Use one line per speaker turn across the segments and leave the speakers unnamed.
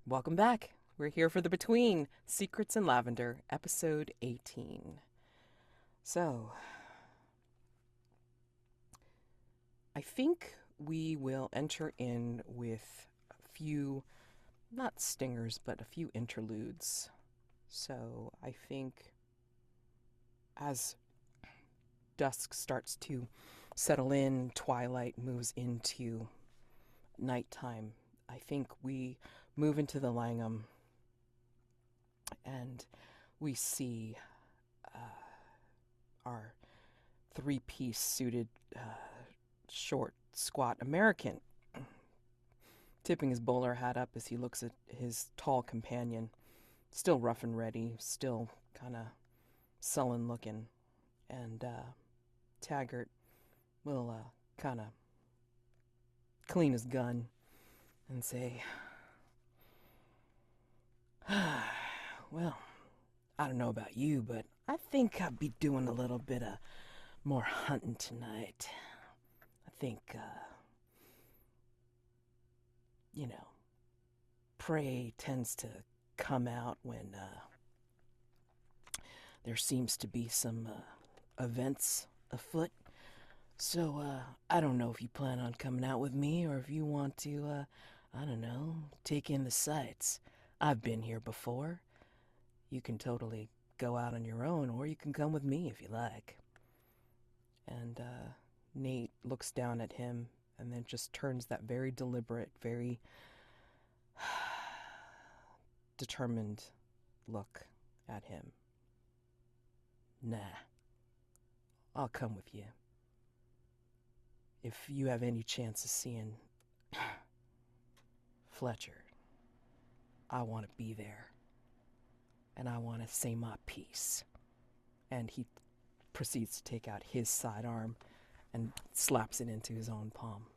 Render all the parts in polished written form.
Welcome back. We're here for the Between Secrets and Lavender, episode 18. So, I think we will enter in with a few, not stingers, but a few interludes. So, I think as dusk starts to settle in, twilight moves into nighttime, I think we move into the Langham and we see our three-piece suited, short, squat American tipping his bowler hat up as he looks at his tall companion, still rough and ready, still kind of sullen looking, and Taggart will kind of clean his gun and say, well, I don't know about you, but I think I'll be doing a little bit of more hunting tonight. I think, you know, prey tends to come out when there seems to be some events afoot. So, I don't know if you plan on coming out with me or if you want to, I don't know, take in the sights. I've been here before. You can totally go out on your own, or you can come with me if you like. And Nate looks down at him and then just turns that very deliberate, very determined look at him. Nah, I'll come with you. If you have any chance of seeing Fletcher, I want to be there. And I want to say my piece. And he proceeds to take out his sidearm and slaps it into his own palm.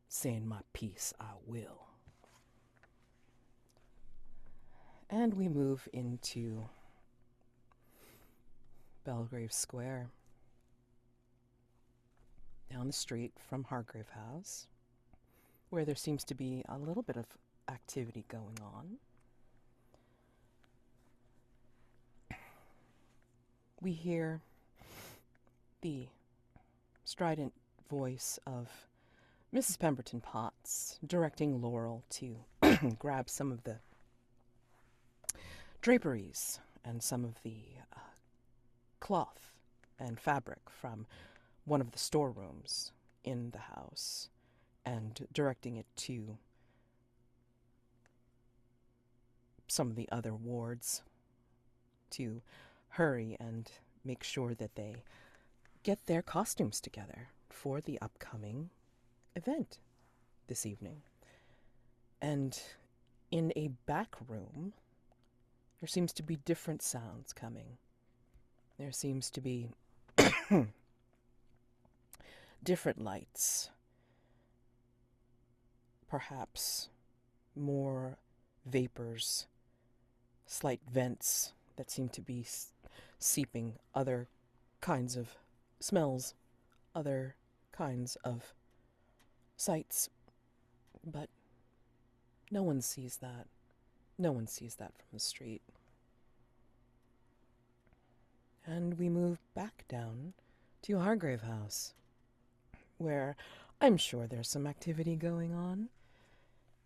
Saying my piece, I will. And we move into Belgrave Square, down the street from Hargrave House, where there seems to be a little bit of activity going on. We hear the strident voice of Mrs. Pemberton Potts directing Laurel to grab some of the draperies and some of the cloth and fabric from one of the storerooms in the house and directing it to some of the other wards to hurry and make sure that they get their costumes together for the upcoming event this evening. And in a back room, there seems to be different sounds coming. There seems to be different lights, perhaps more vapors, slight vents that seem to be seeping other kinds of smells, other kinds of sights. But no one sees that. No one sees that from the street. And we move back down to Hargrave House, where I'm sure there's some activity going on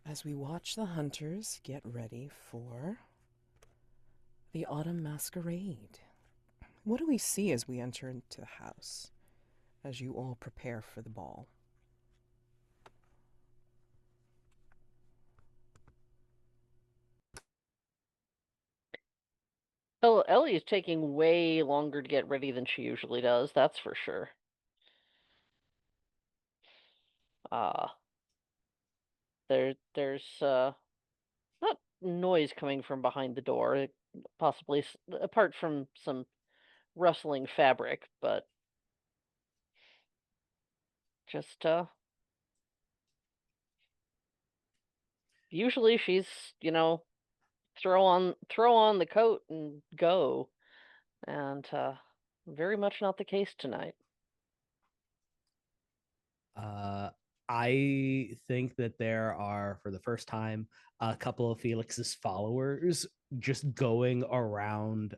as we watch the hunters get ready for the Autumn Masquerade. What do we see as we enter into the house, as you all prepare for the ball?
Oh, Ellie is taking way longer to get ready than she usually does, that's for sure. Uh, there's not noise coming from behind the door, possibly apart from some rustling fabric, but just usually she's, you know, throw on the coat and go. And very much not the case tonight.
Uh, I think that there are, for the first time, a couple of Felix's followers just going around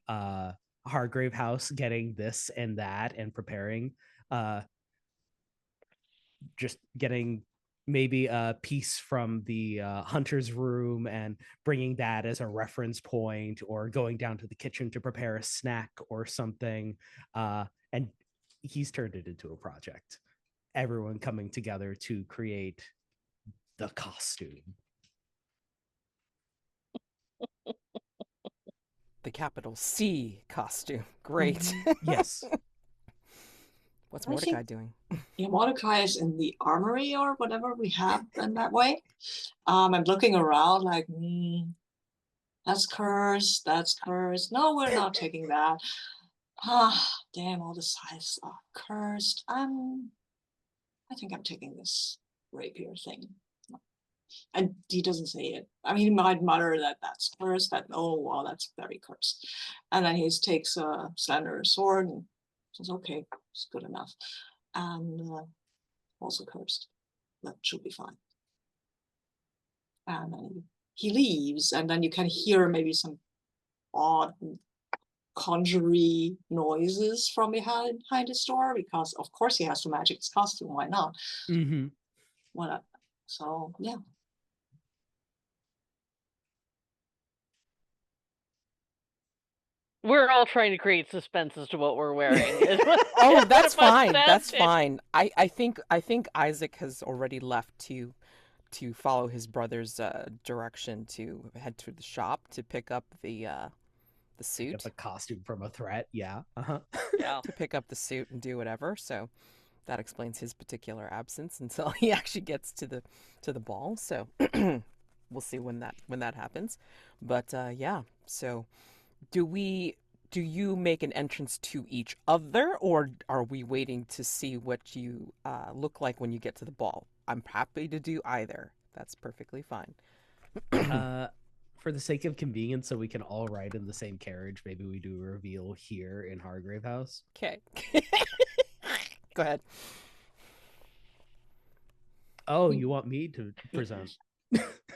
Hargrave House, getting this and that, and preparing, just getting maybe a piece from the hunter's room and bringing that as a reference point, or going down to the kitchen to prepare a snack or something. And he's turned it into a project. Everyone coming together to create the costume.
The capital C costume. Great.
Yes.
What's
I think
Mordecai doing?
yeah, Mordecai is in the armory or whatever we have in that way. I'm looking around like, that's cursed, that's cursed. No, we're not taking that. Ah, damn, all the sides are cursed. I think I'm taking this rapier thing. And he doesn't say it. I mean, he might mutter that that's cursed, that, oh, well, that's very cursed. And then he takes a slender sword and says, okay, it's good enough. And also cursed. That should be fine. And then he leaves, and then you can hear maybe some odd conjury noises from behind his door, because of course he has to magic his costume. Why not?
Mm-hmm.
Why not? So yeah.
We're all trying to create suspense as to what we're wearing.
Oh, that's fine. That's
Fantastic.
fine. I think Isaac has already left to follow his brother's direction to head to the shop to pick up the suit.
Get the costume from a threat. Yeah. Uh-huh.
Yeah.
To pick up the suit and do whatever. So that explains his particular absence until he actually gets to the ball. So we'll see when that happens. But yeah. So do you make an entrance to each other, or are we waiting to see what you look like when you get to the ball? I'm happy to do either. That's perfectly fine.
For the sake of convenience, so we can all ride in the same carriage, maybe we do a reveal here in Hargrave House.
Okay. Go ahead.
Oh, you want me to present?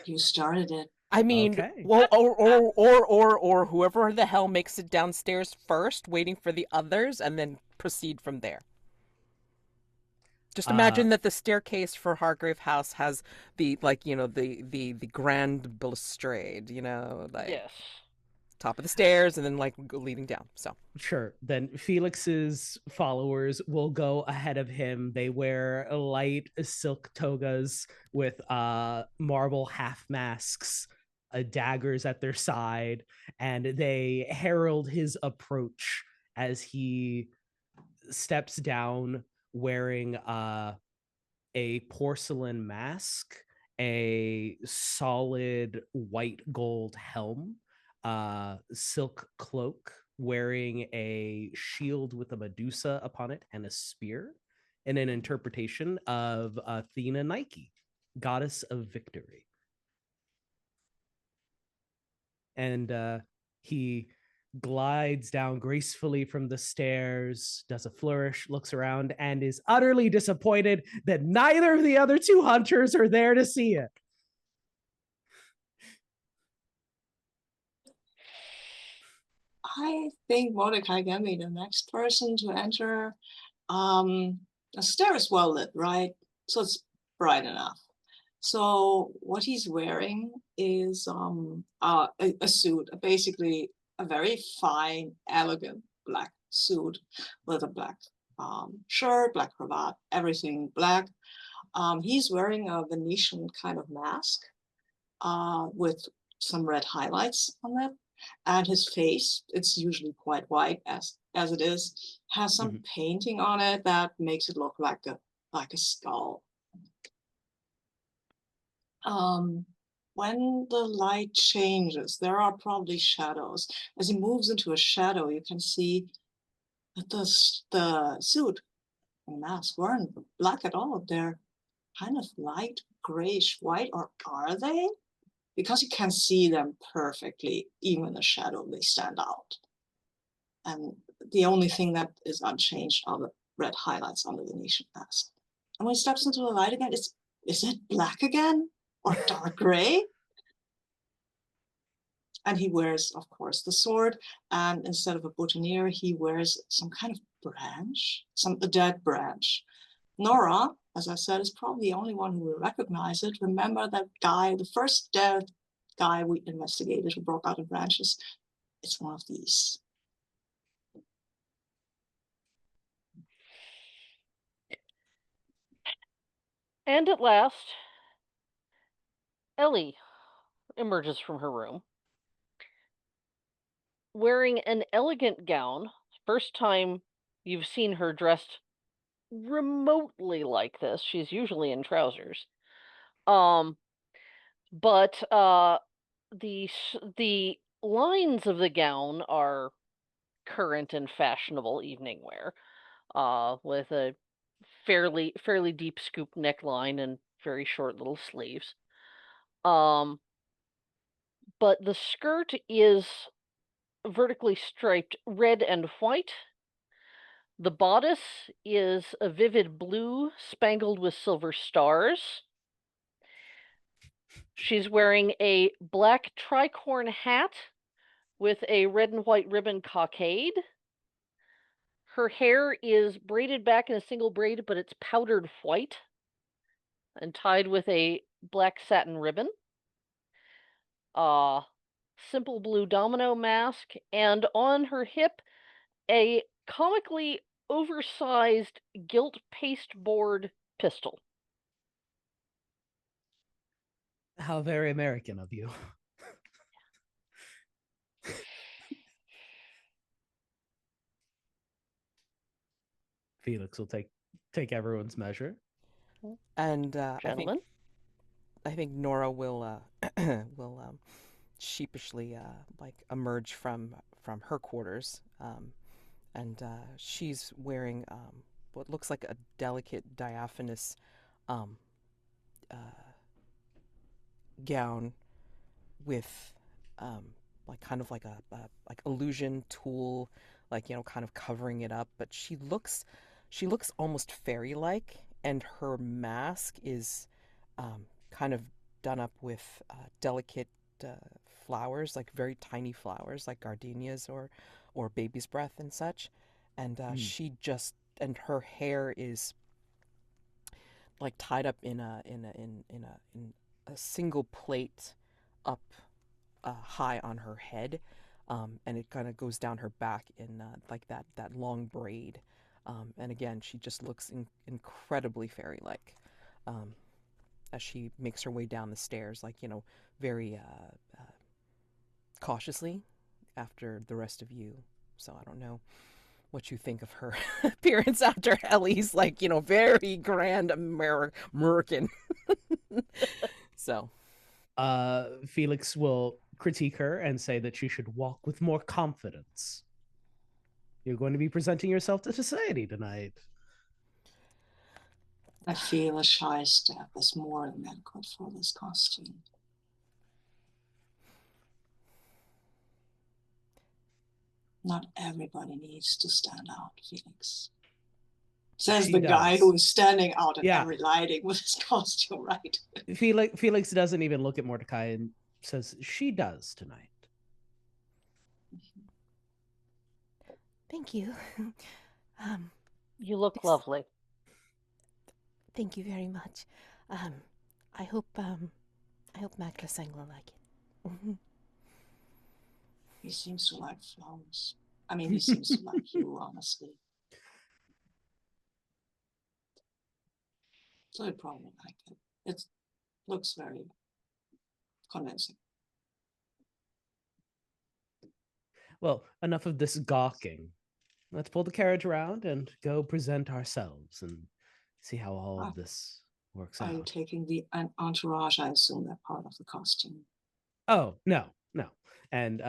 You started it.
I mean,
Okay.
well, or whoever the hell makes it downstairs first, waiting for the others, and then proceed from there. Just imagine that the staircase for Hargrave House has the the grand balustrade, like
Yes.
top of the stairs, and then like leading down. So
Sure. Then Felix's followers will go ahead of him. They wear light silk togas with marble half masks, daggers at their side, and they herald his approach as he steps down wearing a porcelain mask, a solid white gold helm, silk cloak, wearing a shield with a Medusa upon it and a spear, and an interpretation of Athena Nike, goddess of victory. And he glides down gracefully from the stairs, does a flourish, looks around, and is utterly disappointed that neither of the other two hunters are there to see it.
I think Mordecai can be the next person to enter. The stair is well lit, right? So it's bright enough. So what he's wearing is a suit, basically a very fine, elegant black suit with a black shirt, black cravat, everything black. He's wearing a Venetian kind of mask with some red highlights on it. And his face, it's usually quite white as it is, has some painting on it that makes it look like a skull. When the light changes, there are probably shadows. As he moves into a shadow, you can see that the suit and mask weren't black at all. They're kind of light grayish white, or are they? Because you can see them perfectly, even in the shadow, they stand out. And the only thing that is unchanged are the red highlights on the Venetian mask. And when he steps into the light again, it's Is it black again or dark gray? And he wears, of course, the sword. And instead of a boutonniere, he wears some kind of branch, a dead branch. Nora, as I said, is probably the only one who will recognize it. Remember that guy, the first dead guy we investigated who broke out of branches? It's one of these.
And at last, Ellie emerges from her room, wearing an elegant gown. First time you've seen her dressed remotely like this. She's usually in trousers. But the lines of the gown are current and fashionable evening wear, with a fairly deep scoop neckline and very short little sleeves. But the skirt is vertically striped red and white. The bodice is a vivid blue spangled with silver stars. She's wearing a black tricorn hat with a red and white ribbon cockade. Her hair is braided back in a single braid, but it's powdered white and tied with a black satin ribbon. Simple blue domino mask, and on her hip, a comically oversized gilt pasteboard pistol.
How very American of you. Felix will take everyone's measure.
And
Gentlemen?
I think Nora will will sheepishly like emerge from her quarters, and she's wearing what looks like a delicate diaphanous um, uh, gown with like kind of like a like illusion tool, like, you know, kind of covering it up. But she looks almost fairy like, and her mask is kind of done up with delicate flowers, like very tiny flowers, like gardenias or baby's breath and such. And and her hair is like tied up in a single plait up high on her head, and it kind of goes down her back in like that long braid. And again, she just looks incredibly fairy-like as she makes her way down the stairs, like, you know, very cautiously after the rest of you. So I don't know what you think of her appearance after Ellie's, like, you know, very grand American. So
Felix will critique her and say that she should walk with more confidence. You're going to be presenting yourself to society tonight.
I feel a shy step is more than adequate for this costume. Not everybody needs to stand out, Felix. Says the guy who is standing out at every lighting with his costume, right?
Felix doesn't even look at Mordecai and says, she does tonight.
thank you.
You look lovely.
Thank you very much. I hope Madelancholy will like it.
He seems to like flowers. I mean, he seems to like you, honestly. So he'd probably like it. It looks very convincing.
Well, enough of this gawking. Let's pull the carriage around and go present ourselves and see how all of this works out.
Are you taking the entourage? I assume they're part of the costume.
Oh, no. And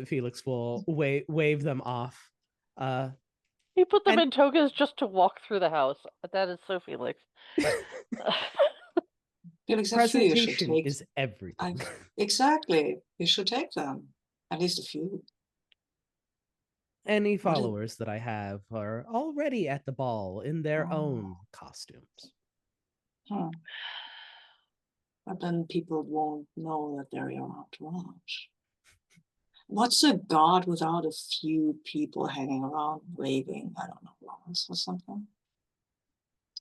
Felix will wave them off.
He put them in togas just to walk through the house. That is so Felix.
Felix,
presentation is everything.
Exactly. You should take them. At least a few.
Any followers that I have are already at the ball in their own costumes.
But then people won't know that they're your entourage. What's a god without a few people hanging around waving, I don't know, Laurence or something?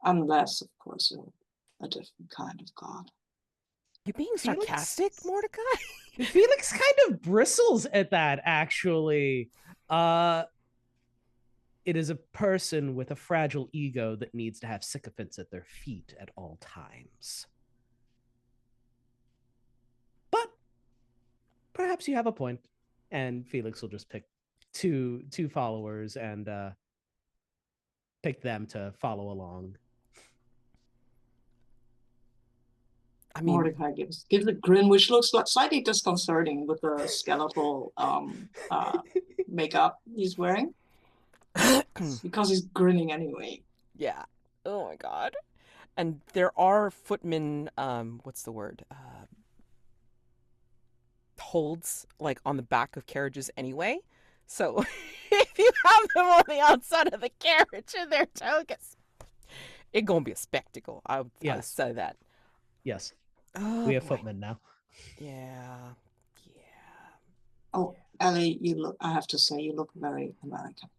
Unless, of course, you're a different kind of god.
You being
Felix?
sarcastic, Mordecai?
Felix kind of bristles at that, actually. It is a person with a fragile ego that needs to have sycophants at their feet at all times. But perhaps you have a point, and Felix will just pick two followers and pick them to follow along.
I mean,
Mordecai gives a grin, which looks like slightly disconcerting with the skeletal makeup he's wearing. Because he's grinning anyway.
yeah. Oh my god. And there are footmen, what's the word? Holds, like, on the back of carriages anyway. So if you have them on the outside of the carriage in their togas, it's gonna be a spectacle. I would say that.
Yes.
Oh,
we have
boy.
footmen now.
Yeah.
Oh, Ellie, I have to say, you look very American.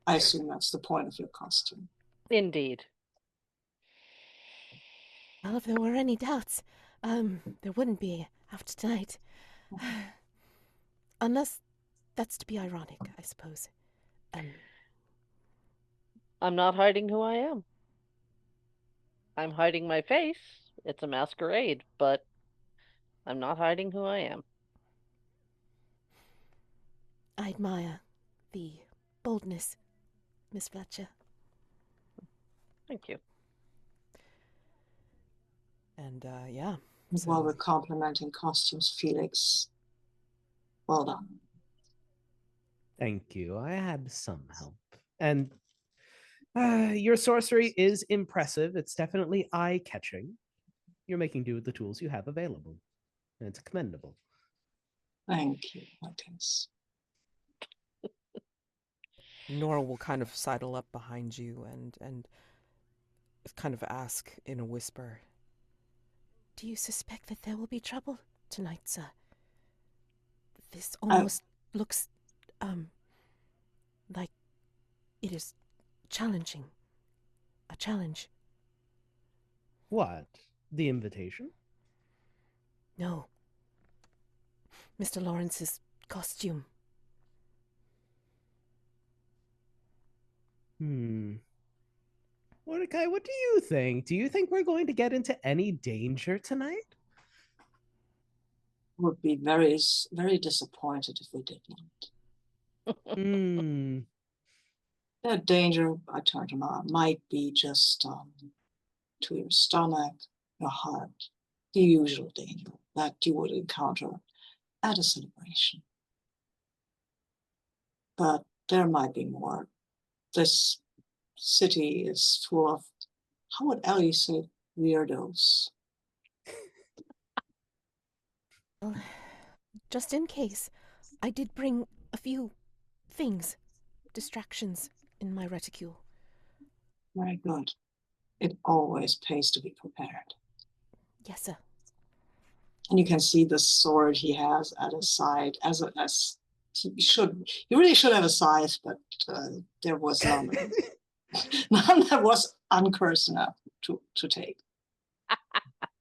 I assume that's the point of your costume.
Indeed.
Well, if there were any doubts, there wouldn't be after tonight. Unless that's to be ironic, I suppose.
I'm not hiding who I am. I'm hiding my face. It's a masquerade, but I'm not hiding who I am.
I admire the boldness, Miss Fletcher.
Thank you.
And, yeah.
While we're complimenting costumes, Felix, well done.
Thank you. I had some help. And your sorcery is impressive. It's definitely eye-catching. You're making do with the tools you have available. And it's commendable.
Thank you, Otis.
Nora will kind of sidle up behind you and kind of ask in a whisper, "Do you suspect that there will be trouble tonight, sir? This almost looks, like it is challenging. A challenge."
What? The invitation?
No. Mr. Lawrence's costume.
Mordecai, what do you think? Do you think we're going to get into any danger tonight?
Would be very, very disappointed if we did not. The danger, I turned him on, might be just to your stomach, your heart, the usual danger that you would encounter at a celebration. But there might be more. This city is full of, how would Ellie say, weirdos?
Well, just in case, I did bring a few things, distractions in my reticule.
Very good. It always pays to be prepared.
Yes, sir.
And you can see the sword he has at his side, as he really should have a scythe, but there was none that was uncursed enough to take.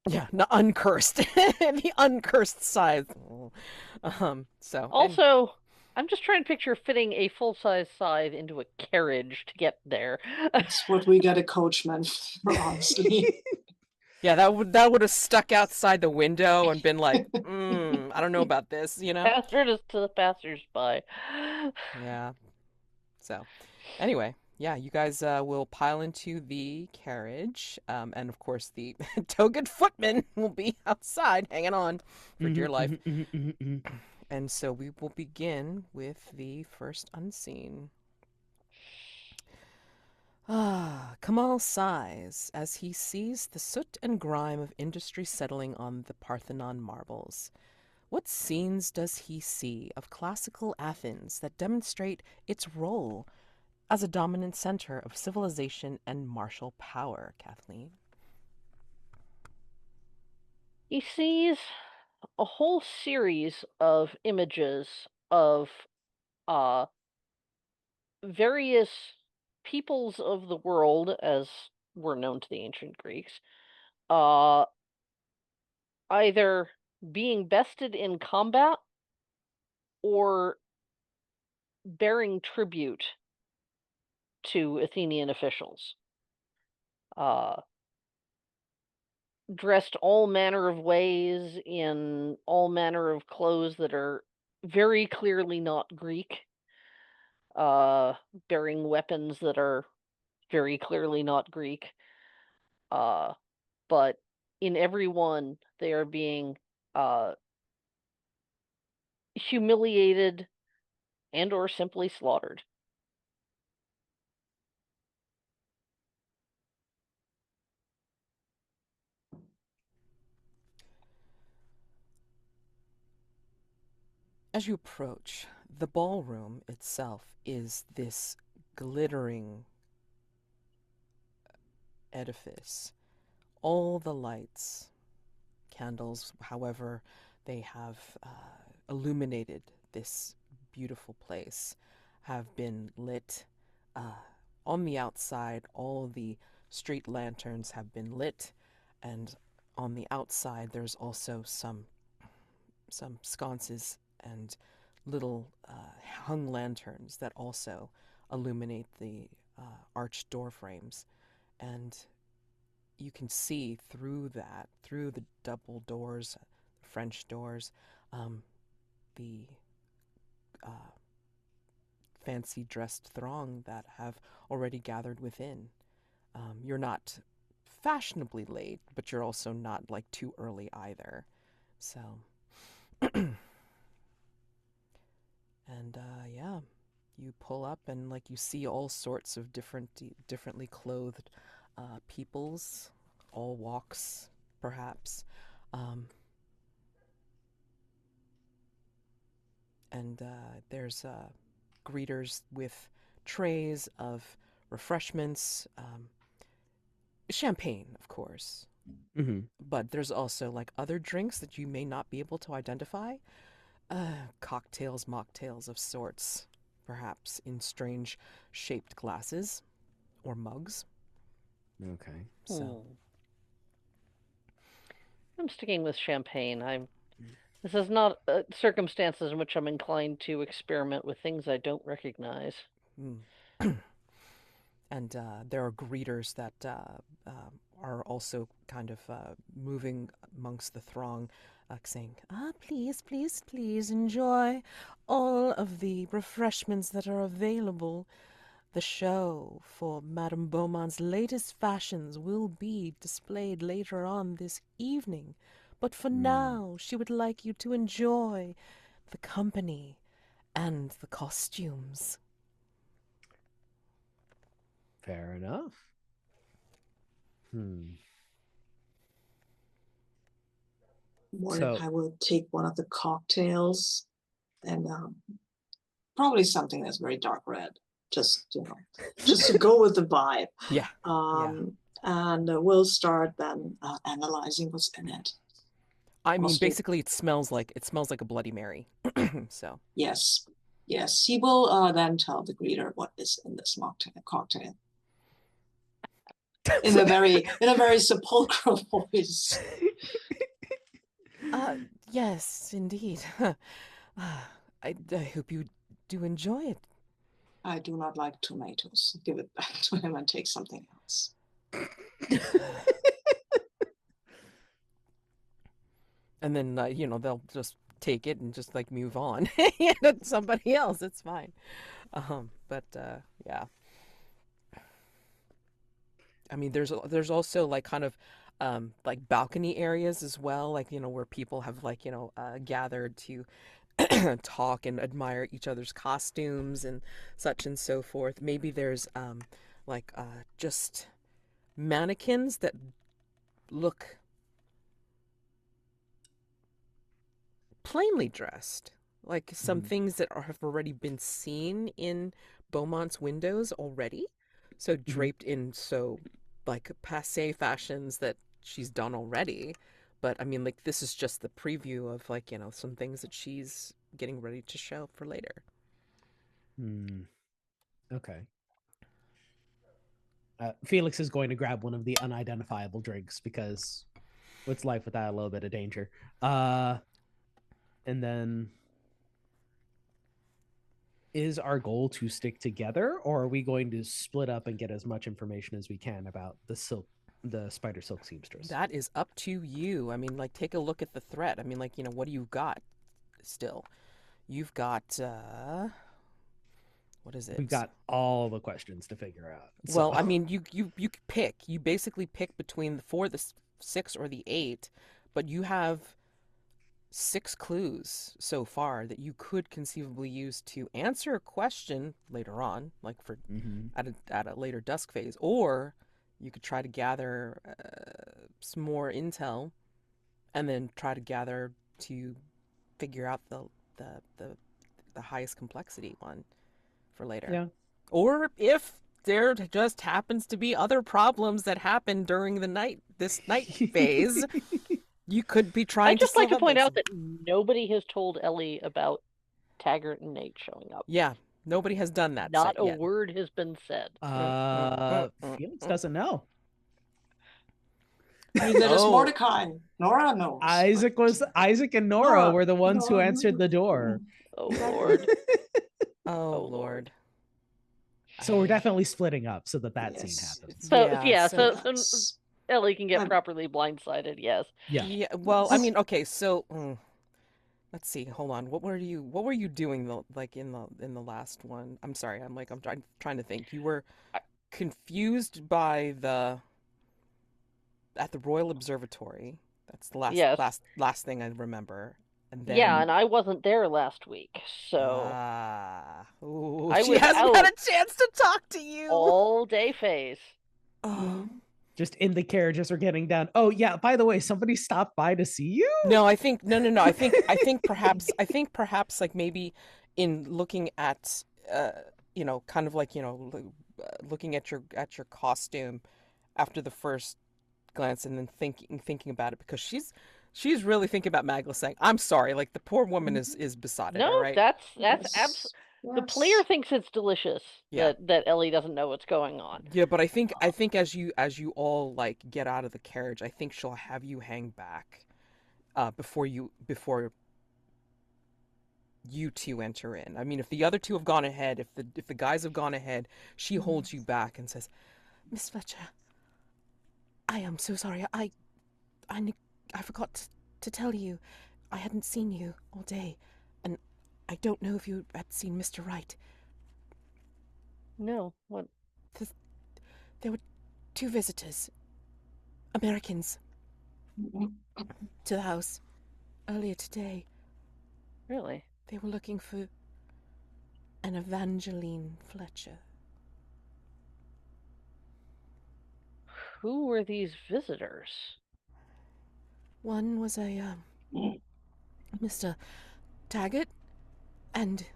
Yeah, not uncursed. The uncursed scythe. So
also, I'm just trying to picture fitting a full-size scythe into a carriage to get there.
That's what we get a coachman for, honestly.
Yeah, that would have stuck outside the window and been like, I don't know about this, you know?
Hazardous to the passers-by.
Yeah. So, anyway, yeah, you guys will pile into the carriage, and of course the togaed footman will be outside hanging on for dear life. And so we will begin with the first unseen. Kamal sighs as he sees the soot and grime of industry settling on the Parthenon marbles. What scenes does he see of classical Athens that demonstrate its role as a dominant center of civilization and martial power, Kathleen?
He sees a whole series of images of uh various peoples of the world as were known to the ancient Greeks, uh either being bested in combat or bearing tribute to Athenian officials. Uh Dressed all manner of ways in all manner of clothes that are very clearly not Greek, uh, bearing weapons that are very clearly not Greek. Uh, but in every one, they are being uh, humiliated and or simply slaughtered.
As you approach, the ballroom itself is this glittering edifice. All the lights, candles, however they have illuminated this beautiful place, have been lit. On the outside, all the street lanterns have been lit, and on the outside, there's also some sconces and little hung lanterns that also illuminate the arched door frames. And you can see through that, through the double doors, the French doors, the uh, fancy dressed throng that have already gathered within. You're not fashionably late, but you're also not like too early either. So, and yeah, you pull up and like you see all sorts of differently clothed peoples, all walks, perhaps. Um, and there's greeters with trays of refreshments, champagne, of course.
Mm-hmm.
But there's also like other drinks that you may not be able to identify. Cocktails, mocktails of sorts, perhaps in strange shaped glasses or mugs.
Okay.
So,
I'm sticking with champagne. This is not circumstances in which I'm inclined to experiment with things I don't recognize.
and there are greeters that are also kind of moving amongst the throng, saying, please, please, please enjoy all of the refreshments that are available. The show for Madame Beaumont's latest fashions will be displayed later on this evening, but for now she would like you to enjoy the company and the costumes.
Fair enough.
Mordecai will take one of the cocktails and probably something that's very dark red, just just to go with the vibe.
Yeah.
And we'll start then analyzing what's in it.
I mean, basically, it smells like a Bloody Mary. So
yes, he will then tell the greeter what is in this cocktail. In a very sepulchral voice.
Yes, indeed. I hope you do enjoy it.
I do not like tomatoes. Give it back to him and take something else.
And then, they'll just take it and just like move on. Hand it to somebody else. It's fine. But yeah. I mean, there's also like kind of like balcony areas as well, like where people have like gathered to talk and admire each other's costumes and such and so forth. Maybe there's like just mannequins that look plainly dressed, like some things that have already been seen in Beaumont's windows already, so draped in so like passe fashions that she's done already, But I mean, like, this is just the preview of, like, some things that she's getting ready to show for later.
Okay. Felix is going to grab one of the unidentifiable drinks because what's life without a little bit of danger? And then, is our goal to stick together, or are we going to split up and get as much information as we can about the spider silk seamstress?
That is up to you. I mean, like, take a look at the threat. I mean, like, what do you got still? You've got, what is it?
We've got all the questions to figure out.
Well, I mean, you pick. You basically pick between the 4, the 6, or the 8, but you have 6 clues so far that you could conceivably use to answer a question later on, like for at a later dusk phase, or you could try to gather some more intel, and then try to gather to figure out the highest complexity one for later.
Yeah.
Or if there just happens to be other problems that happen during this night phase, you could be trying
I'd just like to point
solve
out that nobody has told Ellie about Taggart and Nate showing up.
Yeah, nobody has done that.
Not a
yet.
word has been said.
Felix doesn't know.
Neither does Mordecai. Nora knows.
Isaac and Nora were the ones who answered the door.
Oh Lord.
Oh Lord.
So we're definitely splitting up so that scene happens.
So Ellie can get properly blindsided. Yes.
Yeah. Well, I mean, okay. So let's see. Hold on. What were you doing in the last one? I'm sorry. I'm trying to think. You were confused by at the Royal Observatory. That's the last thing I remember. And then,
and I wasn't there last week, so
she hasn't had a chance to talk to you
all day phase.
Just in the carriage as we're getting down. Oh yeah, by the way, somebody stopped by to see you?
No, I think no. I think perhaps like maybe in looking at kind of like looking at your costume after the first glance, and then thinking about it, because she's really thinking about Magla saying, "I'm sorry," like the poor woman is besotted.
No,
right?
that's absolutely. The player thinks it's delicious that Ellie doesn't know what's going on.
Yeah, but I think as you all like get out of the carriage, I think she'll have you hang back before you two enter in. I mean, if the other two have gone ahead, if the guys have gone ahead, she holds you back and says, "Miss Fletcher, I am so sorry. I forgot to tell you. I hadn't seen you all day, and I don't know if you had seen Mr. Wright."
No, what?
There were 2 visitors, Americans, to the house earlier today.
Really?
They were looking for an Evangeline Fletcher.
Who were these visitors?
One was a Mr. Taggart, and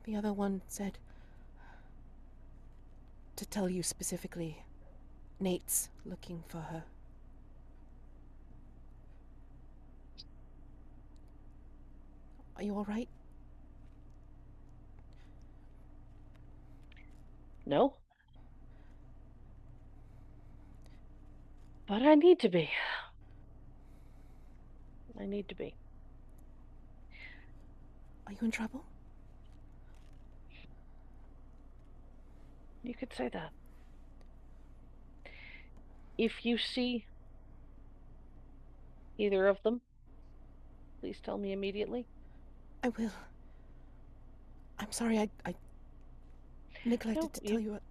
the other one said to tell you specifically, Nate's looking for her. Are you all right?
No. But I need to be. Are
you in trouble?
You could say that. If you see either of them, please tell me immediately.
I will. I'm sorry, I neglected to tell you what...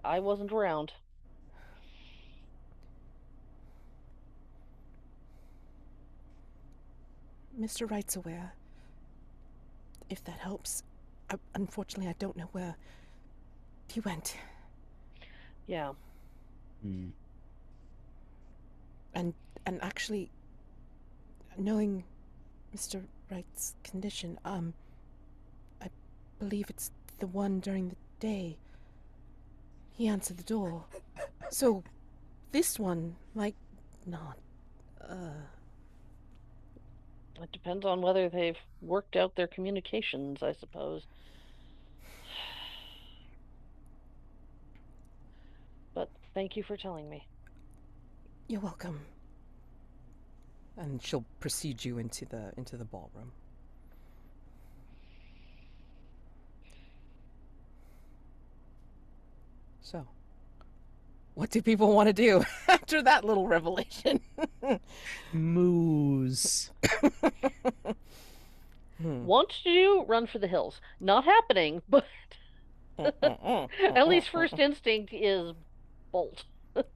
I wasn't around.
Mr. Wright's aware, if that helps. Unfortunately, I don't know where he went.
Yeah.
And actually, knowing Mr. Wright's condition, I believe it's the one during the day. He answered the door. So, this one might not
It depends on whether they've worked out their communications, I suppose. But thank you for telling me.
You're welcome. And she'll precede you into the ballroom. So, what do people want to do after that little revelation?
Moose.
Want to do run for the hills. Not happening, but Ellie's first instinct is bolt.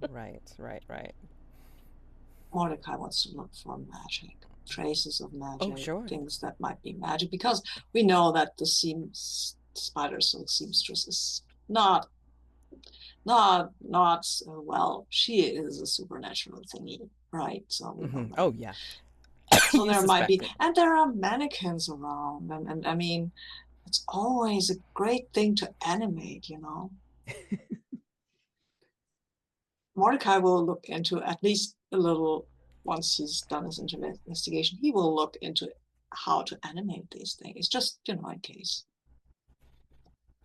Right.
Mordecai wants to look for magic, traces of magic,
sure.
things that might be magic, because we know that the spider silk seamstress is not well. She is a supernatural thingy, right? So we know that.
Oh yeah.
So there might be, and there are mannequins around, and I mean, it's always a great thing to animate, you know. Mordecai will look into at least a little, once he's done his investigation, he will look into how to animate these things, just, you know, in case.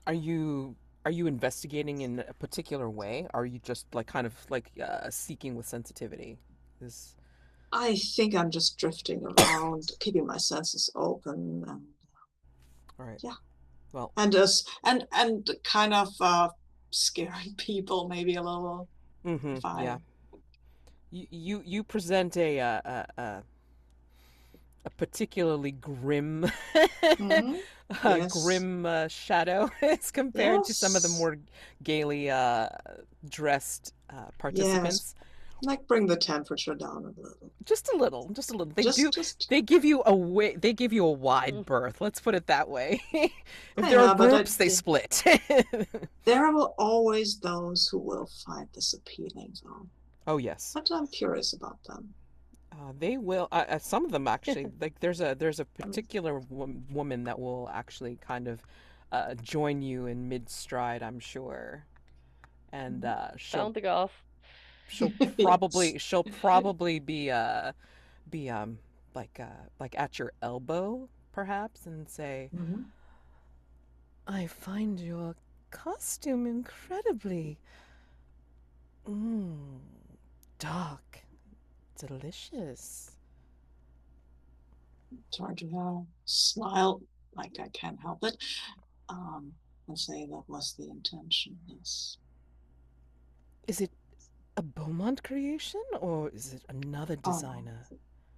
Are you investigating in a particular way? Are you just seeking with sensitivity?
I think I'm just drifting around, keeping my senses open, and
all right.
Yeah.
Well,
and kind of scaring people maybe a little.
Yeah. You present a particularly grim
Yes.
grim shadow as compared to some of the more gaily dressed participants.
Yes. Like bring the temperature down a little.
Just a little. They give you a wide
Mm.
berth. Let's put it that way. If there are groups, they split.
There are always those who will find this appealing, though.
Oh yes.
But I'm curious about them.
They will. Some of them actually. Like there's a particular woman that will actually kind of join you in mid stride, I'm sure, and
Sounding off.
she'll probably be like at your elbow perhaps and say, I find your costume incredibly dark, delicious.
Try to smile like I can't help it, and say that was the intention. Yes.
Is it a Beaumont creation, or is it another designer?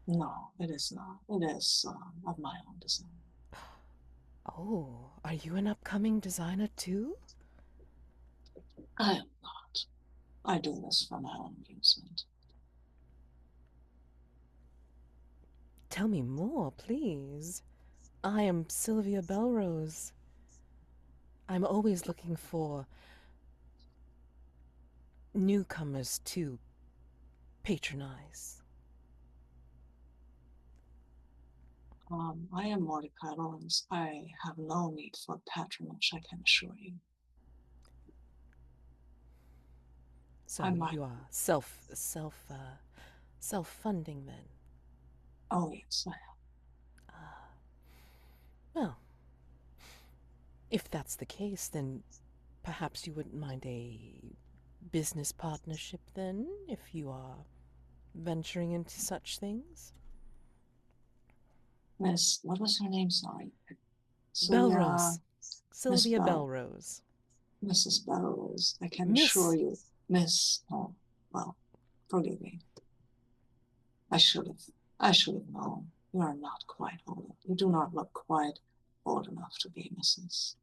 No, it is not. It is of my own design.
Oh, are you an upcoming designer too?
I am not. I do this for my own amusement.
Tell me more, please. I am Sylvia Belrose. I'm always looking for newcomers to patronize.
I am Mordecai, Laurence. I have no need for patronage, I can assure you.
So you are self-funding then?
Oh yes, I am.
Well, if that's the case, then perhaps you wouldn't mind a business partnership then, if you are venturing into such things?
Miss, what was her name? Sorry.
Belrose. Sylvia Belrose.
Mrs. Belrose. I can assure you, Miss. Oh, well, forgive me. I should have known. You are not quite old. You do not look quite old enough to be Mrs.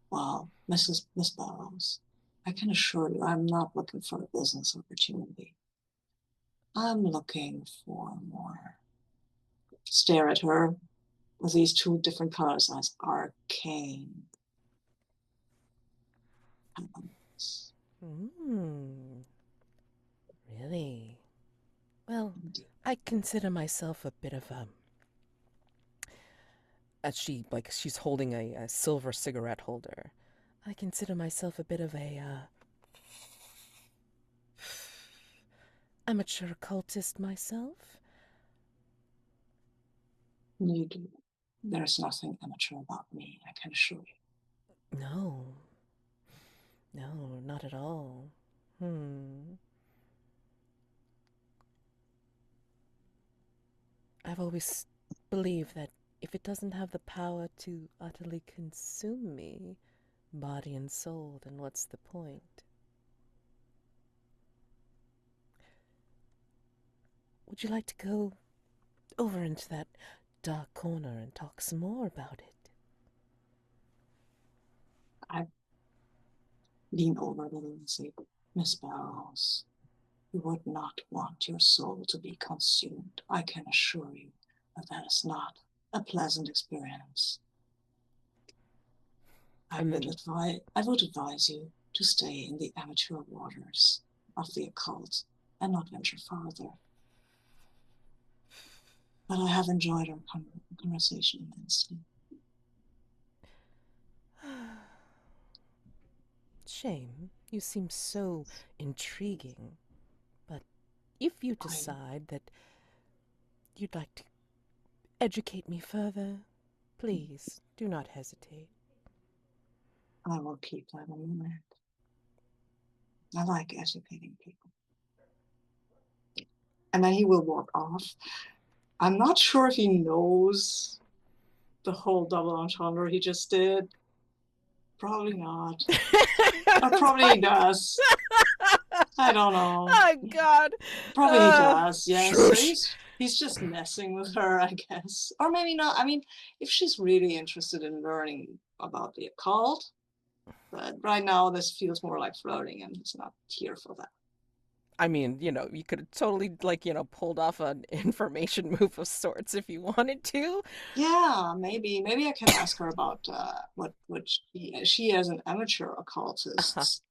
Well, Miss Belrose. I can assure you, I'm not looking for a business opportunity. I'm looking for more. Stare at her with these two different colors as arcane.
Really? Well, I consider myself a bit of as she's holding a silver cigarette holder. I consider myself a bit of a amateur occultist myself.
You do. There's nothing amateur about me, I can assure you.
No. No, not at all. I've always believed that if it doesn't have the power to utterly consume me, body and soul, then what's the point? Would you like to go over into that dark corner and talk some more about it?
I lean over a little and say, Miss Barrows, you would not want your soul to be consumed. I can assure you that is not a pleasant experience. I would advise you to stay in the amateur waters of the occult and not venture farther. But I have enjoyed our conversation immensely.
Shame. You seem so intriguing. But if you decide that you'd like to educate me further, please do not hesitate.
I will keep that in mind. I like educating people. And then he will walk off. I'm not sure if he knows the whole double entendre he just did. Probably not. Or probably he does. I don't know.
Oh, God.
Probably he does, yes. So
Shush.
he's just messing with her, I guess. Or maybe not. I mean, if she's really interested in learning about the occult, but right now this feels more like flirting and he's not here for that.
I mean, you could have totally, pulled off an information move of sorts if you wanted to.
Yeah, maybe I can ask her about what she as an amateur occultist.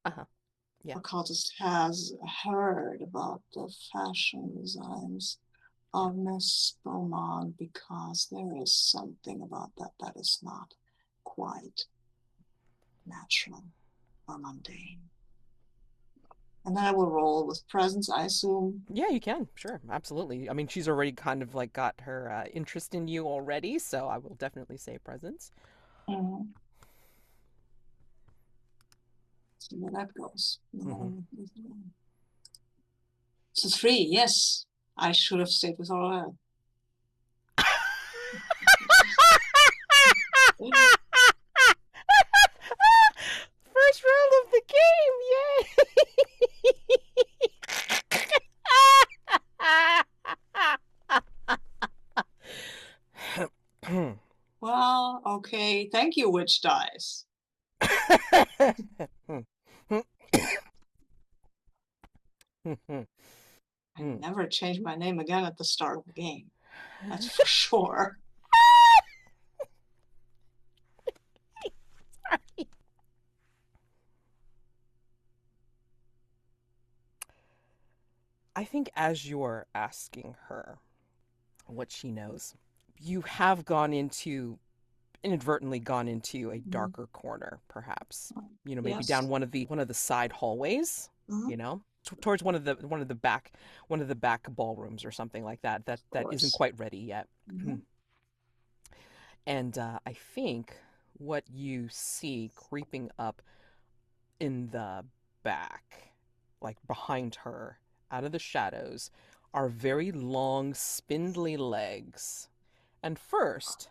Yeah.
Occultist has heard about the fashion designs of Miss Beaumont, because there is something about that is not quite natural or mundane. And then I will roll with presence, I assume.
Yeah, you can. Sure. Absolutely. I mean, she's already kind of got her interest in you already, so I will definitely say presence.
Mm-hmm. See where that goes.
Mm-hmm.
So 3, yes. I should have stayed with Aurora.
First round of the game, yay!
Well, okay. Thank you, witch dice. I never change my name again at the start of the game. That's for sure.
Sorry. I think as you're asking her what she knows, you have inadvertently gone into a darker corner, perhaps. Maybe
Yes.
down one of the side hallways, towards one of the back ballrooms or something like that isn't quite ready yet. And I think what you see creeping up in the back, like behind her, out of the shadows, are very long, spindly legs. And first,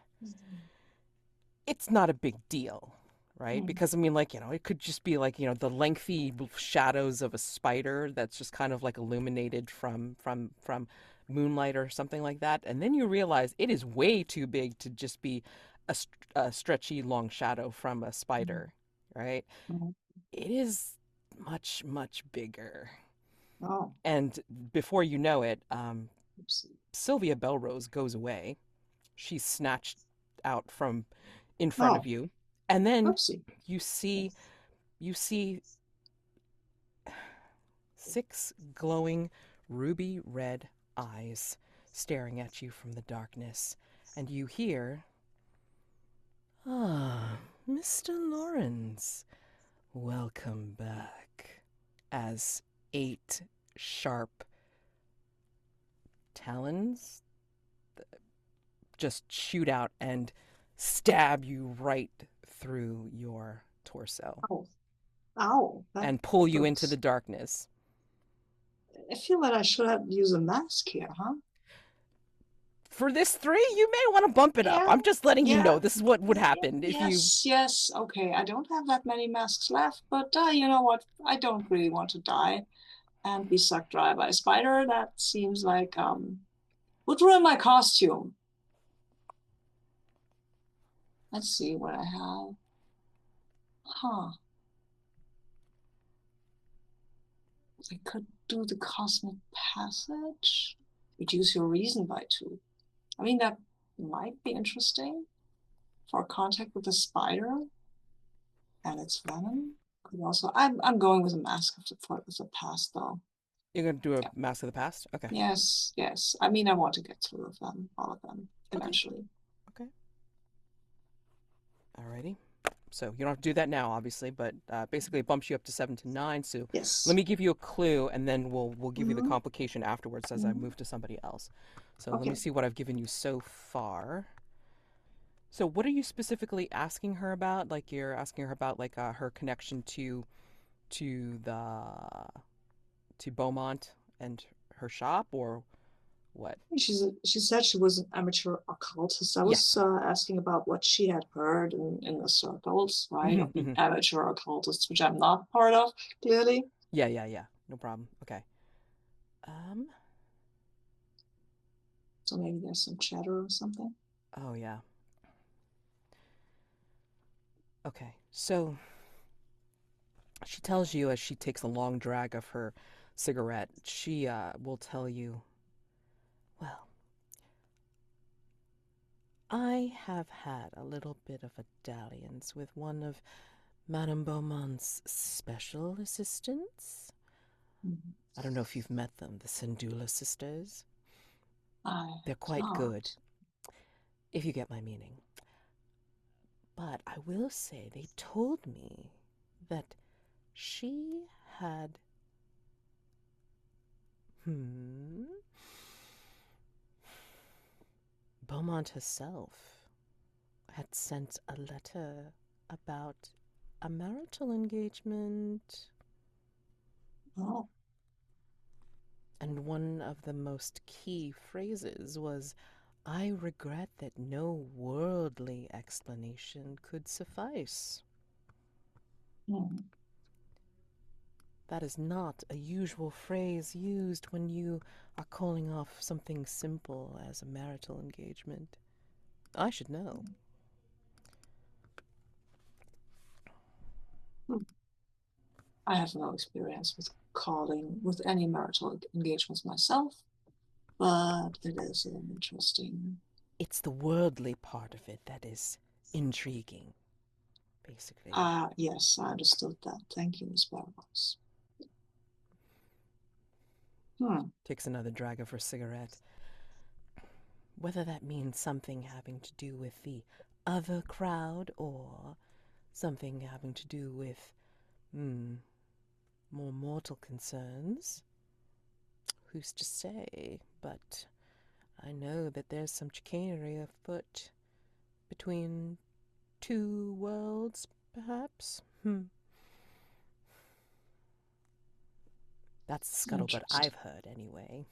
it's not a big deal, right? Because, I mean, it could just be the lengthy shadows of a spider that's just kind of illuminated from moonlight or something like that. And then you realize it is way too big to just be a stretchy long shadow from a spider, right? It is much, much bigger.
Oh.
And before you know it, Sylvia Belrose goes away. She's snatched out from in front of you, and then you see 6 glowing ruby red eyes staring at you from the darkness, and you hear, "Ah, Mr. Laurence, welcome back," as 8 sharp, talons just shoot out and stab you right through your torso
Ow. That
and pull you into
hurts.
the darkness.
I feel that I should have used a mask here, huh?
For this 3, you may want to bump it up.
Yeah,
I'm just letting you
yeah.
know this is what would happen if you...
Yes. Okay, I don't have that many masks left, but you know what? I don't really want to die and be sucked dry by a spider. That seems like would ruin my costume. Let's see what I have. Huh. I could do the cosmic passage. Reduce your reason by 2. I mean, that might be interesting for contact with the spider and its venom. Could also, I'm going with a mask of the past though.
You're going to do a Mask of the Past? Okay.
Yes. I mean, I want to get through of them, all of them, eventually.
Okay. Alrighty. So you don't have to do that now, obviously, but basically it bumps you up to 7 to 9. So
Yes.
let me give you a clue, and then we'll give you the complication afterwards as I move to somebody else. So let me see what I've given you so far. So what are you specifically asking her about? Like you're asking her about like her connection to Beaumont and her shop, or what?
She said she was an amateur occultist. I was asking about what she had heard in the circles, right? Of the amateur occultists, which I'm not part of, clearly.
Yeah. No problem. Okay.
So maybe there's some chatter or something.
Oh yeah. Okay. So she tells you as she takes a long drag of her cigarette, she will tell you, well, I have had a little bit of a dalliance with one of Madame Beaumont's special assistants. I don't know if you've met them, the Sindula sisters. They're quite good, if you get my meaning. But I will say they told me that she had... Beaumont herself had sent a letter about a marital engagement.
Oh.
And one of the most key phrases was, I regret that no worldly explanation could suffice. That is not a usual phrase used when you are calling off something simple as a marital engagement. I should know.
I have no experience with calling with any marital engagements myself, but it is interesting.
It's the worldly part of it that is intriguing, basically.
Yes, I understood that. Thank you, Miss Barros.
Takes another drag of her cigarette. Whether that means something having to do with the other crowd or something having to do with, more mortal concerns, who's to say? But I know that there's some chicanery afoot between 2 worlds, perhaps? That's the scuttlebutt I've heard, anyway.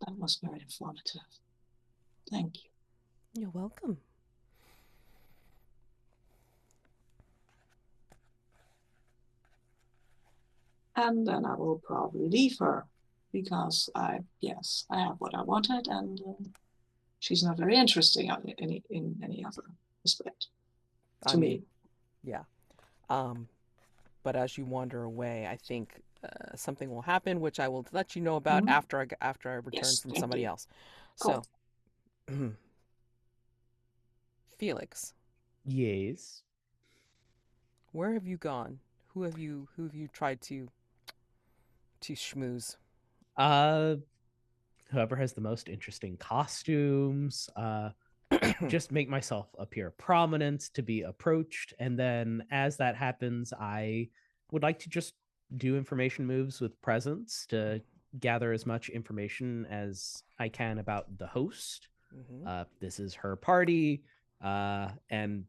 That was very informative. Thank you.
You're welcome.
And then I will probably leave her because I have what I wanted, and she's not very interesting in any other respect to me.
Yeah. But as you wander away, I think something will happen, which I will let you know about after I return from somebody else.
Cool.
So, Felix.
Yes.
Where have you gone? Who have you tried to schmooze?
Whoever has the most interesting costumes, just make myself appear prominent to be approached, and then as that happens, I would like to just do information moves with presence to gather as much information as I can about the host. This is her party, and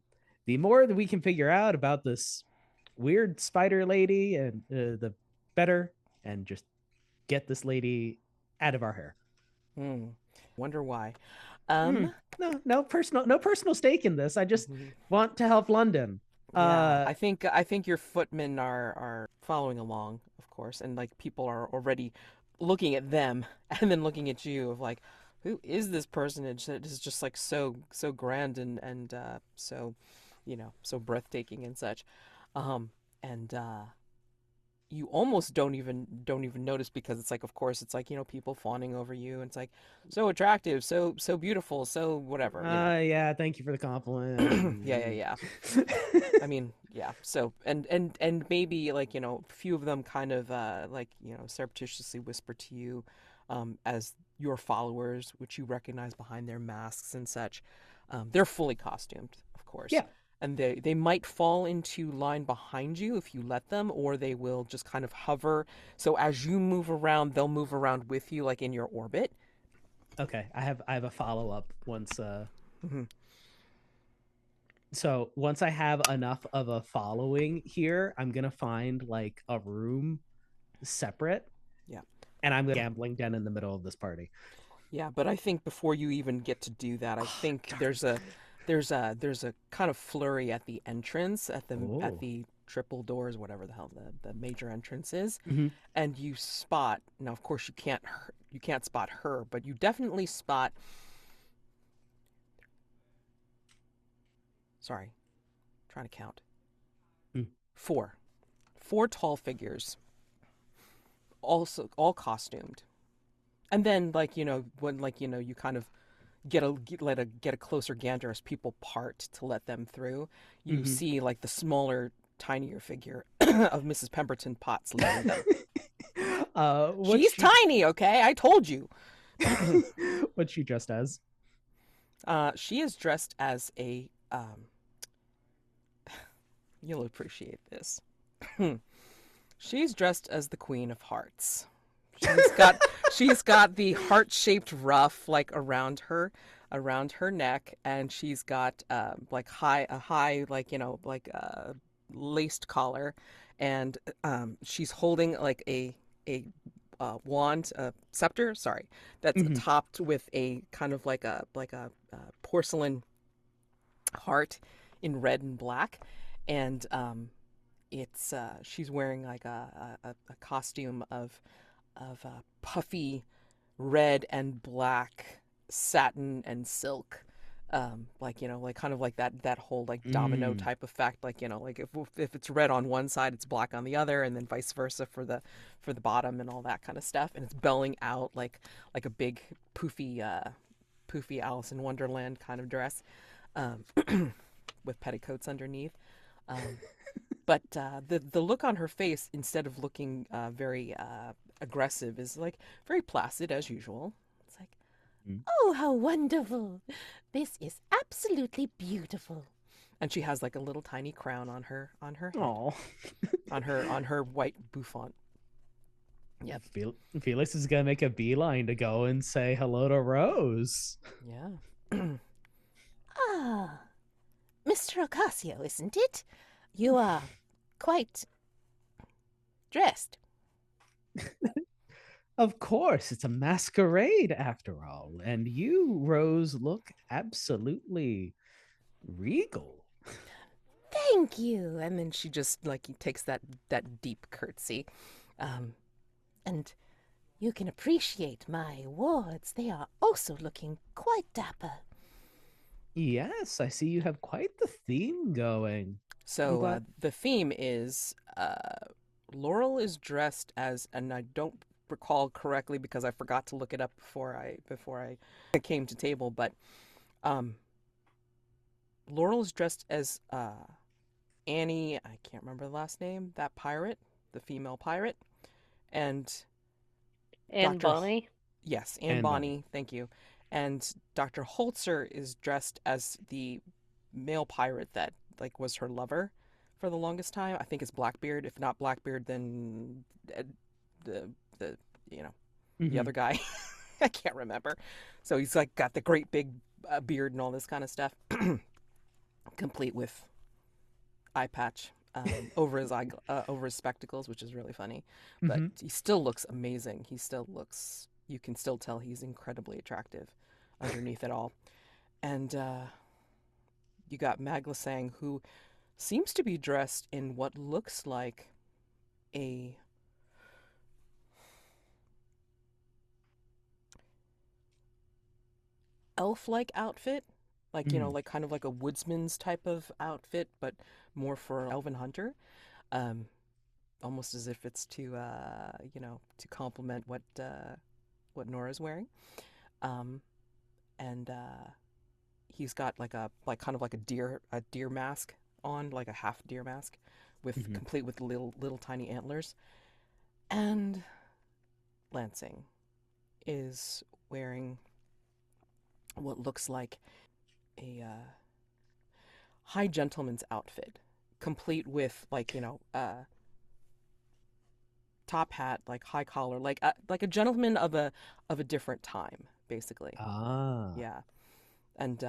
the more that we can figure out about this weird spider lady, and the better, and just get this lady out of our hair.
Wonder why.
No personal stake in this. I just want to help London.
Yeah, I think your footmen are following along, of course, and like people are already looking at them and then looking at you of like, who is this personage that is just like so grand and so, so breathtaking and such, and you almost don't even notice because it's like, of course, it's like, people fawning over you, and it's like so attractive, so beautiful, so whatever.
Yeah, thank you for the compliment.
Yeah. I mean, yeah. So and maybe like, a few of them kind of like, surreptitiously whisper to you, as your followers, which you recognize behind their masks and such. They're fully costumed, of course.
Yeah.
And they might fall into line behind you if you let them, or they will just kind of hover. So as you move around, they'll move around with you, like in your orbit.
Okay, I have a follow up once. So once I have enough of a following here, I'm gonna find like a room separate.
Yeah.
And I'm gambling den in the middle of this party.
Yeah, but I think before you even get to do that, I think there's a kind of flurry at the entrance at the triple doors, whatever the hell the major entrance is, and you spot. Now, of course, you can't spot her, but you definitely spot. Sorry, trying to count. 4 tall figures, also all costumed, and then like when like you kind of get a closer gander as people part to let them through. You see like the smaller, tinier figure of Mrs. Pemberton Potts leading them. She's tiny, okay? I told you.
What's she dressed as?
She is dressed as a. You'll appreciate this. She's dressed as the Queen of Hearts. She's got the heart-shaped ruff like around her neck, and she's got like a high like laced collar, and she's holding like a wand, a scepter, sorry, that's topped with a kind of like a porcelain heart in red and black, and it's she's wearing like a costume of puffy red and black satin and silk, like like kind of like that whole like domino type effect, like like if it's red on one side, it's black on the other, and then vice versa for the bottom and all that kind of stuff, and it's belling out like a big poofy Alice in Wonderland kind of dress, with petticoats underneath. But the look on her face, instead of looking very aggressive, is like very placid as usual. It's like,
oh, how wonderful! This is absolutely beautiful.
And she has like a little tiny crown on her head,
Oh,
on her white bouffant. Yeah,
Felix is gonna make a beeline to go and say hello to Rose.
Yeah.
Ah, Mr. Ocasio, isn't it? You are quite dressed.
Of course, it's a masquerade after all, and you, Rose, look absolutely regal.
Thank you.
And then she just like takes that deep curtsy.
And you can appreciate my wards. They are also looking quite dapper.
Yes, I see you have quite the theme going.
So the theme is Laurel is dressed as, and I don't recall correctly because I forgot to look it up before I came to table, but Laurel is dressed as Annie, I can't remember the last name, that pirate, the female pirate, and
And Bonnie?
Yes, Anne Bonnie, thank you. And Dr. Holzer is dressed as the male pirate that like was her lover for the longest time. I think it's Blackbeard. If not Blackbeard, then the you know, the other guy. I can't remember. So he's like got the great big beard and all this kind of stuff, complete with eye patch over his over his spectacles, which is really funny. But he still looks amazing. He still looks. You can still tell he's incredibly attractive underneath it all. And you got Madelancholy, who seems to be dressed in what looks like a elf-like outfit, like like kind of like a woodsman's type of outfit, but more for elven hunter, almost as if it's to to complement what Nora's wearing, and he's got like kind of like a deer mask on, like a half deer mask, with complete with little tiny antlers, and Lansing is wearing what looks like a high gentleman's outfit, complete with like top hat, like high collar, like a gentleman of a different time, basically. Yeah, and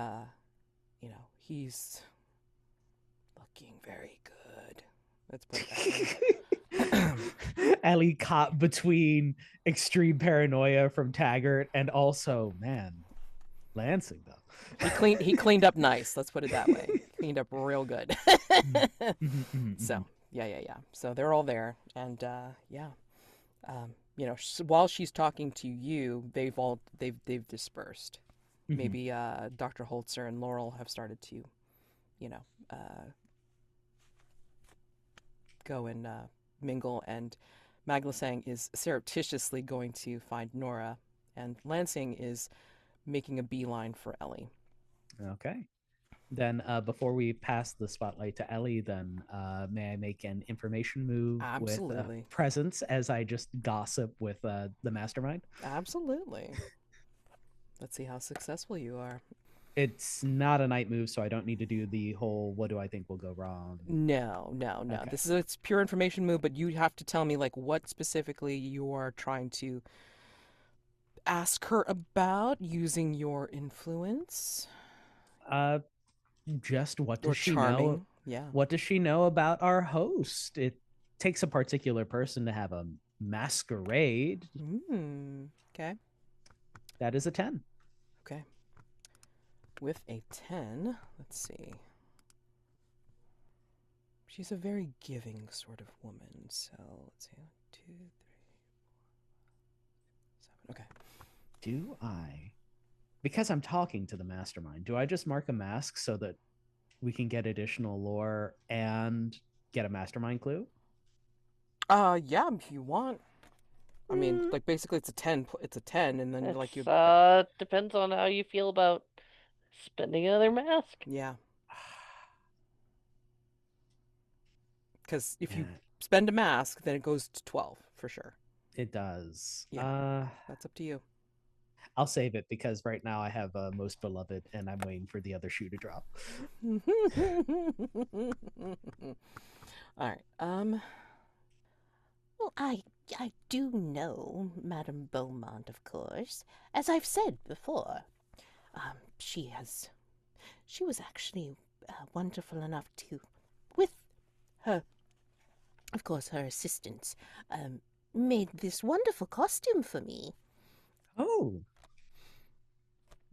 he's looking very good. Let's put it that way.
Ellie caught between extreme paranoia from Taggart and also, man, Lansing though.
He cleaned up nice. Let's put it that way. Cleaned up real good. So yeah. So they're all there, and while she's talking to you, they've dispersed. Maybe Dr. Holzer and Laurel have started to, go and mingle, and Maglasang is surreptitiously going to find Nora, and Lansing is making a beeline for Ellie.
Okay. Then before we pass the spotlight to Ellie, then may I make an information move
Absolutely.
with presence as I just gossip with the Mastermind?
Absolutely. Let's see how successful you are.
It's not a night move, so I don't need to do the whole what do I think will go wrong.
No. Okay. It's pure information move, but you have to tell me like what specifically you are trying to ask her about using your influence.
Just what does
Or
she
charming.
know?
Yeah.
What does she know about our host? It takes a particular person to have a masquerade.
Okay.
That is a 10.
Okay. With a 10, let's see. She's a very giving sort of woman. So let's see. 2, 3, 4, 7. Okay.
Do I, because I'm talking to the Mastermind, do I just mark a mask so that we can get additional lore and get a Mastermind clue?
Yeah, if you want. I mean, like basically it's a 10. It's a 10, and then like you.
Depends on how you feel about spending another mask.
Yeah. Because if you spend a mask, then it goes to 12 for sure.
It does.
Yeah. That's up to you.
I'll save it because right now I have Most Beloved and I'm waiting for the other shoe to drop.
All right.
Well, I do know Madame Beaumont, of course. As I've said before, she was actually wonderful enough to, with her, of course, her assistants, made this wonderful costume for me.
Oh,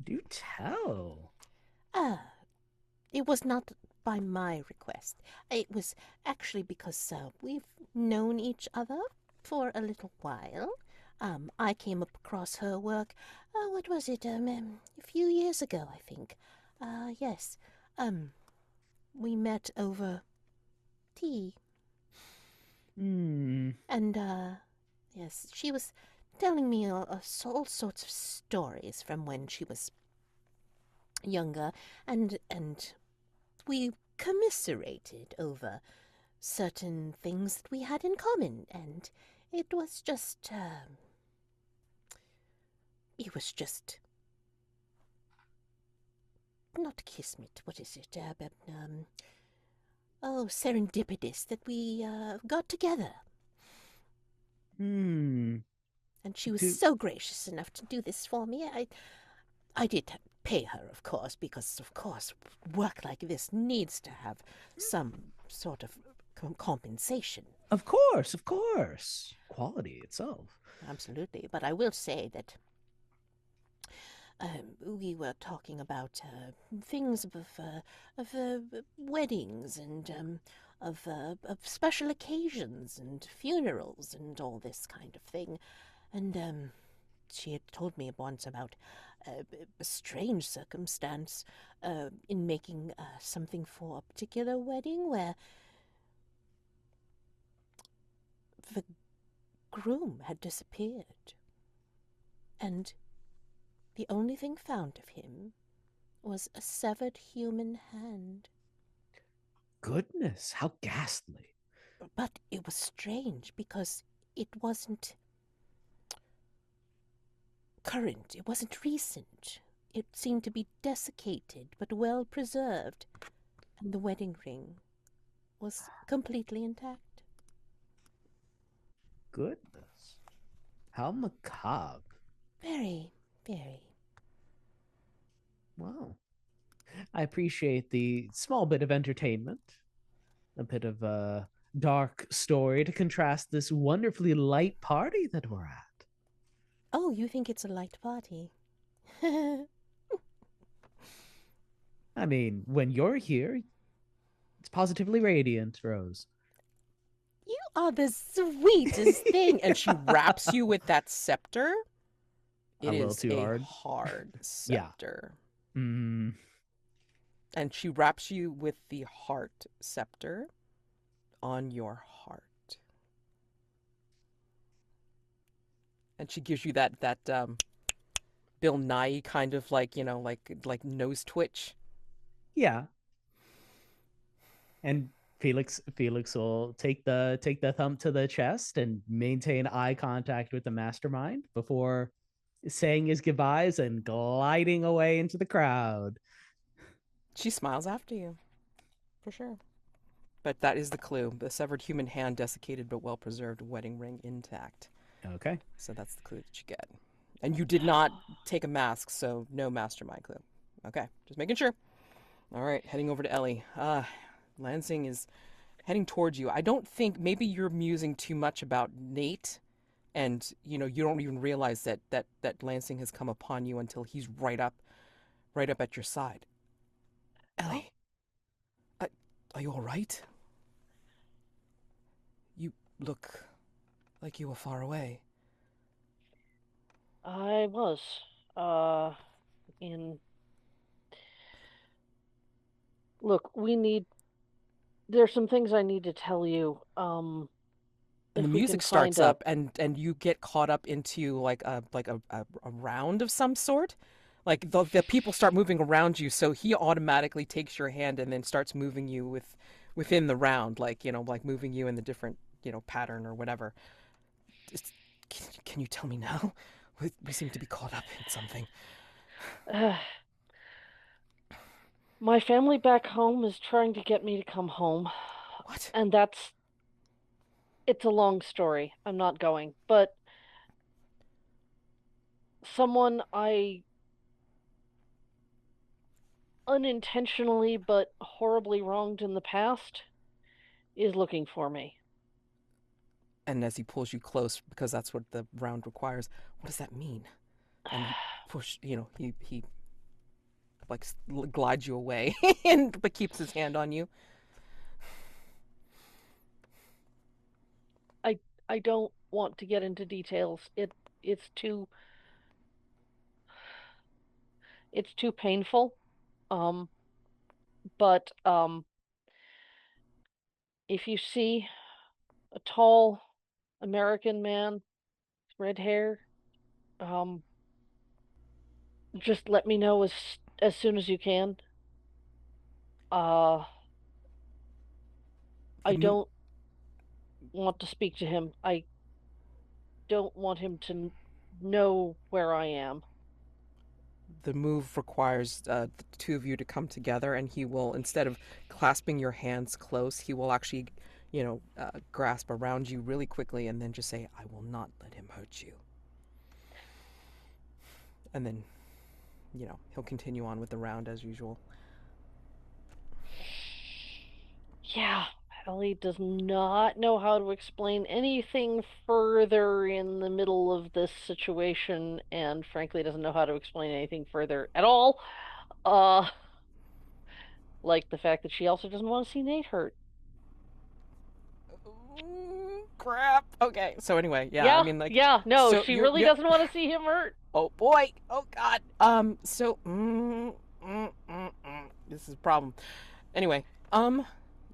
do tell.
It was not by my request. It was actually because we've known each other for a little while. I came across her work, what was it, a few years ago, I think. Yes. We met over tea. And, yes, she was telling me all sorts of stories from when she was younger, and we commiserated over certain things that we had in common, and it was just not kismet, what is it, but serendipitous that we got together.
Hmm.
And she was
Do-
so gracious enough to do this for me. I did pay her, of course, because, of course, work like this needs to have some sort of compensation.
Of course, of course. Quality itself.
Absolutely. But I will say that we were talking about things of weddings and of special occasions and funerals and all this kind of thing. And she had told me once about a strange circumstance in making something for a particular wedding where the groom had disappeared. And the only thing found of him was a severed human hand.
Goodness, how ghastly.
But it was strange because it wasn't current, it wasn't recent. It seemed to be desiccated but well preserved, and the wedding ring was completely intact.
Goodness. How macabre.
Very, very.
Wow. I appreciate the small bit of entertainment, a bit of a dark story to contrast this wonderfully light party that we're at.
Oh, you think it's a light party?
I mean, when you're here, it's positively radiant, Rose.
You are the sweetest thing.
And she wraps you with that scepter.
A
It
little
is
too
a
hard.
hard
Yeah.
scepter.
Mm,
And she wraps you with the heart scepter on your heart. And she gives you that Bill Nye kind of like nose twitch.
yeah. And Felix will take the thumb to the chest and maintain eye contact with the mastermind before saying his goodbyes and gliding away into the crowd.
She smiles after you, for sure. But that is the clue. The severed human hand desiccated but well preserved, wedding ring intact.
Okay.
So that's the clue that you get. And you did not take a mask, so no mastermind clue. Okay, just making sure. All right, heading over to Ellie. Lansing is heading towards you. I don't think, maybe you're musing too much about Nate, and you don't even realize that Lansing has come upon you until he's right up at your side. Ellie, are you all right? You look like you were far away.
I was in Look, there's some things I need to tell you.
And
If
the
we
music
can find
starts up, and you get caught up into like a round of some sort. Like the people start moving around you, so he automatically takes your hand and then starts moving you within the round, like like moving you in the different pattern or whatever. Can you tell me now? We seem to be caught up in something.
my family back home is trying to get me to come home.
What?
And it's a long story. I'm not going, but someone I unintentionally but horribly wronged in the past is looking for me.
And as he pulls you close, because that's what the round requires, what does that mean? And he he like glides you away, but keeps his hand on you.
I don't want to get into details. It's too painful. But if you see a tall American man, red hair, um, just let me know as soon as you can. Uh, I don't want to speak to him. I don't want him to know where I am.
the move requires the two of you to come together, and he will, instead of clasping your hands close, he will actually, grasp around you really quickly and then just say, "I will not let him hurt you." And then, he'll continue on with the round as usual.
Yeah, Ellie does not know how to explain anything further in the middle of this situation, and frankly doesn't know how to explain anything further at all. Like the fact that she also doesn't want to see Nate hurt.
Crap. Okay. So anyway, yeah.
Yeah,
I mean, like,
no,
so
she really doesn't want to see him hurt.
Oh boy. Oh God. So. This is a problem. Anyway.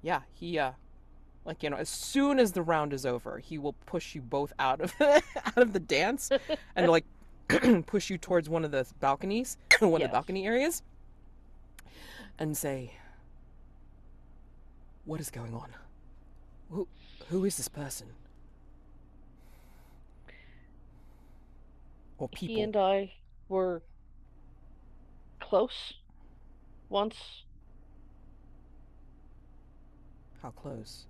Yeah. He. As soon as the round is over, he will push you both out of out of the dance, and like push you towards one of the balconies, one of the balcony areas, and say, "What is going on? Who is this person? Or people?"
He and I were close once.
How close?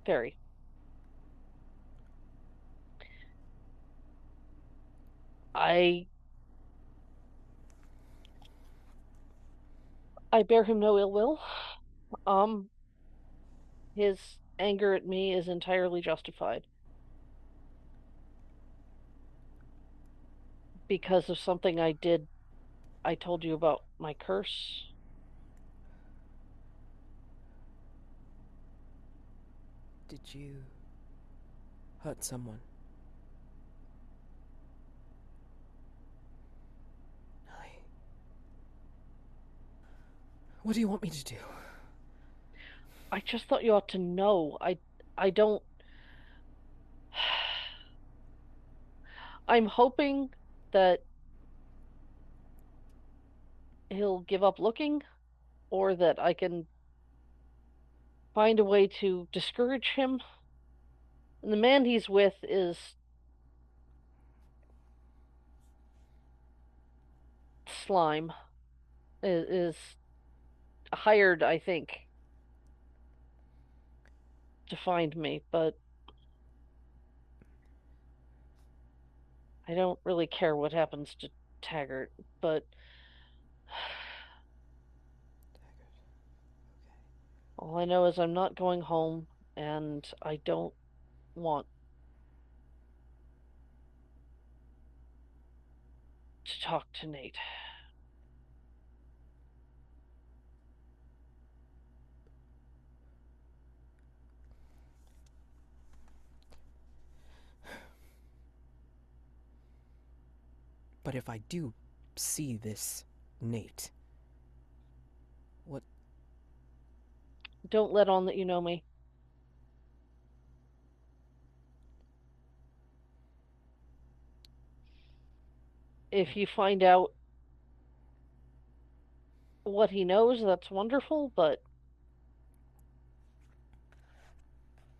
Very. I bear him no ill will. His anger at me is entirely justified. Because of something I did. I told you about my curse.
Did you hurt someone? Ellie. What do you want me to do?
I just thought you ought to know. I don't. I'm hoping that he'll give up looking, or that I can find a way to discourage him. And the man he's with is slime. Is hired, I think, to find me, but I don't really care what happens to Taggart, but all I know is I'm not going home, and I don't want to talk to Nate.
But if I do see this Nate, what?
Don't let on that you know me. If you find out what he knows, that's wonderful, but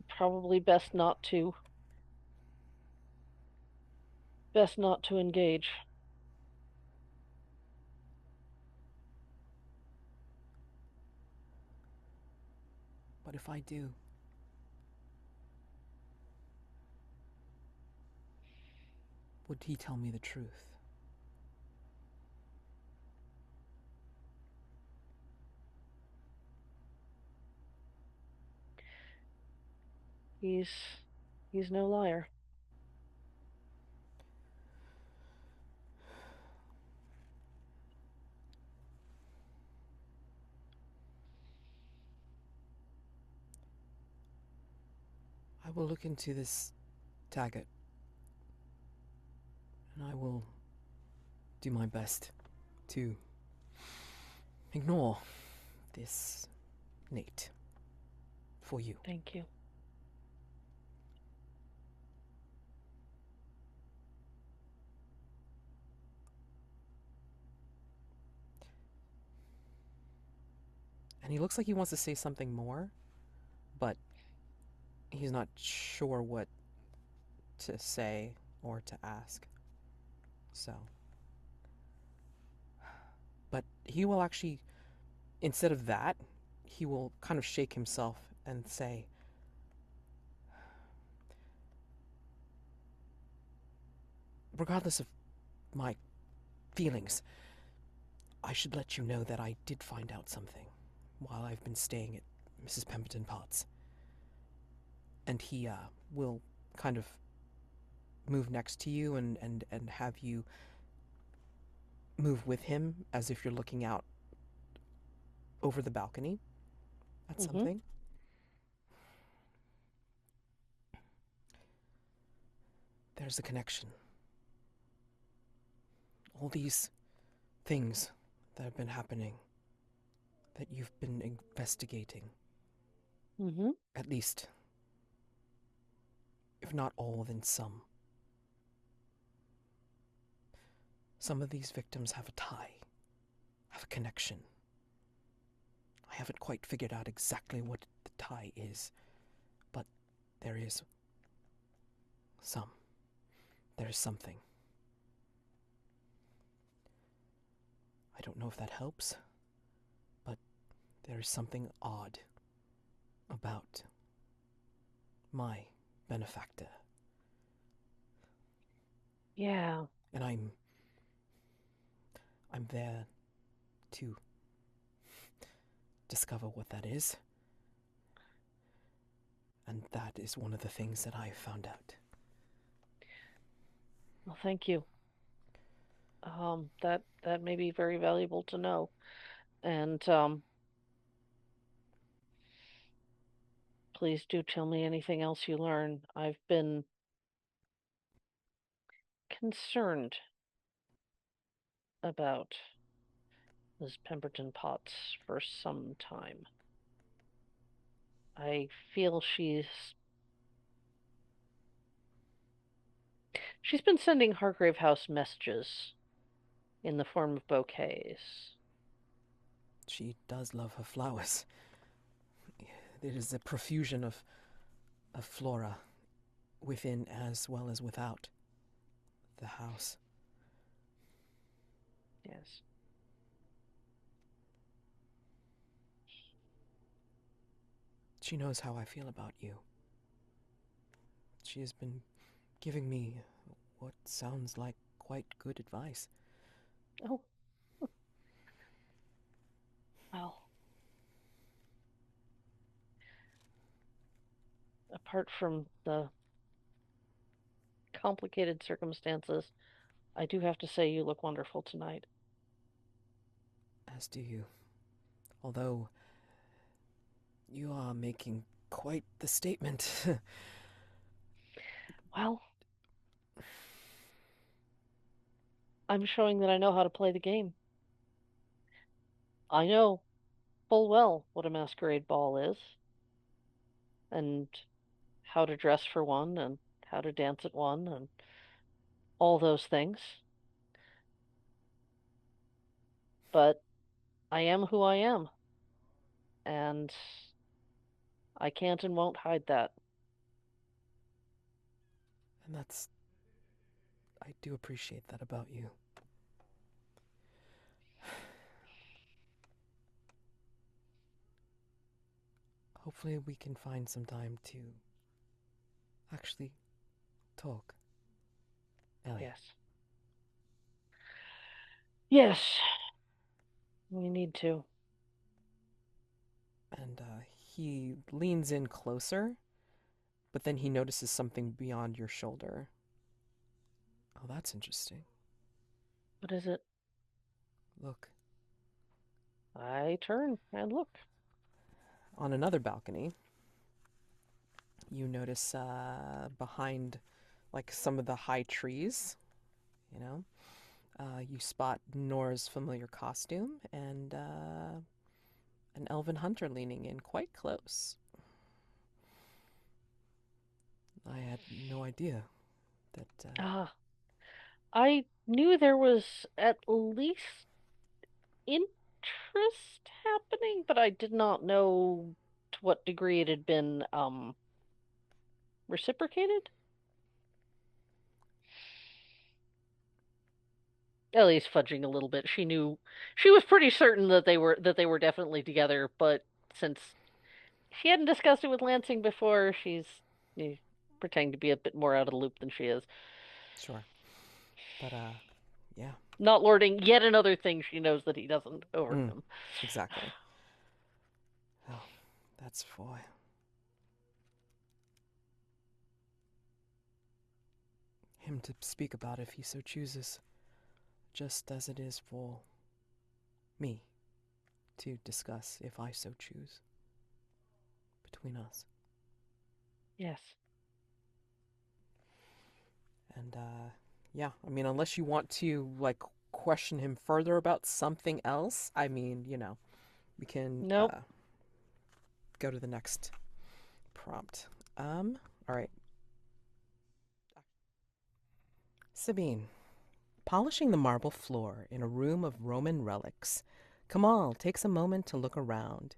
probably best not to. Best not to engage.
But if I do? Would he tell me the truth?
He's no liar.
I will look into this Taggart, and I will do my best to ignore this Nate for you.
Thank you.
And he looks like he wants to say something more, but he's not sure what to say. or to ask. So. But he will actually, instead of that, he will kind of shake himself and say, regardless of my feelings, I should let you know that I did find out something while I've been staying at Mrs. Pemberton Potts. And he will kind of move next to you and have you move with him as if you're looking out over the balcony at something. There's a connection. All these things that have been happening, that you've been investigating. At least, if not all, then some. Some of these victims have a tie, have a connection. I haven't quite figured out exactly what the tie is, but there is some. There is something. I don't know if that helps, but there is something odd about my benefactor.
Yeah.
And I'm there to discover what that is. And that is one of the things that I found out.
Well, thank you. That may be very valuable to know. And please do tell me anything else you learn. I've been concerned about Ms. Pemberton Potts for some time. I feel she's been sending Hargrave House messages in the form of bouquets.
She does love her flowers. It is a profusion of flora within as well as without the house.
Yes.
She knows how I feel about you. She has been giving me what sounds like quite good advice.
Oh. Well. Apart from the complicated circumstances, I do have to say you look wonderful tonight.
As do you. Although you are making quite the statement.
Well, I'm showing that I know how to play the game. I know full well what a masquerade ball is, and how to dress for one, and how to dance at one, and all those things. But I am who I am, and I can't and won't hide that.
And I do appreciate that about you. Hopefully we can find some time to actually talk. Ellie.
Yes. Yes. We need to.
And he leans in closer, but then he notices something beyond your shoulder. Oh, that's interesting.
What is it?
Look.
I turn and look.
On another balcony, you notice behind like some of the high trees, you spot Nora's familiar costume and an elven hunter leaning in quite close. I had no idea that...
I knew there was at least interest happening, but I did not know to what degree it had been reciprocated. Ellie's fudging a little bit. She was pretty certain that they were definitely together, but since she hadn't discussed it with Lansing before, she's eh, pretending to be a bit more out of the loop than she is.
Sure. But yeah.
Not lording yet another thing she knows that he doesn't over
Mm.
him.
Exactly. Oh, that's for him to speak about if he so chooses, just as it is for me to discuss if I so choose between us.
Yes.
And yeah, I mean, unless you want to like question him further about something else, I mean, we can
Nope.
go to the next prompt. All right. Sabine, polishing the marble floor in a room of Roman relics, Kamal takes a moment to look around.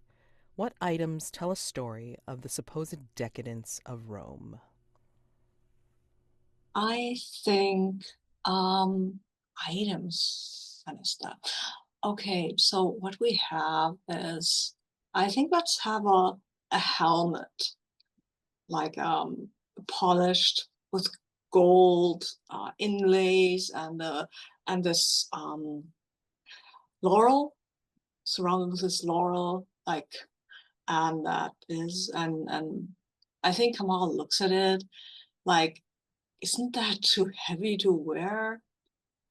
What items tell a story of the supposed decadence of Rome?
I think items kind of stuff. Okay, so what we have is, I think let's have a helmet, like polished with gold inlays and this laurel, surrounded with this laurel, like, and that is, and I think Kamal looks at it like, isn't that too heavy to wear?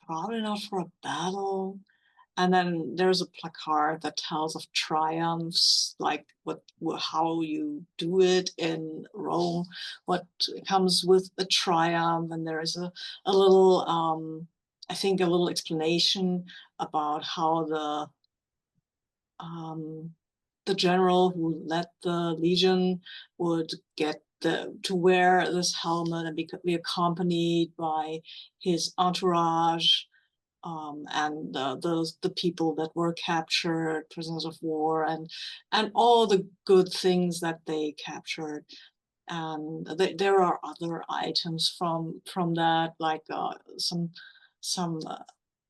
Probably not for a battle. And then there's a placard that tells of triumphs, like how you do it in Rome, what comes with a triumph. And there is a little, I think, a little explanation about how the general who led the legion would get to wear this helmet and be accompanied by his entourage, and the people that were captured, prisoners of war, and all the good things that they captured. And there are other items from that, like some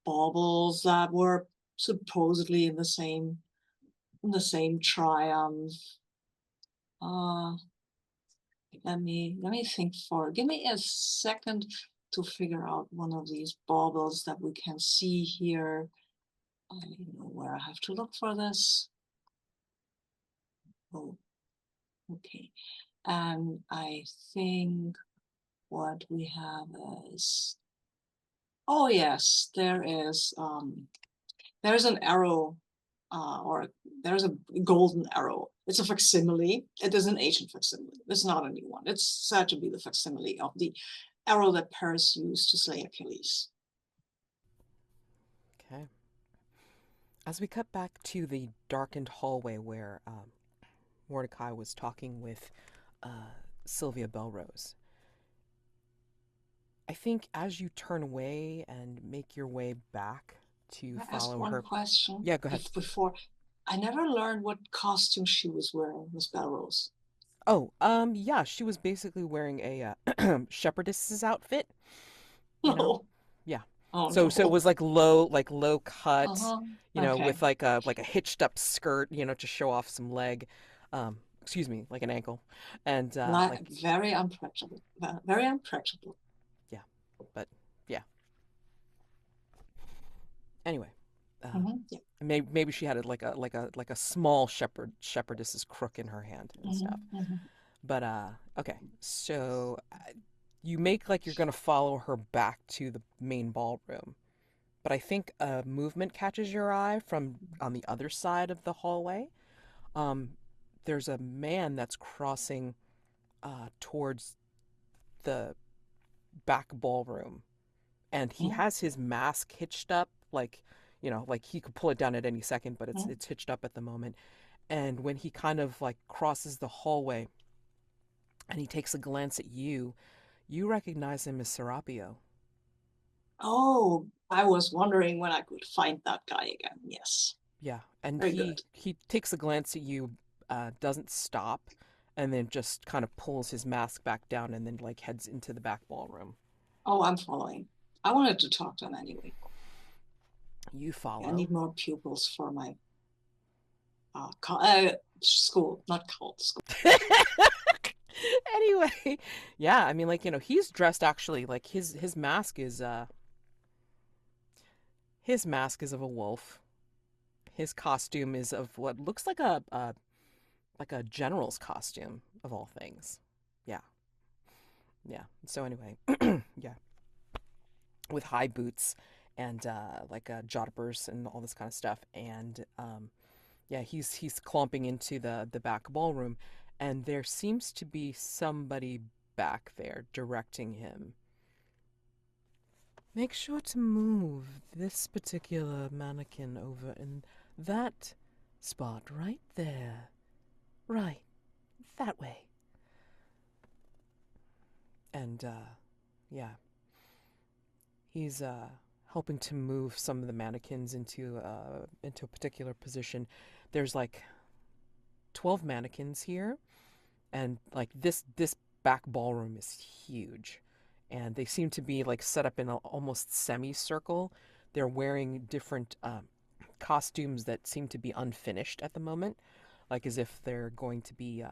baubles that were supposedly in the same triumph. Uh, let me think give me a second to figure out one of these baubles that we can see here. I don't know where I have to look for this. Oh, okay. And I think what we have is, oh yes, there's an arrow, or there's a golden arrow. It's a facsimile. It is an ancient facsimile. It's not a new one. It's said to be the facsimile of the arrow that Paris used to slay Achilles.
Okay. As we cut back to the darkened hallway where Mordecai was talking with Sylvia Belrose, I think as you turn away and make your way back to
Can I ask
follow
one
her.
question?
Yeah, go ahead.
Before, I never learned what costume she was wearing, Miss Belrose.
Oh, yeah, she was basically wearing a shepherdess's outfit. You know?
No.
Yeah.
Oh
So
no.
it was like low cut,
Uh-huh.
with
Okay.
like a hitched up skirt, to show off some leg. Excuse me, like an ankle. And like
Very unpractical. Very unpractical.
yeah. But yeah. Anyway,
Yeah.
maybe she had like a small shepherdess's crook in her hand and stuff. But okay. So you make like you're gonna follow her back to the main ballroom. But I think a movement catches your eye from on the other side of the hallway. There's a man that's crossing towards the back ballroom, and he has his mask hitched up, like like he could pull it down at any second, but it's hitched up at the moment. And when he kind of like crosses the hallway, and he takes a glance at you, you recognize him as Serapio.
Oh, I was wondering when I could find that guy again. Yes.
Yeah, and
Very good.
he takes a glance at you, doesn't stop, and then just kind of pulls his mask back down, and then like heads into the back ballroom.
Oh, I'm following. I wanted to talk to him anyway.
You follow.
I need more pupils for my school, not cult school.
Anyway, yeah, I mean, like, he's dressed actually like his mask is of a wolf. His costume is of what looks like a general's costume of all things. Yeah. So anyway, yeah, with high boots and like jotters and all this kind of stuff, and yeah, he's clomping into the back ballroom, and there seems to be somebody back there directing him. Make sure to move this particular mannequin over in that spot right there. Right, that way. And, yeah. He's, helping to move some of the mannequins into a particular position. There's, like, 12 mannequins here. And, like, this back ballroom is huge. And they seem to be, like, set up in an almost semicircle. They're wearing different, costumes that seem to be unfinished at the moment. Like, as if they're going to be,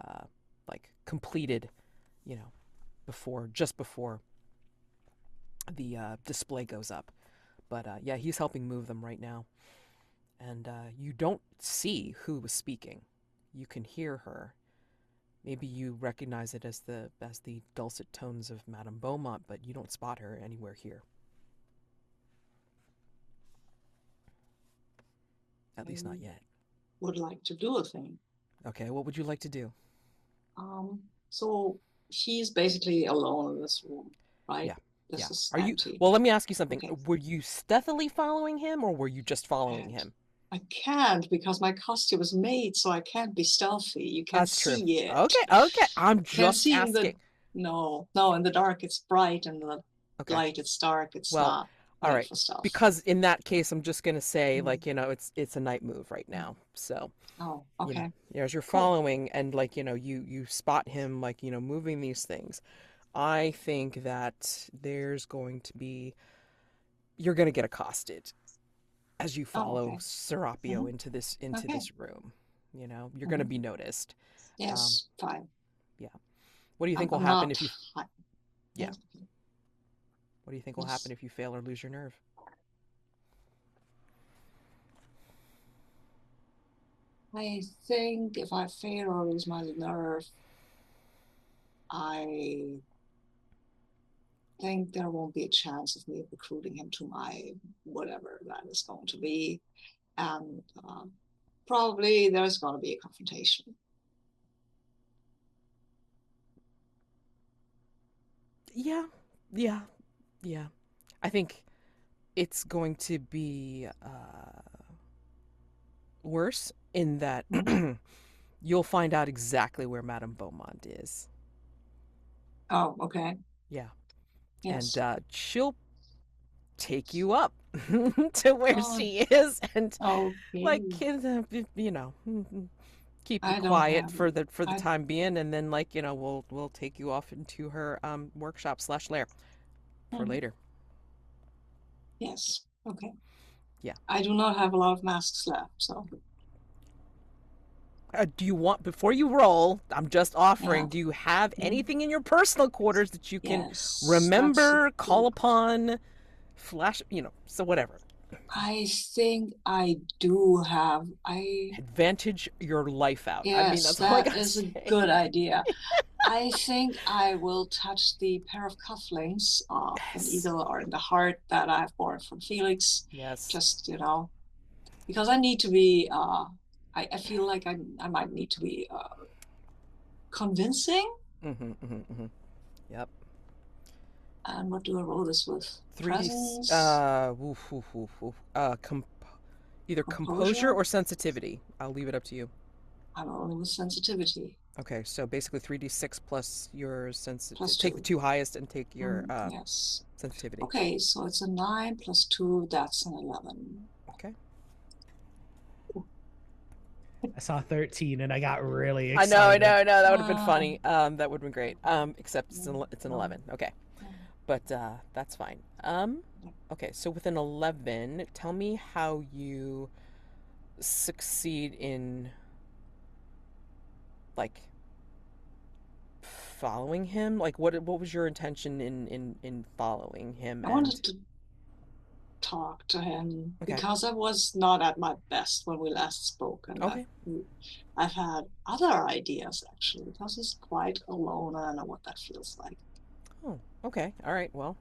like, completed, just before the display goes up. But yeah, he's helping move them right now. And you don't see who was speaking. You can hear her. Maybe you recognize it as the dulcet tones of Madame Beaumont, but you don't spot her anywhere here. At least not yet.
Would like to do a thing.
Okay, what would you like to do?
So she's basically alone in this room, right?
Yeah.
This
Yeah.
is
Are
empty.
you? Well, let me ask you something.
Okay.
Were you stealthily following him, or were you just following him?
I can't because my costume is made, so I can't be stealthy. You can't
That's true.
see it.
Okay. I'm
Can't
just
see in
asking.
No, in the dark it's bright, and the
Okay.
light it's dark. It's
Well,
not.
All
made
right.
for stealth.
Because in that case, I'm just gonna say,
Mhm.
like, it's a night move right now. So,
Oh, okay.
as you're
Cool.
following, and like, you spot him, like, moving these things. I think that you're going to get accosted as you follow
okay.
Serapio
Mhm.
into this
Okay.
room. You're going to be noticed.
Yes, fine.
What do you think will
I'm
happen
not
if you?
hi-
Yeah. What do you think will
Yes.
happen if you fail or lose your nerve?
I think if I fail or lose my nerve, I think there won't be a chance of me recruiting him to my whatever that is going to be. And probably there's going to be a confrontation.
Yeah. I think it's going to be worse in that you'll find out exactly where Madame Beaumont is.
Oh, okay.
Yeah.
Yes.
And she'll take you up to where
Oh,
she is, and
okay.
like keep you
I don't
quiet
have-
for the
I-
time being, and then we'll take you off into her workshop / lair for
Mhm.
later.
Yes. Okay.
Yeah.
I do not have a lot of masks left, so.
Do you want, before you roll, I'm just offering,
Yeah.
do you have
Mhm.
anything in your personal quarters that you can
Yes,
remember,
that's
call
good.
upon, flash, so whatever.
I think I do have.
Advantage your life out.
Yes,
I mean, that's all I
that
gotta
is a
say.
good idea. I think I will touch the pair of cufflinks in
Yes.
either or in the heart that I've borrowed from Felix.
Yes.
Just, because I need to be, I feel like I might need to be convincing.
Yep.
And what do I roll this with?
3D.
Presence?
Either composure or sensitivity. I'll leave it up to you.
I'm rolling with sensitivity.
Okay, so basically 3d6 plus your sensitivity.
Plus
Take the
2.
2 highest and take your
Yes.
sensitivity.
Okay, so it's a 9 plus 2, that's an 11.
Okay.
I saw 13 and I got really
I know.
excited.
That would have been funny. That would have been great. Except it's an 11. Okay. but that's fine. Okay, so with an 11, tell me how you succeed in, like, following him. Like, what was your intention in following him?
I wanted to talk to him
Okay.
because I was not at my best when we last spoke, and
Okay.
I've had other ideas actually, because he's quite alone and I know what that feels like.
Oh, okay. All right. Well,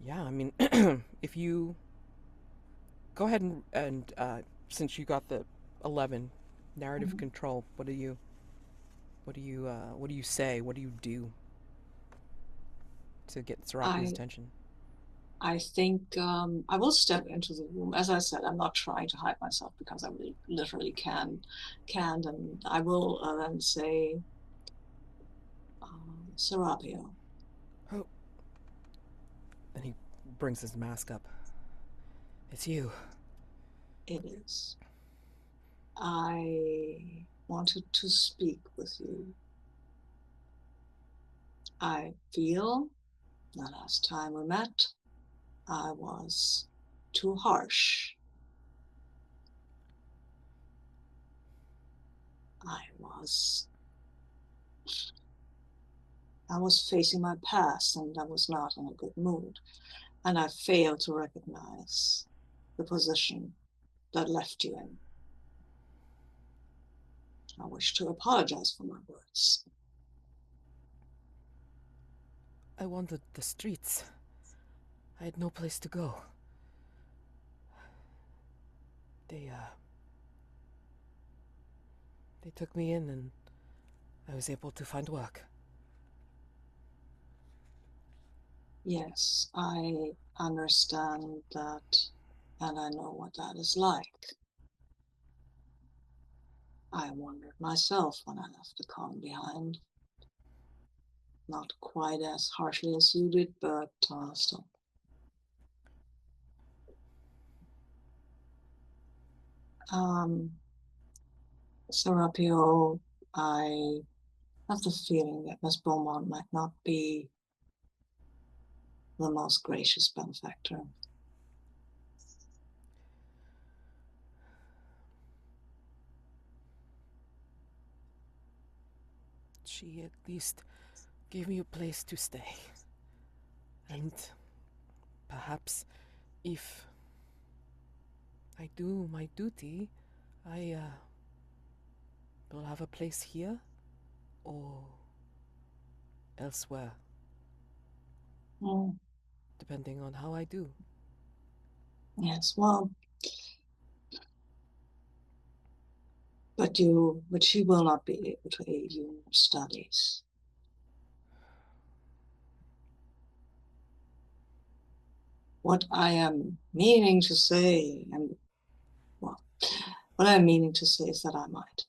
yeah, I mean, if you go ahead and since you got the 11 narrative control, what do you say? What do you do to get Serapia's attention?
I think I will step into the room. As I said, I'm not trying to hide myself because I really literally can't, and I will then say, Serapia.
Oh. And he brings his mask up. It's you.
It is. I wanted to speak with you. I feel the last time we met, I was too harsh. I was facing my past and I was not in a good mood. And I failed to recognize the position that left you in. I wish to apologize for my words.
I wandered the streets. I had no place to go. They took me in and I was able to find work.
Yes, I understand that, and I know what that is like. I wondered myself when I left the coven behind. Not quite as harshly as you did, but still. Serapio, I have the feeling that Miss Beaumont might not be the most gracious benefactor.
She at least gave me a place to stay. And perhaps if I do my duty, I will have a place here or elsewhere. Depending on how I do.
Yes, well, but she will not be able to aid you in your studies. What I am meaning to say, what I'm meaning to say is that I might.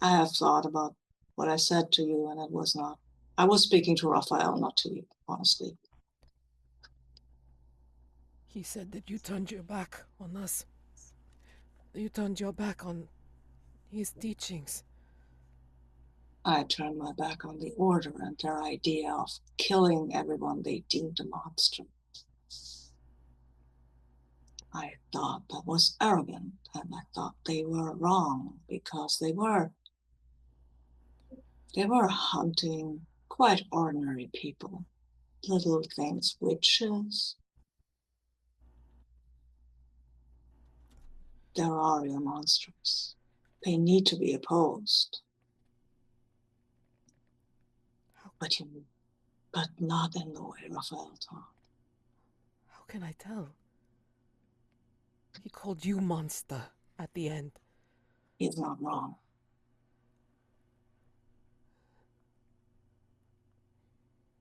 I have thought about what I said to you, and it was not. I was speaking to Raphael, not to you, honestly.
He said that you turned your back on us. You turned your back on his teachings.
I turned my back on the order and their idea of killing everyone they deemed a monster. I thought that was arrogant, and I thought they were wrong because they were hunting quite ordinary people. Little things, witches. There are your monsters. They need to be opposed. But not in the way Raphael taught.
How can I tell? He called you monster at the end.
He's not wrong.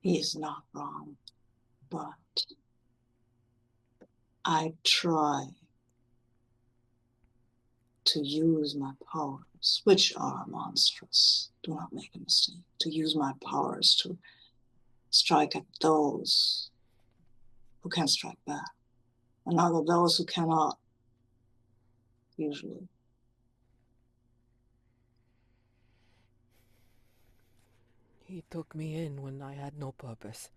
He is not wrong, but I try to use my powers, which are monstrous. Do not make a mistake. To use my powers to strike at those who can strike back, and not at those who cannot, usually.
He took me in when I had no purpose.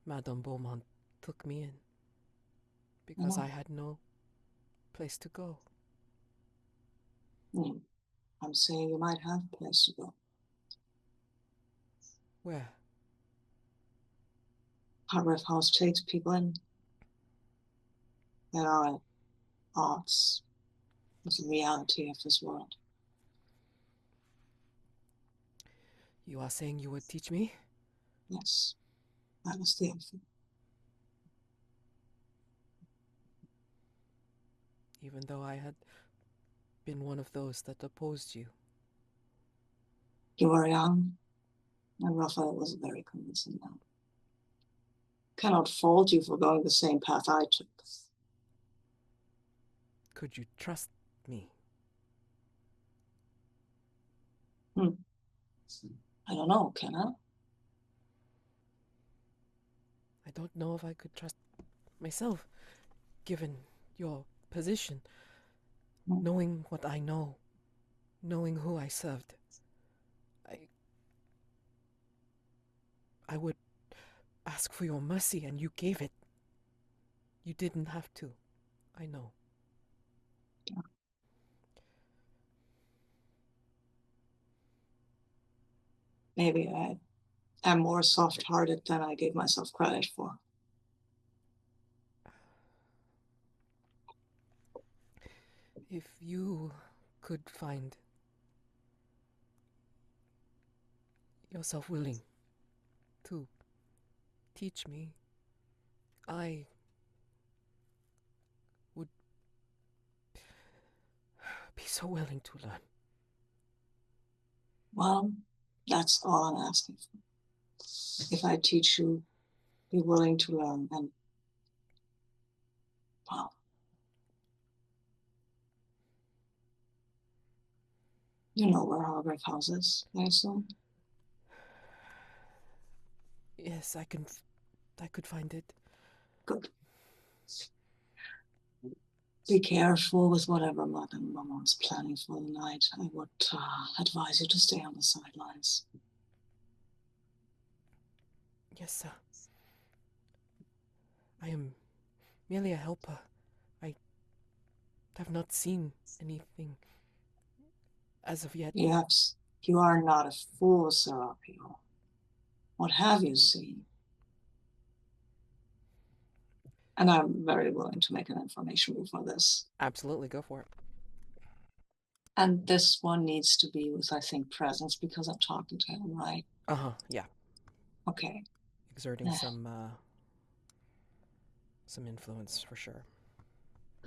Madame Beaumont took me in because I had no place to go.
I'm saying you might have a place to go.
Where?
Hargrave House takes people in. There are arts. It's the reality of this world.
You are saying you would teach me?
Yes, that was the offer.
Even though I had been one of those that opposed you.
You were young, and Raphael was a very convincing man. Cannot fault you for going the same path I took.
Could you trust me?
I don't know, can I?
I don't know if I could trust myself, given your position, knowing what I know, knowing who I served. I would ask for your mercy, and you gave it. You didn't have to. I know.
Yeah. Maybe I am more soft-hearted than I gave myself credit for.
If you could find yourself willing to teach me, I would be so willing to learn.
Well, that's all I'm asking for. If I teach you, be willing to learn, and well, you know where Hargrave House is, I assume?
Yes, I could find it.
Good. Be careful with whatever Madame Beaumont's planning for the night. I would advise you to stay on the sidelines.
Yes, sir. I am merely a helper. I have not seen anything as of yet.
Yes, you are not a fool, Serapio. What have you seen? And I'm very willing to make an information move for this.
Absolutely, go for it.
And this one needs to be with, I think, presence, because I'm talking to him, right?
Yeah.
Okay.
Exerting some influence for sure.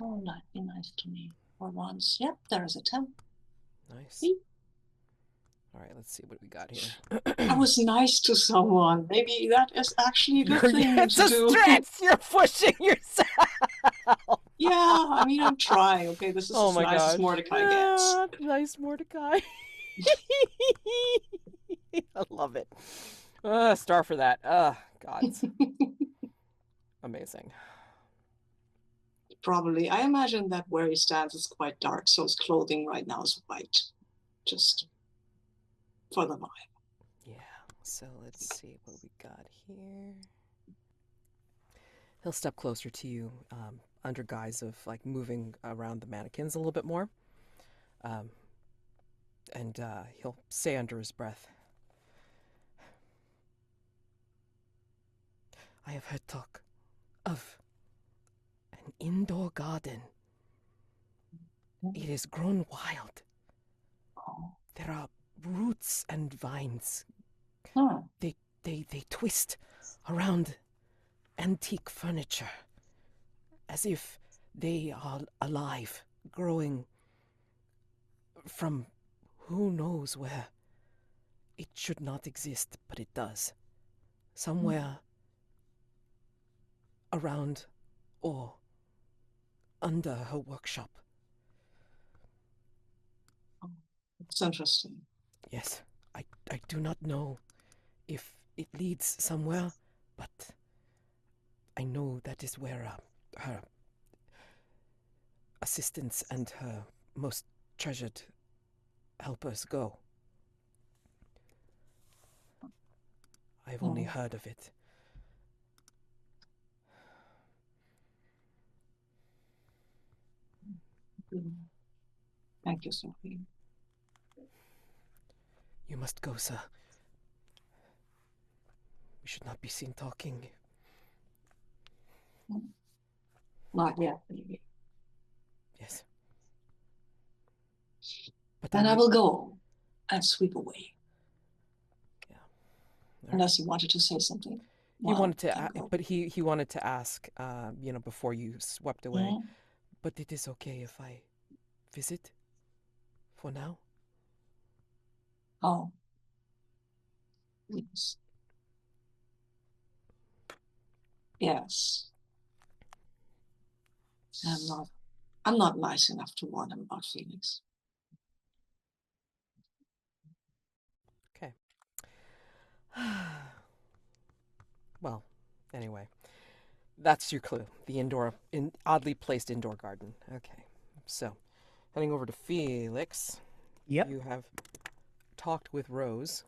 Oh, be nice to me for once. Yep, there's a 10.
Nice.
See?
All right, let's see what we got here.
I was nice to someone. Maybe that is actually a good thing
it's
to
a
do.
stretch. You're pushing yourself.
Yeah, I mean, I'm trying. Okay, this is as nice as Mordecai gets.
Nice Mordecai. I love it. Star for that. Gods. Amazing.
Probably. I imagine that where he stands is quite dark, so his clothing right now is white. Just for the vibe.
Yeah, so let's see what we got here. He'll step closer to you, under guise of like moving around the mannequins a little bit more. And he'll say under his breath, I have heard talk of an indoor garden. It has grown wild. There are roots and vines. They twist around antique furniture as if they are alive, growing from who knows where. It should not exist, but it does. Somewhere around or under her workshop.
It's interesting.
Yes, I do not know if it leads somewhere, but I know that is where her assistants and her most treasured helpers go. I've only heard of it.
Thank you, Sophie.
You must go, sir. We should not be seen talking.
Not yet, baby.
Yes. But
Then I will go and sweep away.
Yeah.
Unless you wanted to say something.
He wanted to, but he wanted to ask, before you swept away. But it is okay if I visit for now?
Oh. Yes. Yes. I'm not nice enough to warn him about Felix.
Okay. Well, anyway. That's your clue. The oddly placed indoor garden. Okay. So, heading over to Felix.
Yep.
You have talked with Rose.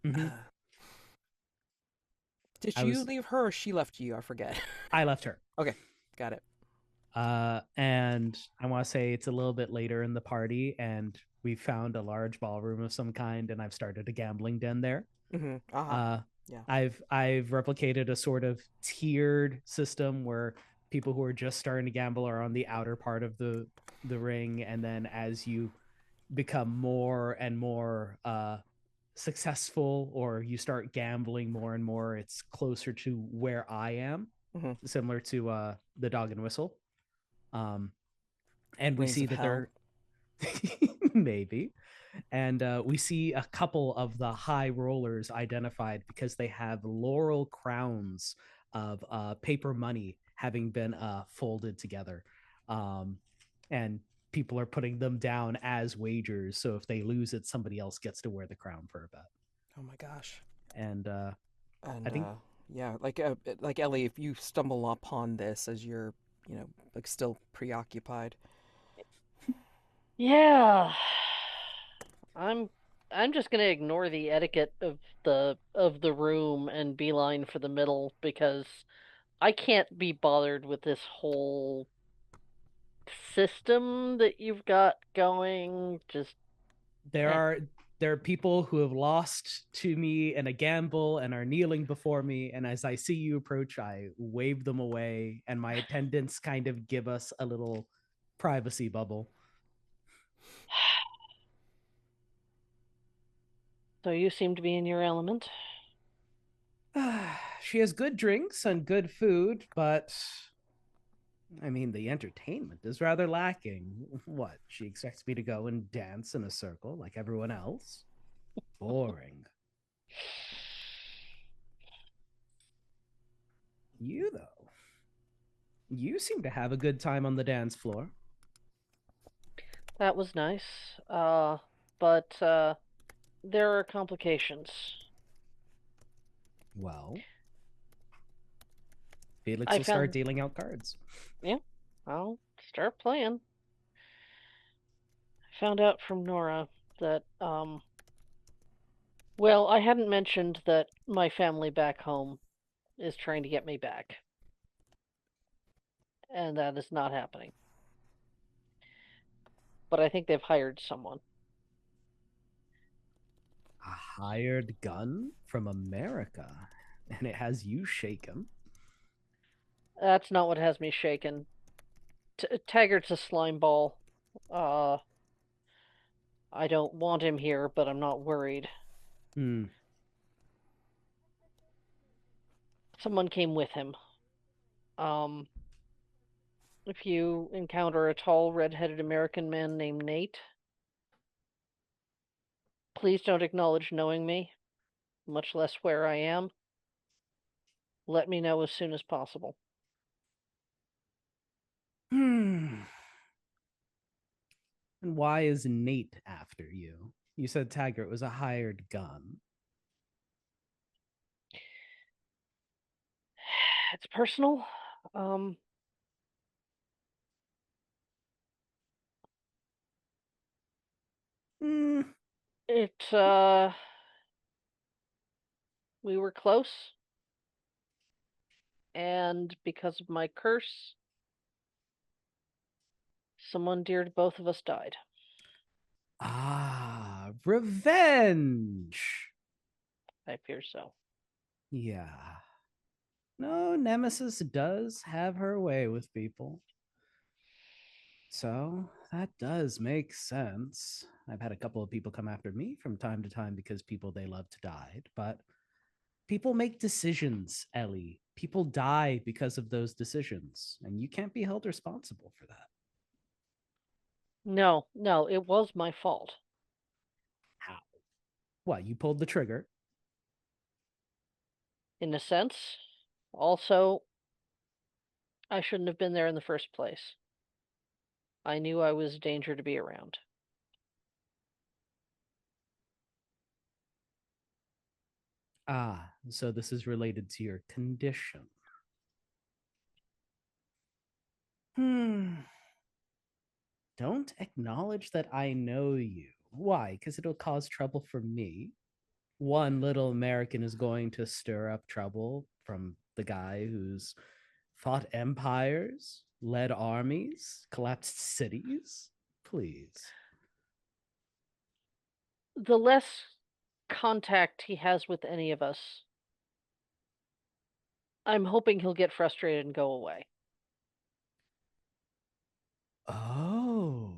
Mhm.
Did you leave her or she left you? I forget.
I left her.
Okay. Got it.
And I want to say it's a little bit later in the party, and we found a large ballroom of some kind, and I've started a gambling den there.
Yeah.
I've replicated a sort of tiered system where people who are just starting to gamble are on the outer part of the ring, and then as you become more and more successful, or you start gambling more and more, it's closer to where I am, similar to the Dog and Whistle. And we see that they're maybe, and we see a couple of the high rollers identified because they have laurel crowns of paper money having been folded together, and people are putting them down as wagers, so if they lose it, somebody else gets to wear the crown for a bet.
Oh my gosh.
And I think
yeah, like Ellie, if you stumble upon this as you're still preoccupied.
Yeah. I'm just gonna ignore the etiquette of the room and beeline for the middle because I can't be bothered with this whole system that you've got going. Just
there are people who have lost to me in a gamble and are kneeling before me, and as I see you approach, I wave them away, and my attendants kind of give us a little privacy bubble.
So you seem to be in your element.
She has good drinks and good food, but I mean, the entertainment is rather lacking. What? She expects me to go and dance in a circle like everyone else? Boring. You, though, you seem to have a good time on the dance floor.
That was nice. But there are complications.
Well, Felix will start dealing out cards.
Yeah, I'll start playing. I found out from Nora that, well, I hadn't mentioned that my family back home is trying to get me back. And that is not happening. But I think they've hired someone.
A hired gun from America, and it has you shaken.
That's not what has me shaken. Taggart's a slime ball. I don't want him here, but I'm not worried. Someone came with him. If you encounter a tall, red-headed American man named Nate, please don't acknowledge knowing me, much less where I am. Let me know as soon as possible.
And why is Nate after you? You said Taggart was a hired gun.
It's personal. It We were close, and because of my curse, someone dear to both of us died.
Ah, revenge.
I fear so.
Yeah. No, Nemesis does have her way with people. So that does make sense. I've had a couple of people come after me from time to time because people they loved died, but people make decisions, Ellie. People die because of those decisions, and you can't be held responsible for that.
No, it was my fault.
How? What, you pulled the trigger?
In a sense. Also, I shouldn't have been there in the first place. I knew I was a danger to be around.
Ah, so this is related to your condition. Don't acknowledge that I know you. Why? Because it'll cause trouble for me. One little American is going to stir up trouble from the guy who's fought empires, led armies, collapsed cities. Please.
The less contact he has with any of us, I'm hoping he'll get frustrated and go away.
Oh.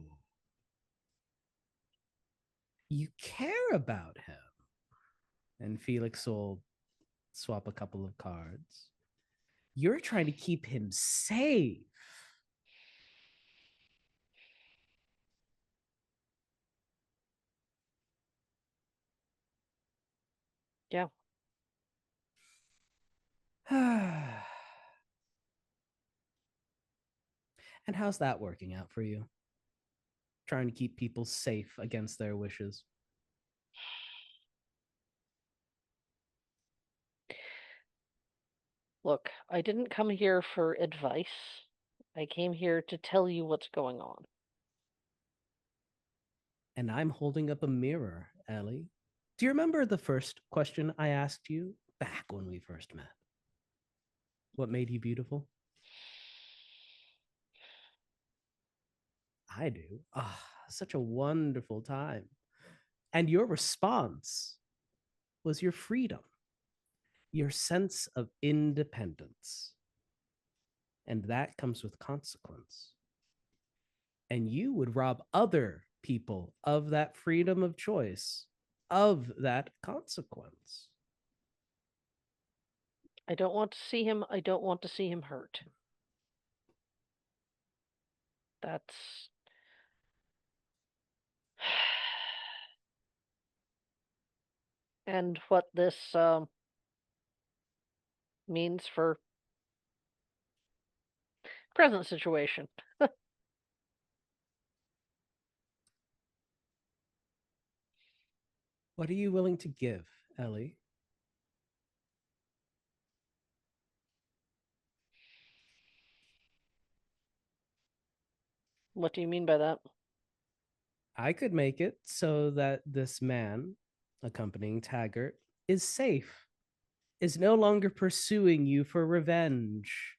You care about him. And Felix will swap a couple of cards. You're trying to keep him safe.
Yeah.
And how's that working out for you? Trying to keep people safe against their wishes.
Look, I didn't come here for advice. I came here to tell you what's going on.
And I'm holding up a mirror, Ellie. Do you remember the first question I asked you back when we first met? What made you beautiful? I do. Ah, such a wonderful time. And your response was your freedom, your sense of independence. And that comes with consequence. And you would rob other people of that freedom of choice, of that consequence.
I don't want to see him. I don't want to see him hurt. That's and what this means for present situation.
What are you willing to give, Ellie?
What do you mean by that?
I could make it so that this man, accompanying Taggart, is safe, is no longer pursuing you for revenge.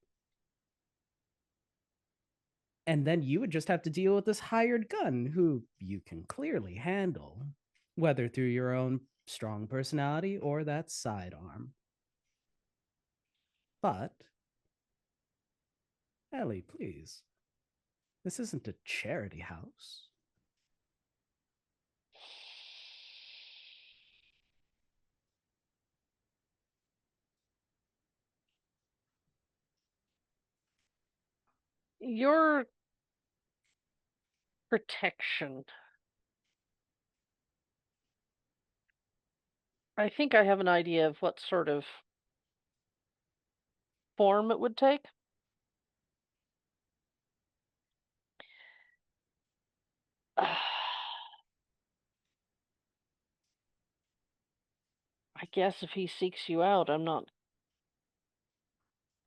And then you would just have to deal with this hired gun who you can clearly handle, whether through your own strong personality or that sidearm. But, Ellie, please, this isn't a charity house.
Your protection. I think I have an idea of what sort of form it would take. I guess if he seeks you out, I'm not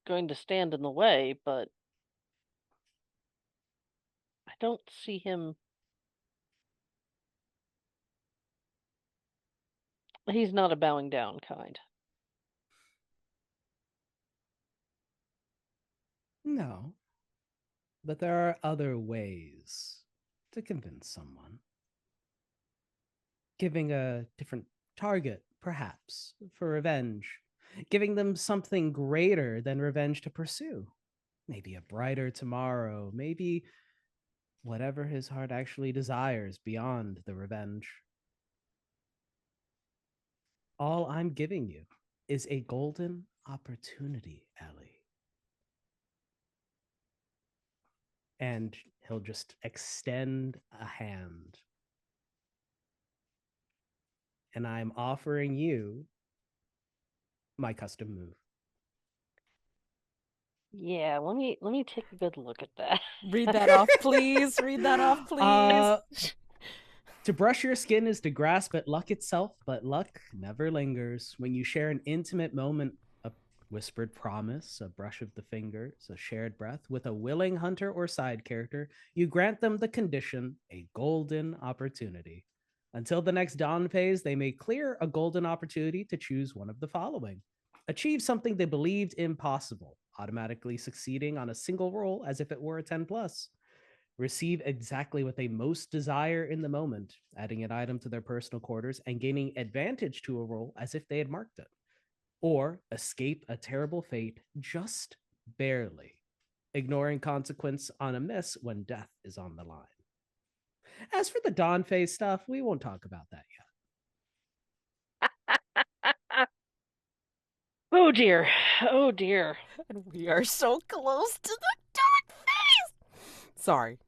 going to stand in the way, but I don't see him. He's not a bowing down kind.
No, but there are other ways to convince someone. Giving a different target, perhaps, for revenge. Giving them something greater than revenge to pursue. Maybe a brighter tomorrow, maybe whatever his heart actually desires beyond the revenge. All I'm giving you is a golden opportunity, Ellie. And he'll just extend a hand. And I'm offering you my custom move.
Yeah, let me take a good look at that.
Read that off, please. Read that off, please.
To brush your skin is to grasp at luck itself, but luck never lingers. When you share an intimate moment, a whispered promise, a brush of the fingers, a shared breath, with a willing hunter or side character, you grant them the condition, a golden opportunity. Until the next dawn phase, they may clear a golden opportunity to choose one of the following. Achieve something they believed impossible, automatically succeeding on a single roll as if it were a 10 plus. Receive exactly what they most desire in the moment, adding an item to their personal quarters and gaining advantage to a roll as if they had marked it. Or escape a terrible fate just barely, ignoring consequence on a miss when death is on the line. As for the dawn phase stuff, we won't talk about that yet.
Oh dear. Oh dear.
And we are so close to the dawn phase. Sorry.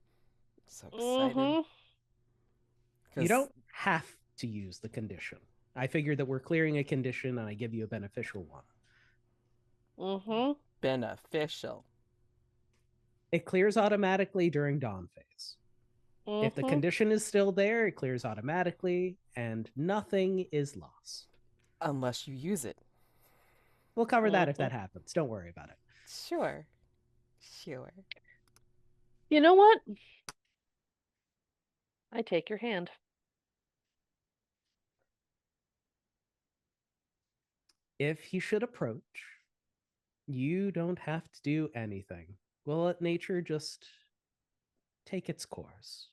So excited.
Mm-hmm.
You don't have to use the condition. I figured that we're clearing a condition and I give you a beneficial one.
Mm-hmm.
Beneficial.
It clears automatically during dawn phase. If the condition is still there, it clears automatically and nothing is lost.
Unless you use it.
We'll cover that if that happens. Don't worry about it.
Sure. Sure.
You know what? I take your hand.
If he should approach, you don't have to do anything. We'll let nature just take its course.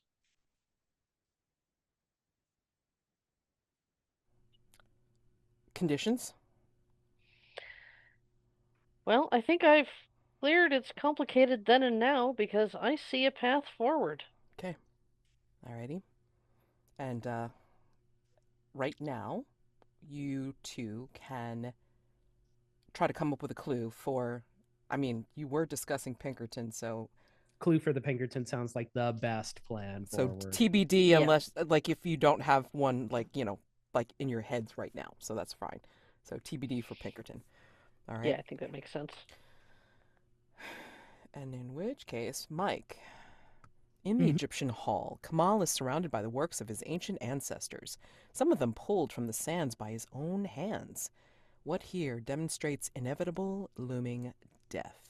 Conditions?
Well, I think I've cleared its complicated then and now because I see a path forward.
Okay. Alrighty. And right now, you two can try to come up with a clue for, I mean, you were discussing Pinkerton, so...
Clue for the Pinkerton sounds like the best plan forward.
So TBD, unless, like, if you don't have one, like, you know, like in your heads right now. So that's fine. So TBD for Pinkerton. All right?
Yeah, I think that makes sense.
And in which case, Mike... In the Egyptian hall, Kamal is surrounded by the works of his ancient ancestors, some of them pulled from the sands by his own hands. What here demonstrates inevitable looming death?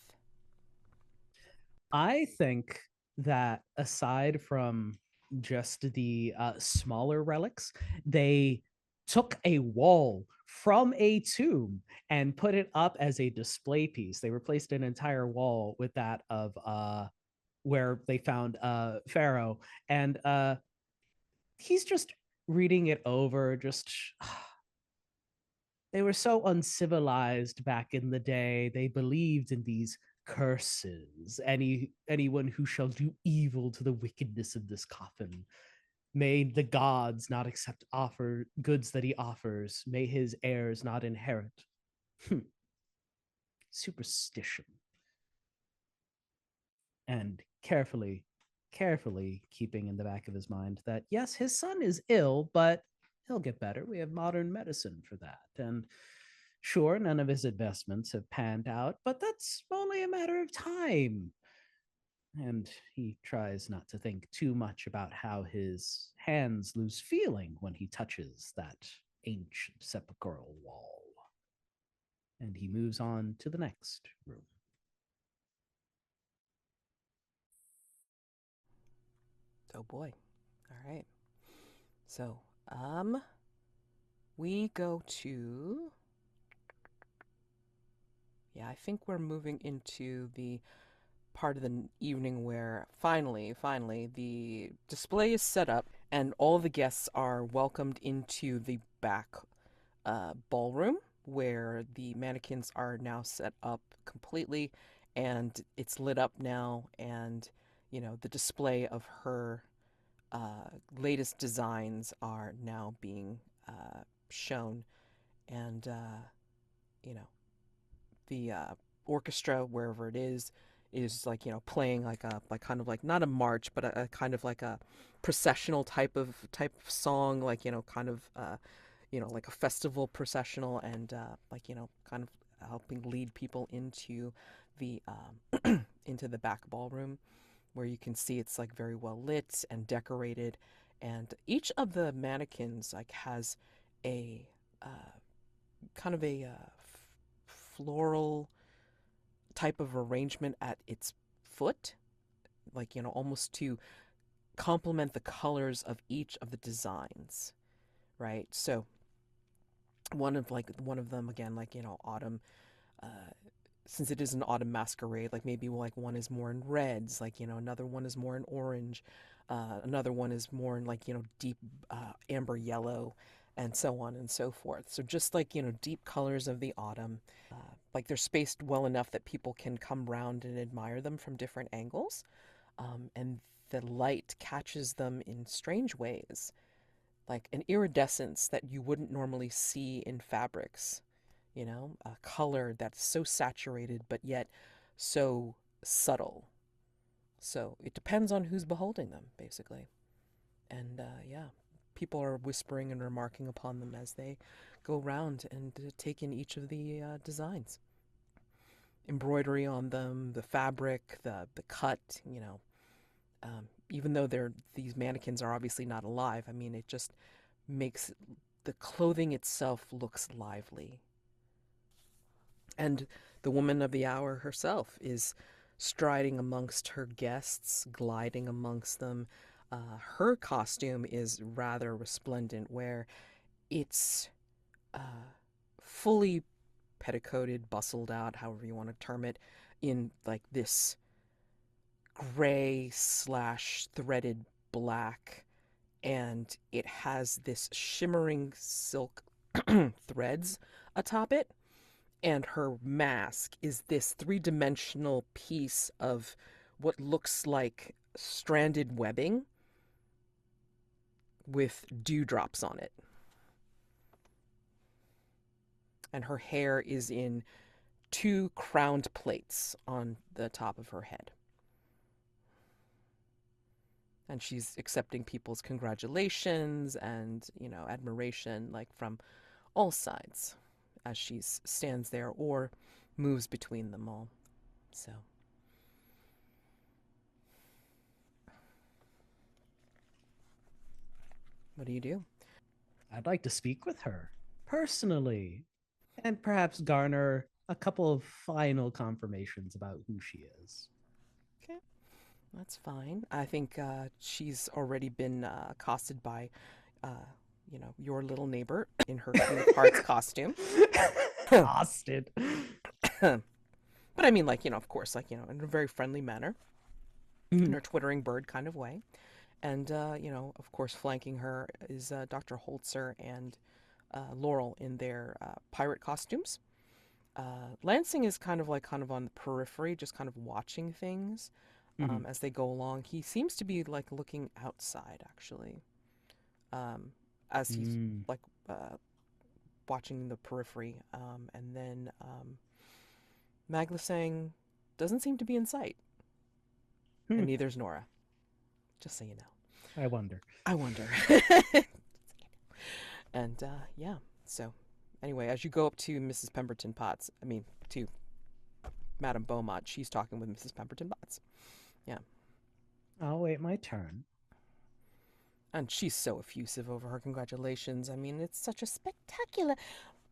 I think that aside from just the smaller relics, they took a wall from a tomb and put it up as a display piece. They replaced an entire wall with that of where they found Pharaoh, and he's just reading it over. Just they were so uncivilized back in the day. They believed in these curses. Anyone who shall do evil to the wickedness of this coffin. May the gods not accept goods that he offers. May his heirs not inherit. Superstition. And carefully keeping in the back of his mind that, yes, his son is ill, but he'll get better. We have modern medicine for that. And sure, none of his investments have panned out, but that's only a matter of time. And he tries not to think too much about how his hands lose feeling when he touches that ancient sepulchral wall. And he moves on to the next room.
Oh boy. All right. So, we go to... Yeah, I think we're moving into the part of the evening where finally, the display is set up and all the guests are welcomed into the back ballroom where the mannequins are now set up completely and it's lit up now, and the display of her latest designs are now being shown, and you know the orchestra, wherever it is like playing like kind of like not a march but a kind of like a processional type of song, like kind of like a festival processional, and kind of helping lead people into the into the back ballroom, where you can see it's like very well lit and decorated, and each of the mannequins like has a kind of a floral type of arrangement at its foot, like almost to complement the colors of each of the designs, right? So one of them again, like autumn, since it is an autumn masquerade, like maybe like one is more in reds, like another one is more in orange, another one is more in like deep amber yellow, and so on and so forth. So just like deep colors of the autumn, like they're spaced well enough that people can come round and admire them from different angles, and the light catches them in strange ways, like an iridescence that you wouldn't normally see in fabrics, a color that's so saturated but yet so subtle. So it depends on who's beholding them, basically. And yeah, people are whispering and remarking upon them as they go around and take in each of the designs. Embroidery on them, the fabric, the cut, even though these mannequins are obviously not alive, I mean, it just makes the clothing itself looks lively. And the woman of the hour herself is striding amongst her guests, gliding amongst them. Her costume is rather resplendent, where it's fully petticoated, bustled out, however you want to term it, in like this gray / threaded black, and it has this shimmering silk threads atop it, and her mask is this 3-dimensional piece of what looks like stranded webbing with dewdrops on it. And her hair is in 2 crowned plates on the top of her head. And she's accepting people's congratulations and, admiration, like from all sides, as she stands there or moves between them all. So. What do you do?
I'd like to speak with her personally, and perhaps garner a couple of final confirmations about who she is.
Okay, that's fine. I think she's already been accosted by, your little neighbor in her Queen of Hearts costume.
Accosted.
But I mean, like, of course, like, in a very friendly manner, in her twittering bird kind of way. And, of course, flanking her is Dr. Holzer and Laurel in their pirate costumes. Lansing is kind of on the periphery, just kind of watching things as they go along. He seems to be like looking outside, actually, as he's like watching the periphery. And then Maglasang doesn't seem to be in sight, and neither's Nora. Just so you know.
I wonder.
And yeah, so anyway, as you go up to Mrs. Pemberton Potts, to Madame Beaumont, she's talking with Mrs. Pemberton Potts. Yeah.
I'll wait my turn.
And she's so effusive over her congratulations. I mean, it's such a
Spectacular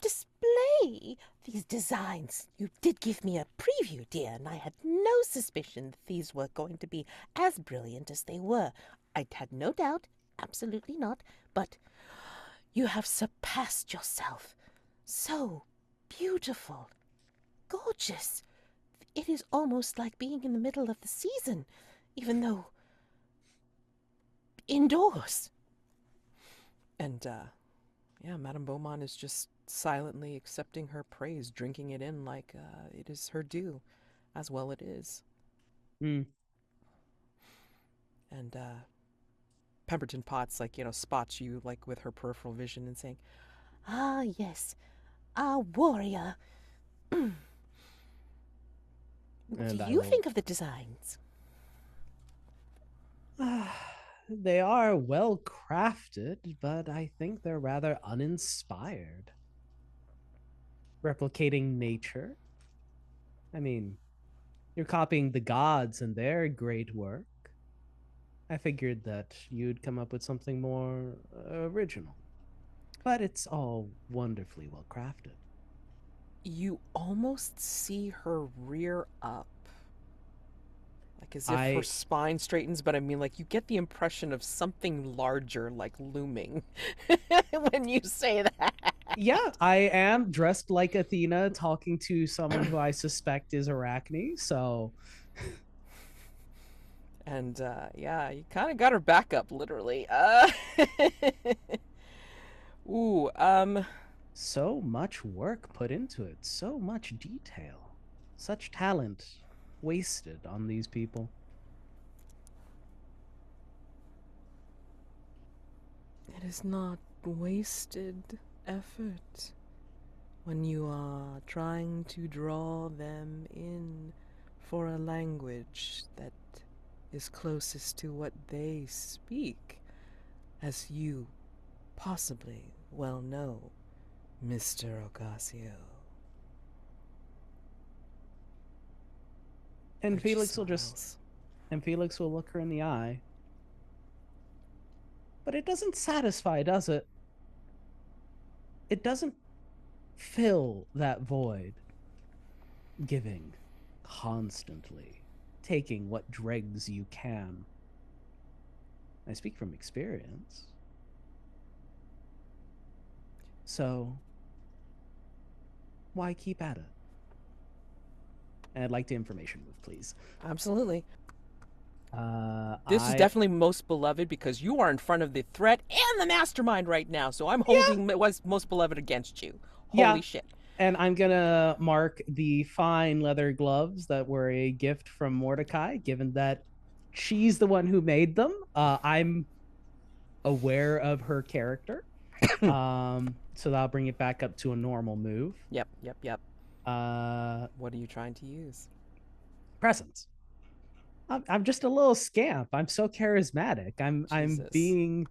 display. These designs. You did give me a preview, dear, and I had no suspicion that these were going to be as brilliant as they were. I had no doubt, absolutely not, but you have surpassed yourself. So beautiful, gorgeous. It is almost like being in the middle of the season, even though indoors.
And, yeah, Madame Beaumont is just silently accepting her praise, drinking it in like it is her due, as well it is.
Mm.
And Pemberton Potts, like, spots you, like, with her peripheral vision and saying,
Ah, yes, our warrior. What
And
do
I
you
will-
think of the designs?
They are well crafted, but I think they're rather uninspired. Replicating nature. I mean, you're copying the gods and their great work. I figured that you'd come up with something more original. But it's all wonderfully well crafted.
you almost see her rear up. Like, as if her
I
spine straightens, but I mean, like, you get the impression of something larger, like, looming when you say that.
Yeah, I am dressed like Athena talking to someone who I suspect is Arachne, so
And, yeah, you kind of got her back up, literally. Ooh,
so much work put into it, so much detail, such talent wasted on these people.
it is not wasted effort when you are trying to draw them in for a language that is closest to what they speak, as you possibly well know, Mr. Ocasio.
And
Archie
Felix will
smiles.
look her in the eye. But it doesn't satisfy, does it? It doesn't fill that void. Giving constantly, taking what dregs you can. I speak from experience. So, why keep at it? And I'd like the information move, please.
Absolutely. This is
I-
definitely most beloved because you are in front of the threat and the mastermind right now. So I'm holding what's most beloved against you. Holy
Yeah.
shit.
And I'm gonna mark the fine leather gloves that were a gift from Mordecai, given that she's the one who made them. I'm aware of her character. So that'll bring it back up to a normal move.
Yep.
Uh,
What are you trying to use?
presents. I'm just a little scamp. I'm so charismatic. I'm
Jesus.
being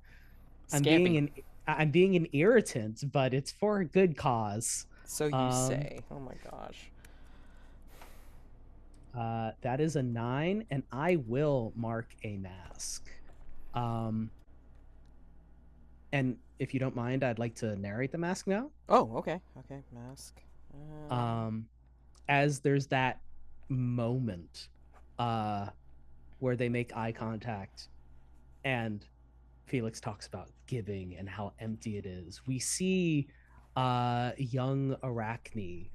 Scamping.
I'm being an irritant, but it's for a good cause.
So you say. Oh my gosh.
That is a 9, and I will mark a mask. And if you don't mind, I'd like to narrate the mask now.
Oh, okay. Mask.
As there's that moment where they make eye contact and Felix talks about giving and how empty it is. We see young Arachne,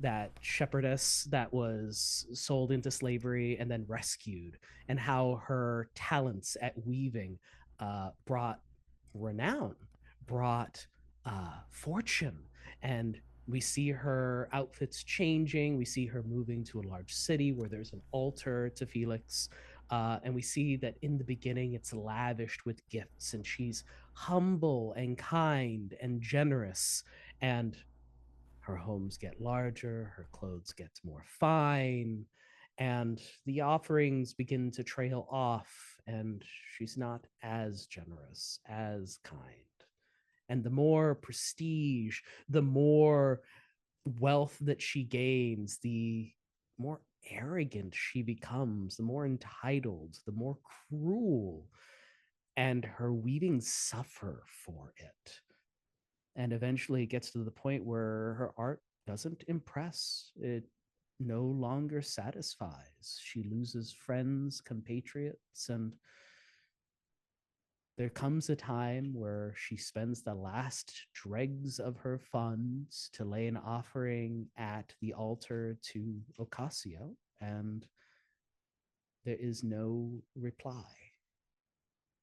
that shepherdess that was sold into slavery and then rescued, and how her talents at weaving brought renown, brought fortune. And we see her outfits changing. We see her moving to a large city where there's an altar to Felix. And we see that in the beginning it's lavished with gifts, and she's humble and kind and generous. And her homes get larger, her clothes get more fine, and the offerings begin to trail off, and she's not as generous, as kind. And the more prestige, the more wealth that she gains, the more arrogant she becomes, the more entitled, the more cruel, and her weavings suffer for it. And eventually it gets to the point where her art doesn't impress. It no longer satisfies. She loses friends, compatriots, and there comes a time where she spends the last dregs of her funds to lay an offering at the altar to Ocasio, and there is no reply.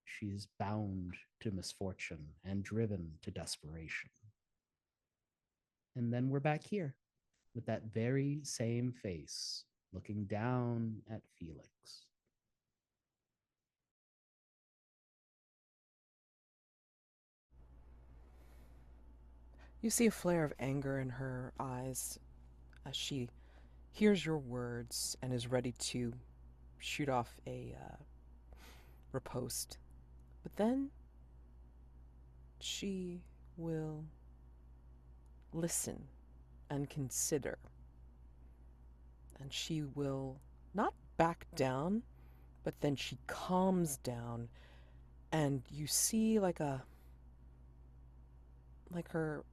She's bound to misfortune and driven to desperation. And then we're back here with that very same face looking down at Felix.
You see a flare of anger in her eyes as she hears your words and is ready to shoot off a riposte. But then she will listen and consider. And she will not back down, but then she calms down, and you see like her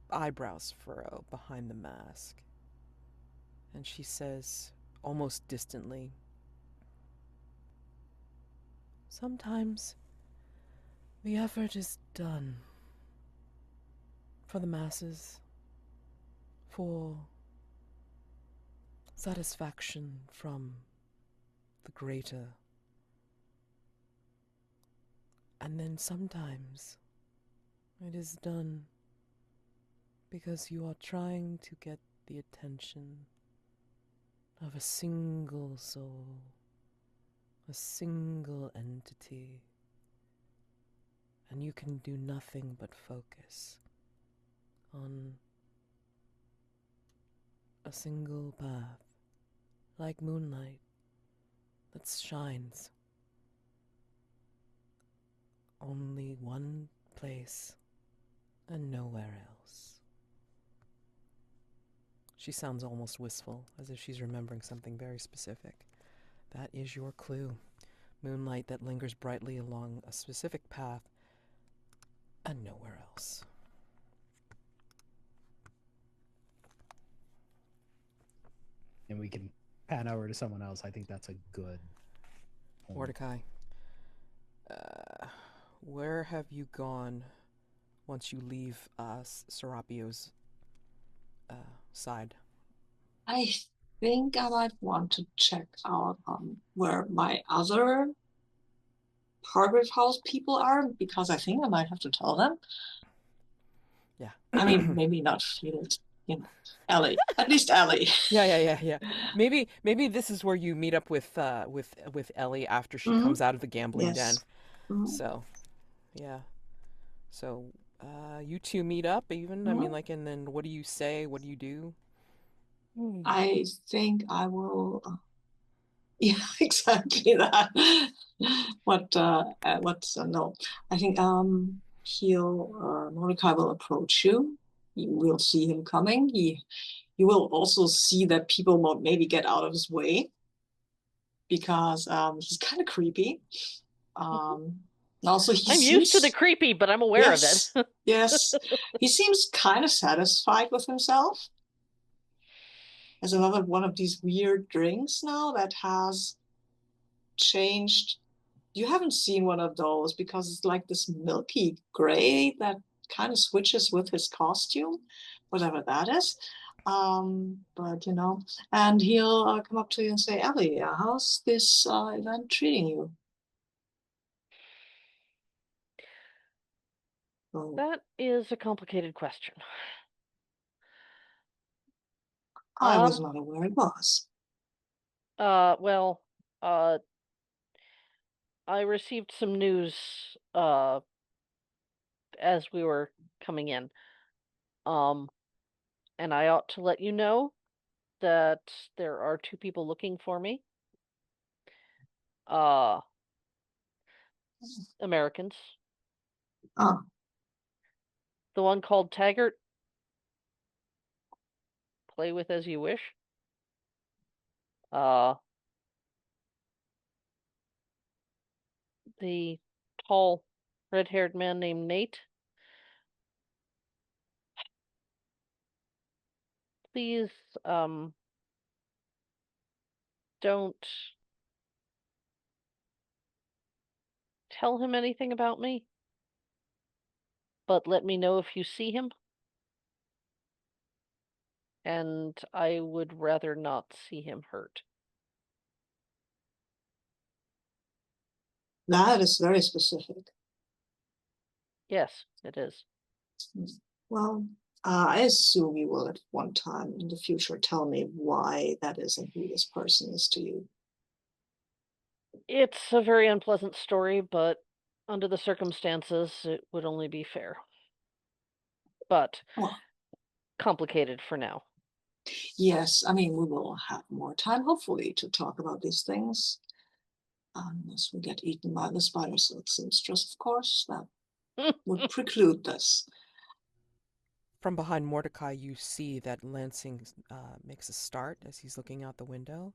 eyebrows furrow behind the mask. And she says, almost distantly, "Sometimes the effort is done for the masses, for satisfaction from the greater. And then sometimes it is done because you are trying to get the attention of a single soul, a single entity, and you can do nothing but focus on a single path, like moonlight that shines only one place and nowhere else." She sounds almost wistful, as if she's remembering something very specific. That is your clue. Moonlight that lingers brightly along a specific path and nowhere else.
And we can pan over to someone else. I think that's a good point.
Mordecai, where have you gone once you leave Serapio's side?
I think I might want to check out where my other Harvard House people are, because I think I might have to tell them.
Yeah.
I mean, maybe not Felix, Ellie. At least Ellie.
Yeah. Maybe this is where you meet up with Ellie after she comes out of the gambling den. So, yeah. So, you two meet up even? I mean, like, and then what do you say? What do you do?
I think I will. Yeah, exactly that. No, I think Mordecai will approach you. You will see him coming. You will also see that people will maybe get out of his way, because he's kind of creepy. Also,
I'm used to the creepy, but I'm aware of it.
Yes, he seems kind of satisfied with himself. There's another one of these weird drinks now that has changed. You haven't seen one of those because it's like this milky gray that kind of switches with his costume, whatever that is. But and he'll come up to you and say, "Ellie, how's this event treating you?"
That is a complicated question.
I was not aware it was.
Well, I received some news as we were coming in. And I ought to let you know that there are 2 people looking for me. Americans.
Oh.
The one called Taggart. Play with as you wish. The tall, red-haired man named Nate. Please, don't tell him anything about me, but let me know if you see him. And I would rather not see him hurt.
That is very specific.
Yes, it is.
Well, I assume you will at one time in the future tell me why that is and who this person is to you.
It's a very unpleasant story, but under the circumstances, it would only be fair. But
Well,
complicated for now.
yes, I mean, we will have more time, hopefully, to talk about these things. Unless we get eaten by the spider silk seamstress, of course, that would preclude this.
From behind Mordecai, you see that Lansing makes a start as he's looking out the window,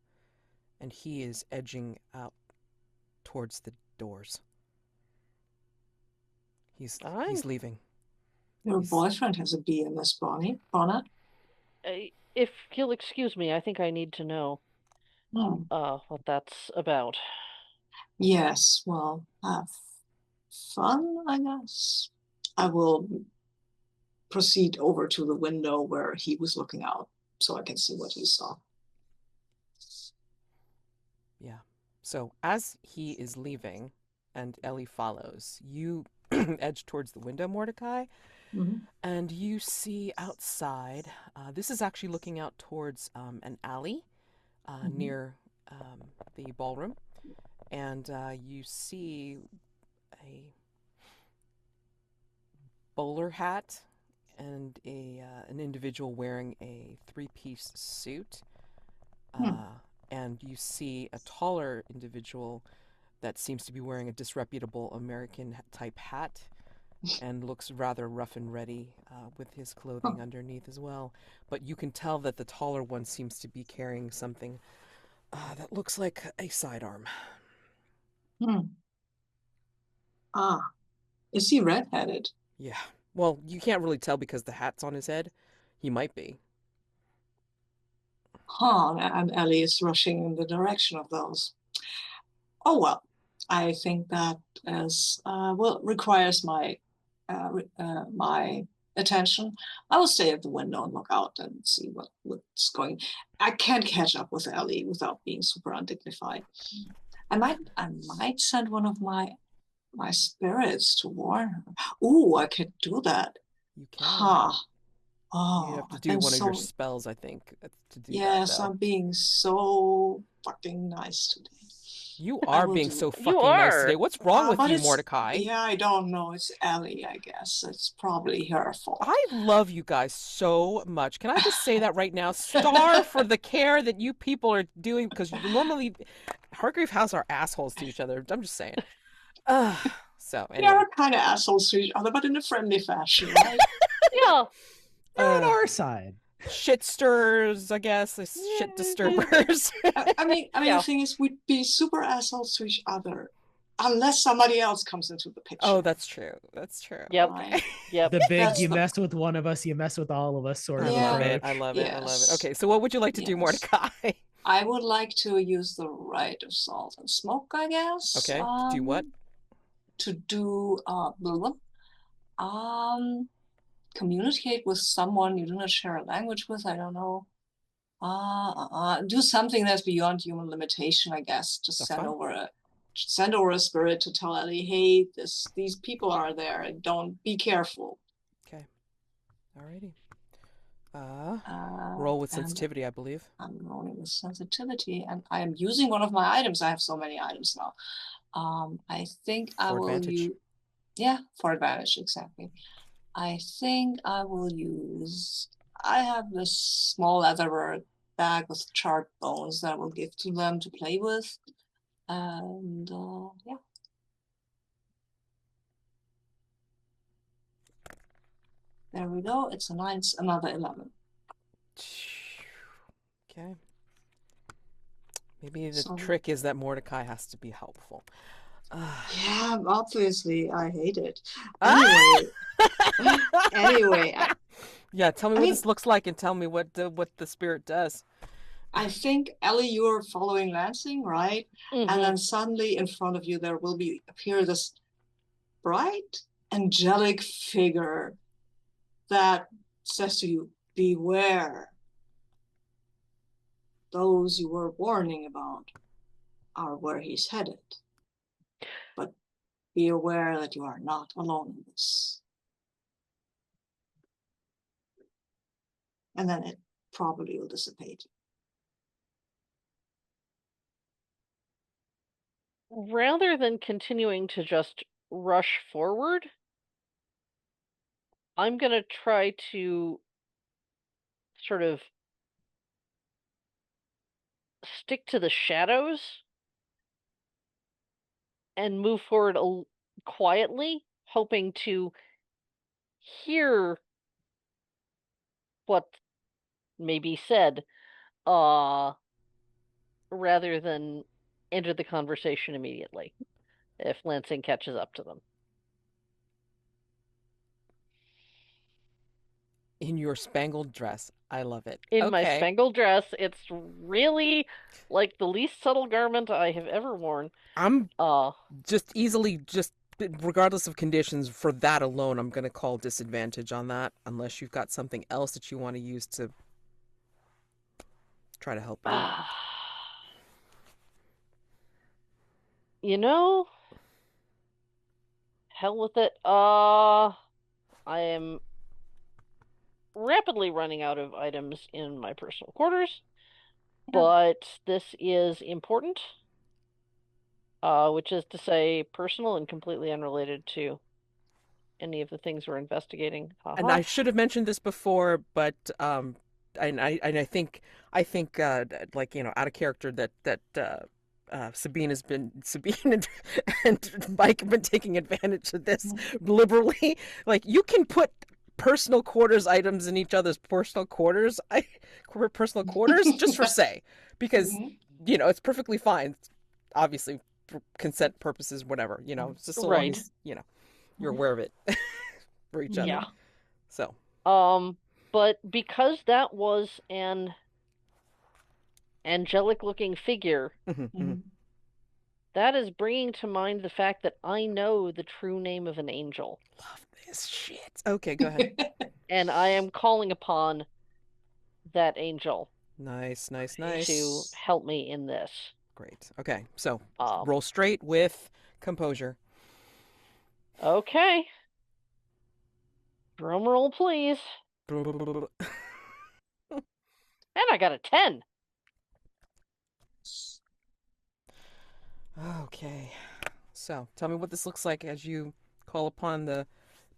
and he is edging out towards the doors. He's leaving.
Your boyfriend has a BMS bonnet.
If you'll excuse me, I think I need to know what that's about.
Yes, well, have fun, I guess. I will proceed over to the window where he was looking out so I can see what he saw.
Yeah. So as he is leaving and Ellie follows, you edge towards the window, Mordecai, and you see outside, this is actually looking out towards an alley near the ballroom, and you see a bowler hat and an individual wearing a three-piece suit, and you see a taller individual that seems to be wearing a disreputable American-type hat and looks rather rough and ready with his clothing underneath as well. But you can tell that the taller one seems to be carrying something that looks like a sidearm.
Is he redheaded?
Yeah. Well, you can't really tell because the hat's on his head. He might be.
And Ellie is rushing in the direction of those. Oh, well, I think that requires my my attention. I will stay at the window and look out and see what's going. I can't catch up with Ellie without being super undignified. I might send one of my spirits to warn her. Ooh, I could do that.
You can.
Oh,
you have to do one of your spells, I think, to do that.
Yes, I'm being so fucking nice today.
You are being so fucking nice today. What's wrong with you, Mordecai?
Yeah, I don't know. It's Ellie, I guess. It's probably her fault.
I love you guys so much. Can I just say that right now? Star for the care that you people are doing, because normally Hargrave House are assholes to each other. I'm just saying. So anyway.
Yeah, we're kind of assholes to each other, but in a friendly fashion, right?
Yeah.
They're on our side.
Shit stirrers, I guess. Shit disturbers.
I mean, the thing is, we'd be super assholes to each other unless somebody else comes into the picture.
Oh, that's true. That's true.
Yep.
Right?
Yep.
The big, you mess with one of us, you mess with all of us sort of approach.
I love it. I love it. Okay, so what would you like to do, Mordecai?
I would like to use the right of salt and smoke, I guess.
Okay, do what?
To do communicate with someone you do not share a language with. I don't know. Do something that's beyond human limitation, I guess. Just send over a spirit to tell Ellie, hey, these people are there, and don't be careful.
Okay. Alrighty. Roll with sensitivity, I believe.
I'm rolling with sensitivity, and I am using one of my items. I have so many items now. I think I will use. Yeah, for advantage, exactly. I think I will use. I have this small leather bag with charred bones that I will give to them to play with, and yeah. There we go. It's a 9, another 11.
Okay. Maybe the trick is that Mordecai has to be helpful.
Yeah, obviously, I hate it. Anyway.
Yeah, tell me what this looks like and tell me what the spirit does.
I think, Ellie, you're following Lansing, right?
Mhm.
And then suddenly in front of you, there will appear this bright, angelic figure that says to you, beware. Those you were warning about are where he's headed. But be aware that you are not alone in this. And then it probably will dissipate.
Rather than continuing to just rush forward, I'm going to try to sort of stick to the shadows and move forward quietly, hoping to hear what may be said, rather than enter the conversation immediately if Lansing catches up to them.
In your spangled dress. I love it.
In my
Okay.
spangled dress, it's really like the least subtle garment I have ever worn.
I'm just easily, just regardless of conditions, for that alone, I'm going to call disadvantage on that, unless you've got something else that you want to use to try to help me.
You know, hell with it. I am rapidly running out of items in my personal quarters, but this is important, which is to say personal and completely unrelated to any of the things we're investigating.
And I should have mentioned this before, but and I think like, you know, out of character that Sabine and Mike have been taking advantage of this liberally. Like, you can put personal quarters items in each other's personal quarters. Just for say, because you know, it's perfectly fine. Obviously, for consent purposes, whatever. You know, it's just so long as, you know, you're aware of it for each other.
Yeah.
So.
But because that was an angelic-looking figure, that is bringing to mind the fact that I know the true name of an angel.
Love this shit. Okay, go ahead.
And I am calling upon that angel.
Nice.
To help me in this.
Great. Okay, so roll straight with composure.
Okay. Drum roll, please. And I got a 10.
Okay. So, tell me what this looks like as you call upon the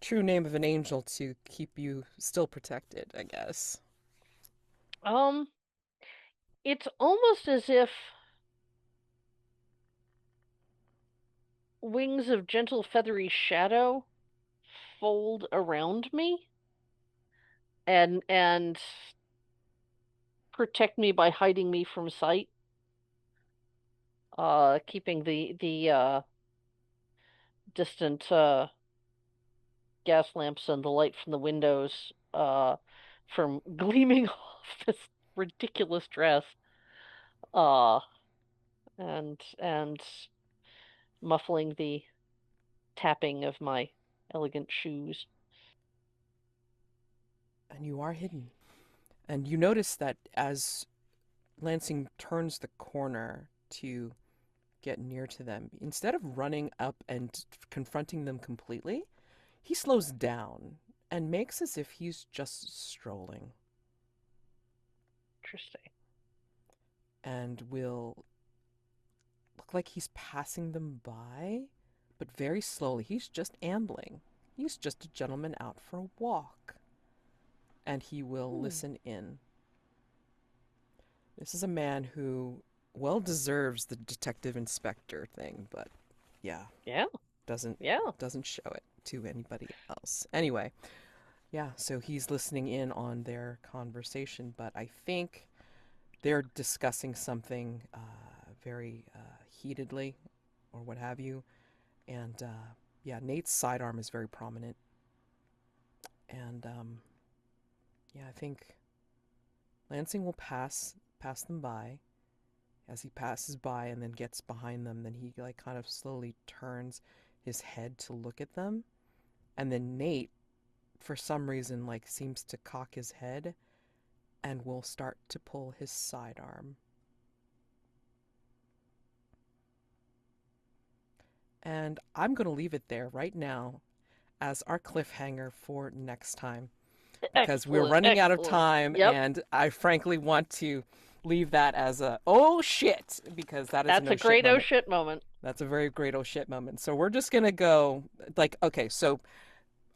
true name of an angel to keep you still protected, I guess.
It's almost as if wings of gentle feathery shadow fold around me and protect me by hiding me from sight. Keeping the distant gas lamps and the light from the windows from gleaming off this ridiculous dress. And muffling the tapping of my elegant shoes.
And you are hidden. And you notice that as Lansing turns the corner to get near to them, instead of running up and confronting them completely, he slows down and makes as if he's just strolling.
Interesting.
And will look like he's passing them by, but very slowly. He's just ambling. He's just a gentleman out for a walk. And he will listen in. This is a man who well deserves the detective inspector thing, but doesn't show it to anybody else. Anyway, so he's listening in on their conversation, but I think they're discussing something very heatedly or what have you. And Nate's sidearm is very prominent. And I think Lansing will pass pass them by. As he passes by and then gets behind them, then he like kind of slowly turns his head to look at them. And then Nate, for some reason, like seems to cock his head and will start to pull his sidearm. And I'm going to leave it there right now as our cliffhanger for next time. Because we're running out of time, and I frankly want to leave that as a oh shit, because that's
a great oh shit moment.
That's a very great oh shit moment. So we're just gonna go like, okay, so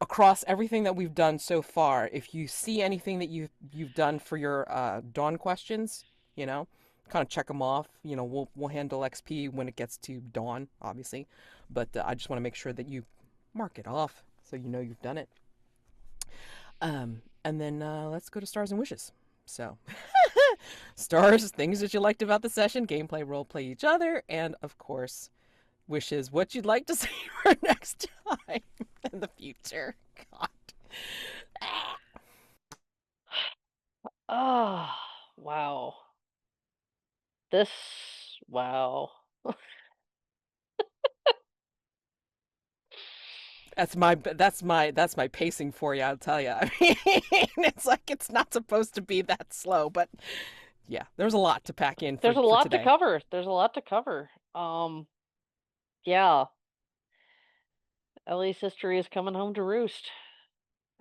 across everything that we've done so far, if you see anything that you've done for your dawn questions, you know, kind of check them off. You know, we'll handle XP when it gets to dawn, obviously, but I just want to make sure that you mark it off so you know you've done it. And then let's go to stars and wishes. So, stars, things that you liked about the session, gameplay, roleplay each other, and of course, wishes, what you'd like to see for next time in the future. God.
Oh, wow. Wow.
That's my pacing for you, I'll tell you. I mean, it's like it's not supposed to be that slow, but yeah, there's a lot to pack in.
There's a lot to cover. There's a lot to cover. Yeah. Ellie's history is coming home to roost,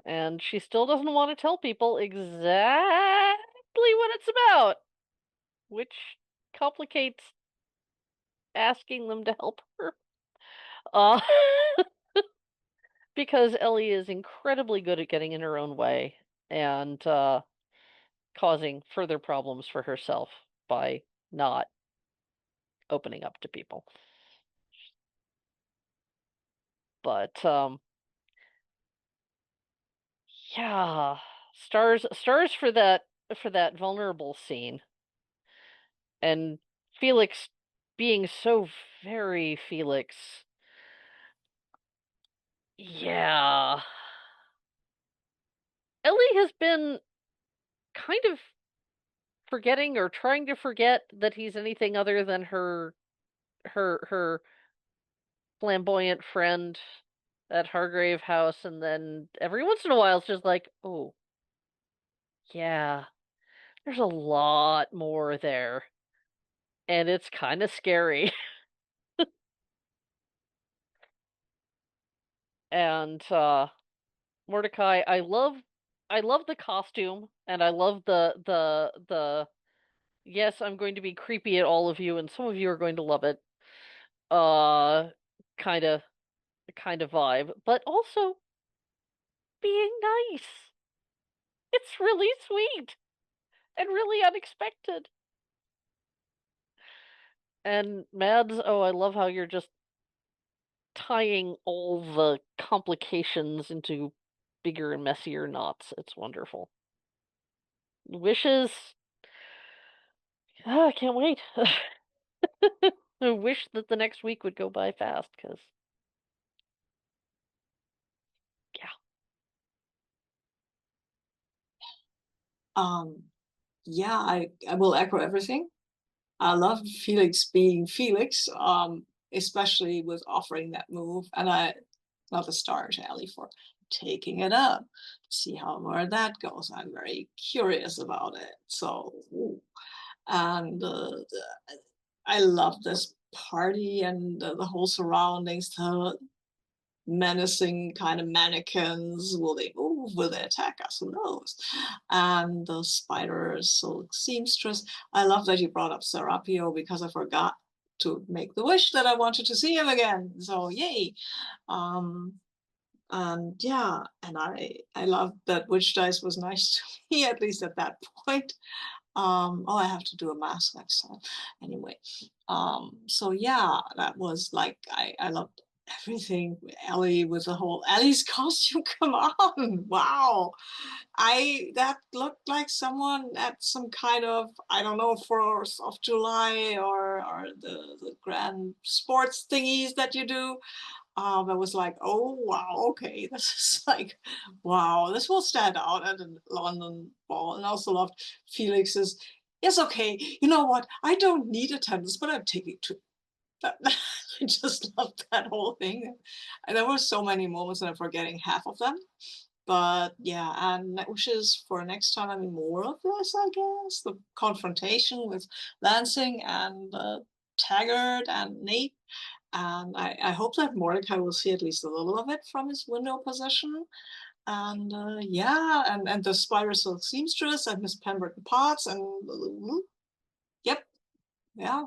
and she still doesn't want to tell people exactly what it's about, which complicates asking them to help her. Because Ellie is incredibly good at getting in her own way and causing further problems for herself by not opening up to people. But yeah, stars for that vulnerable scene, and Felix being so very Felix. Yeah. Ellie has been kind of forgetting or trying to forget that he's anything other than her flamboyant friend at Hargrave House, and then every once in a while it's just like, oh, yeah, there's a lot more there. And it's kind of scary. And Mordecai, I love the costume, and I love the yes, I'm going to be creepy at all of you, and some of you are going to love it. Kind of vibe, but also being nice. It's really sweet and really unexpected. And Mads, oh, I love how you're just tying all the complications into bigger and messier knots. It's wonderful. Wishes. I can't wait. I wish that the next week would go by fast, because yeah.
Yeah, I will echo everything. I love Felix being Felix, especially with offering that move, and I love a star to Ellie for taking it up. See where that goes. I'm very curious about it. So, and I love this party and the whole surroundings. The menacing kind of mannequins. Will they move? Will they attack us? Who knows? And the spider silk seamstress. I love that you brought up Serapio, because I forgot to make the wish that I wanted to see him again. So yay. And yeah, and I love that witch dice was nice to me, at least at that point. Oh, I have to do a mask next time. Anyway, so yeah, that was like, I loved everything. Ellie with the whole Ellie's costume. Come on, wow. That looked like someone at some kind of, I don't know, 4th of July or the grand sports thingies that you do. I was like, oh wow, okay, this is like, wow, this will stand out at a London ball. And I also loved Felix's Yes, okay. You know what? I don't need attendance, but I'm taking two. I just loved that whole thing. And there were so many moments and I'm forgetting half of them. But yeah, and wishes for next time. I mean, more of this, I guess. The confrontation with Lansing and Taggart and Nate. And I hope that Mordecai will see at least a little of it from his window position. And yeah, and the Spider Silk Seamstress and Miss Pemberton Potts and yep, yeah.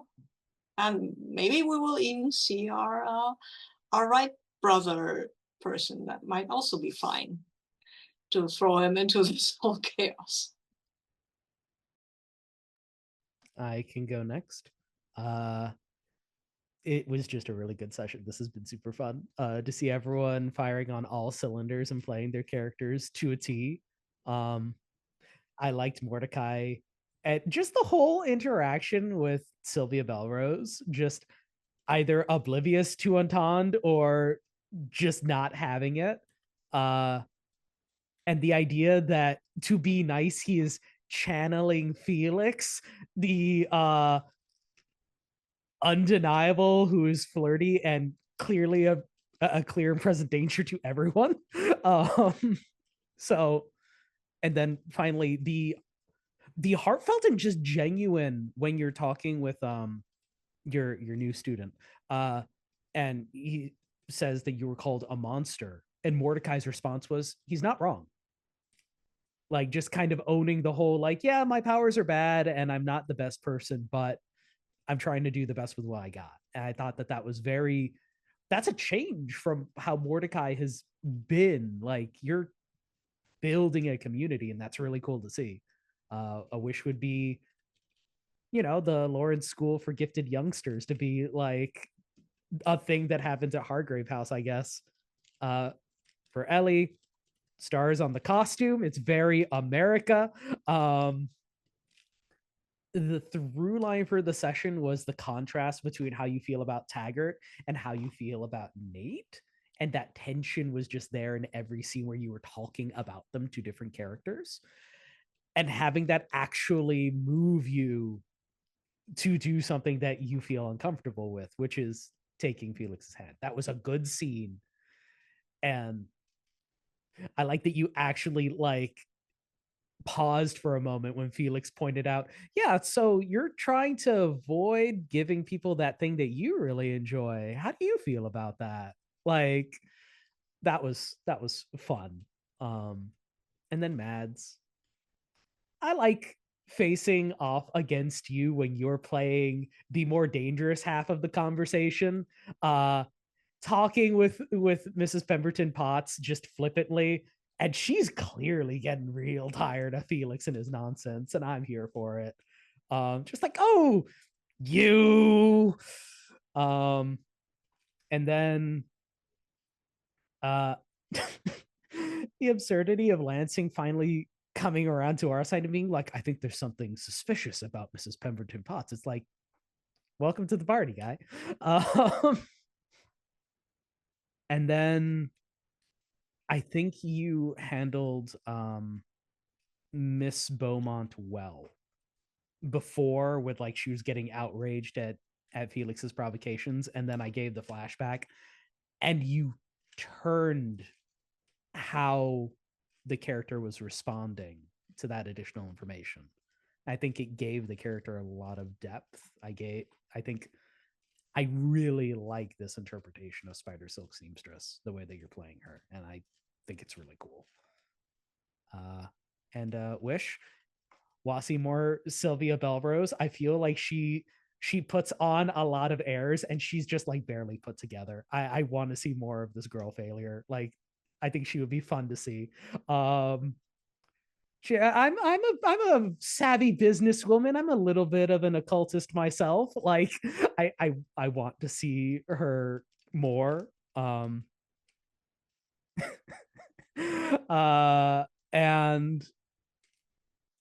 And maybe we will even see our right brother person. That might also be fine to throw him into this whole chaos.
I can go next. It was just a really good session. This has been super fun to see everyone firing on all cylinders and playing their characters to a T. I liked Mordecai and just the whole interaction with Sylvia Belrose, just either oblivious to Entente or just not having it. And the idea that to be nice, he is channeling Felix, the undeniable, who is flirty and clearly a clear and present danger to everyone. So, and then finally the heartfelt and just genuine when you're talking with your new student, and he says that you were called a monster, and Mordecai's response was, he's not wrong. Like, just kind of owning the whole, like, yeah, my powers are bad and I'm not the best person, but I'm trying to do the best with what I got. And I thought that was that's a change from how Mordecai has been. Like, you're building a community, and that's really cool to see. A wish would be, the Laurence School for Gifted Youngsters to be like a thing that happens at Hargrave House, I guess. For Ellie, stars on the costume. It's very America. The through line for the session was the contrast between how you feel about Taggart and how you feel about Nate. And that tension was just there in every scene where you were talking about them to different characters. And having that actually move you to do something that you feel uncomfortable with, which is taking Felix's head. That was a good scene. And I like that you actually paused for a moment when Felix pointed out, yeah, so you're trying to avoid giving people that thing that you really enjoy. How do you feel about that? Like, that was fun. And then Mads, I like facing off against you when you're playing the more dangerous half of the conversation. Talking with Mrs. Pemberton Potts just flippantly, and she's clearly getting real tired of Felix and his nonsense, and I'm here for it. Just like, oh, you. And then the absurdity of Lansing finally coming around to our side and being like, I think there's something suspicious about Mrs. Pemberton Potts. It's like, welcome to the party, guy. And then I think you handled Miss Beaumont well before, with like she was getting outraged at Felix's provocations, and then I gave the flashback, and you turned how the character was responding to that additional information. I think it gave the character a lot of depth. I think I really like this interpretation of Spider Silk Seamstress, the way that you're playing her, and I think it's really cool. And Wish, Wasi more Sylvia Belrose. I feel like she puts on a lot of airs, and she's just like barely put together. I want to see more of this girl failure. Like, I think she would be fun to see. I'm a savvy businesswoman. I'm a little bit of an occultist myself. Like, I want to see her more. And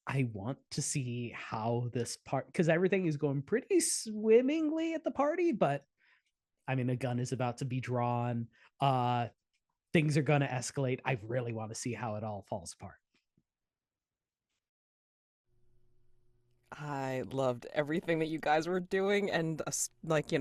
I want to see how this part, because everything is going pretty swimmingly at the party, but I mean, a gun is about to be drawn. Things are going to escalate. I really want to see how it all falls apart.
I loved everything that you guys were doing, and like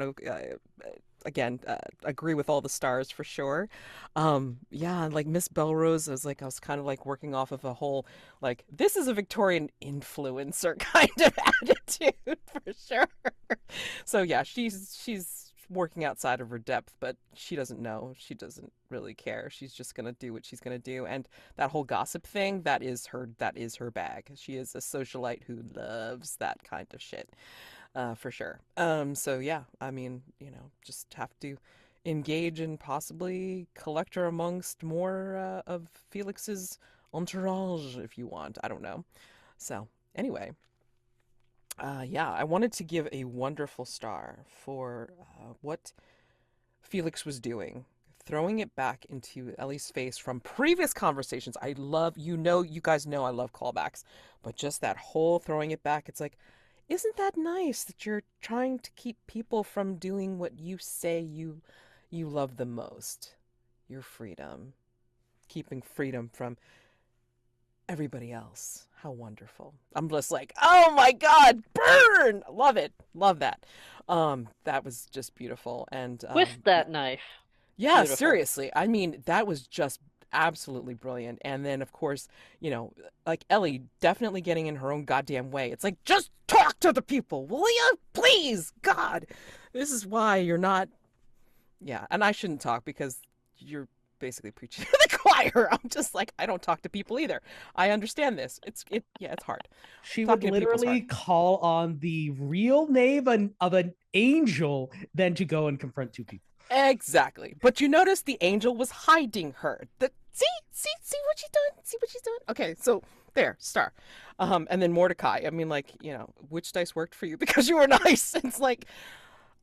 again, agree with all the stars for sure. Yeah, and like Miss Belrose, I was kind of like working off of a whole like this is a Victorian influencer kind of attitude for sure. So yeah, she's working outside of her depth, but she doesn't know. She doesn't really care. She's just gonna do what she's gonna do. And that whole gossip thing, that is her bag. She is a socialite who loves that kind of shit. For sure. So yeah, I mean, just have to engage and possibly collect her amongst more of Felix's entourage if you want. I don't know. So anyway, yeah, I wanted to give a wonderful star for what Felix was doing, throwing it back into Ellie's face from previous conversations. You guys know I love callbacks, but just that whole throwing it back, it's like, isn't that nice that you're trying to keep people from doing what you say you love the most? Your freedom. Keeping freedom from everybody else. How wonderful. I'm just like, oh my God, burn! Love it. Love that. That was just beautiful. And
Twist that knife.
yeah,
Beautiful.
seriously. I mean, that was just absolutely brilliant. And then, of course, like Ellie definitely getting in her own goddamn way. It's like, just talk to the people, will you? Please, God. This is why you're not. Yeah, and I shouldn't talk because you're basically preaching to the choir. I'm just like, I don't talk to people either. I understand this. It's hard.
She would
Talking to people's
literally
heart.
call on the real name of an angel than to go and confront two people.
Exactly. But you notice the angel was hiding her. See what she's doing? See what she's doing? Okay, so there, star. And then Mordecai. I mean, like, which dice worked for you because you were nice. It's like,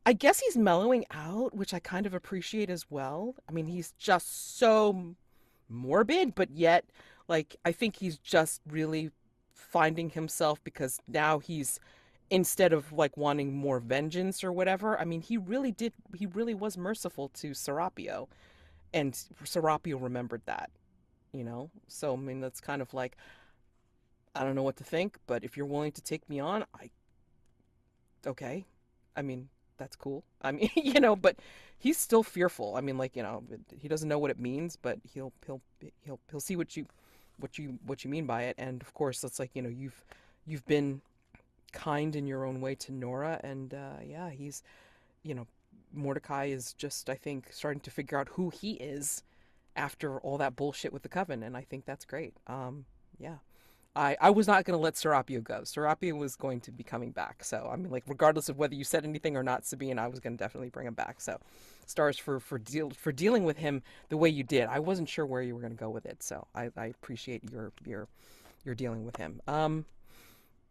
I guess he's mellowing out, which I kind of appreciate as well. I mean, he's just so morbid, but yet, like, I think he's just really finding himself because now he's, instead of like wanting more vengeance or whatever, I mean, he really was merciful to Serapio, and Serapio remembered that, So, I mean, that's kind of like, I don't know what to think, but if you're willing to take me on, okay. I mean, that's cool. I mean, but he's still fearful. I mean, like, he doesn't know what it means, but he'll see what you mean by it. And of course, it's like, you've been kind in your own way to Nora, and yeah, he's, Mordecai is just, I think, starting to figure out who he is after all that bullshit with the coven, and I think that's great. Yeah. I was not going to let Serapio go. Serapio was going to be coming back. So, I mean, like, regardless of whether you said anything or not, Sabine, I was going to definitely bring him back. So, stars for dealing with him the way you did. I wasn't sure where you were going to go with it. So, I appreciate your dealing with him.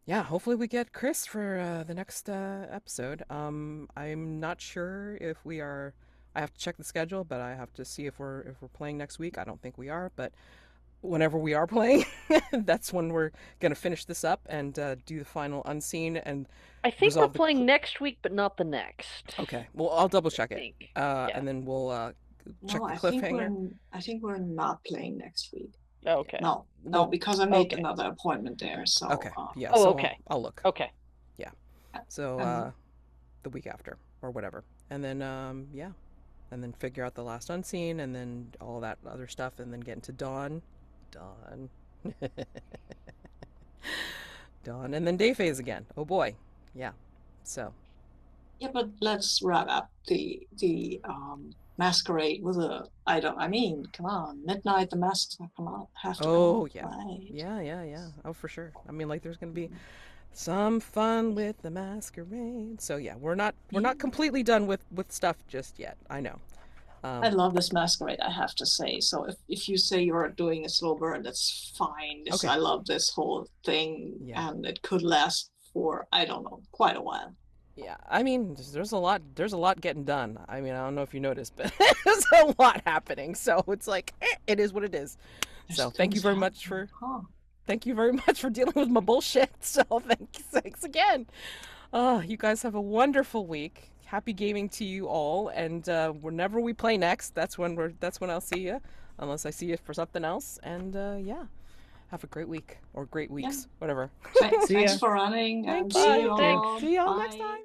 Yeah, hopefully we get Chris for the next episode. I'm not sure if we are. I have to check the schedule, but I have to see if we're playing next week. I don't think we are, but whenever we are playing, that's when we're gonna finish this up and do the final unseen. And
I think we're playing next week, but not the next.
Okay, well, I'll double check it,
Yeah.
and then we'll check
No,
the cliffhanger.
I think we're not playing next week.
Okay.
No,
Well,
because I made another appointment there. So
Okay, yeah.
Oh,
so
okay.
I'll look.
Okay.
So the week after or whatever, and then yeah, and then figure out the last unseen, and then all that other stuff, and then get into Dawn, Dawn, and then day phase again. Oh boy, yeah. So
yeah, but let's wrap up the masquerade with a come on, midnight the masks come out have to
oh
come
yeah,
out, right?
yeah. Oh for sure. I mean, like, there's gonna be some fun with the masquerade. So yeah, we're not completely done with stuff just yet. I know.
I love this masquerade, I have to say. So if you say you're doing a slow burn, that's fine.
Okay.
I love this whole thing, and it could last for, I don't know, quite a while.
Yeah, I mean, there's a lot getting done. I mean, I don't know if you noticed, but there's a lot happening. So it's like, it is what it is. So thank you very much for dealing with my bullshit. So thanks again. You guys have a wonderful week. Happy gaming to you all, and whenever we play next, that's when I'll see you, unless I see you for something else. And yeah, have a great week or great weeks, whatever.
See
Thanks
ya.
for running, and
Thank
see
you.
you
Thanks.
all.
See y'all next
Bye.
time.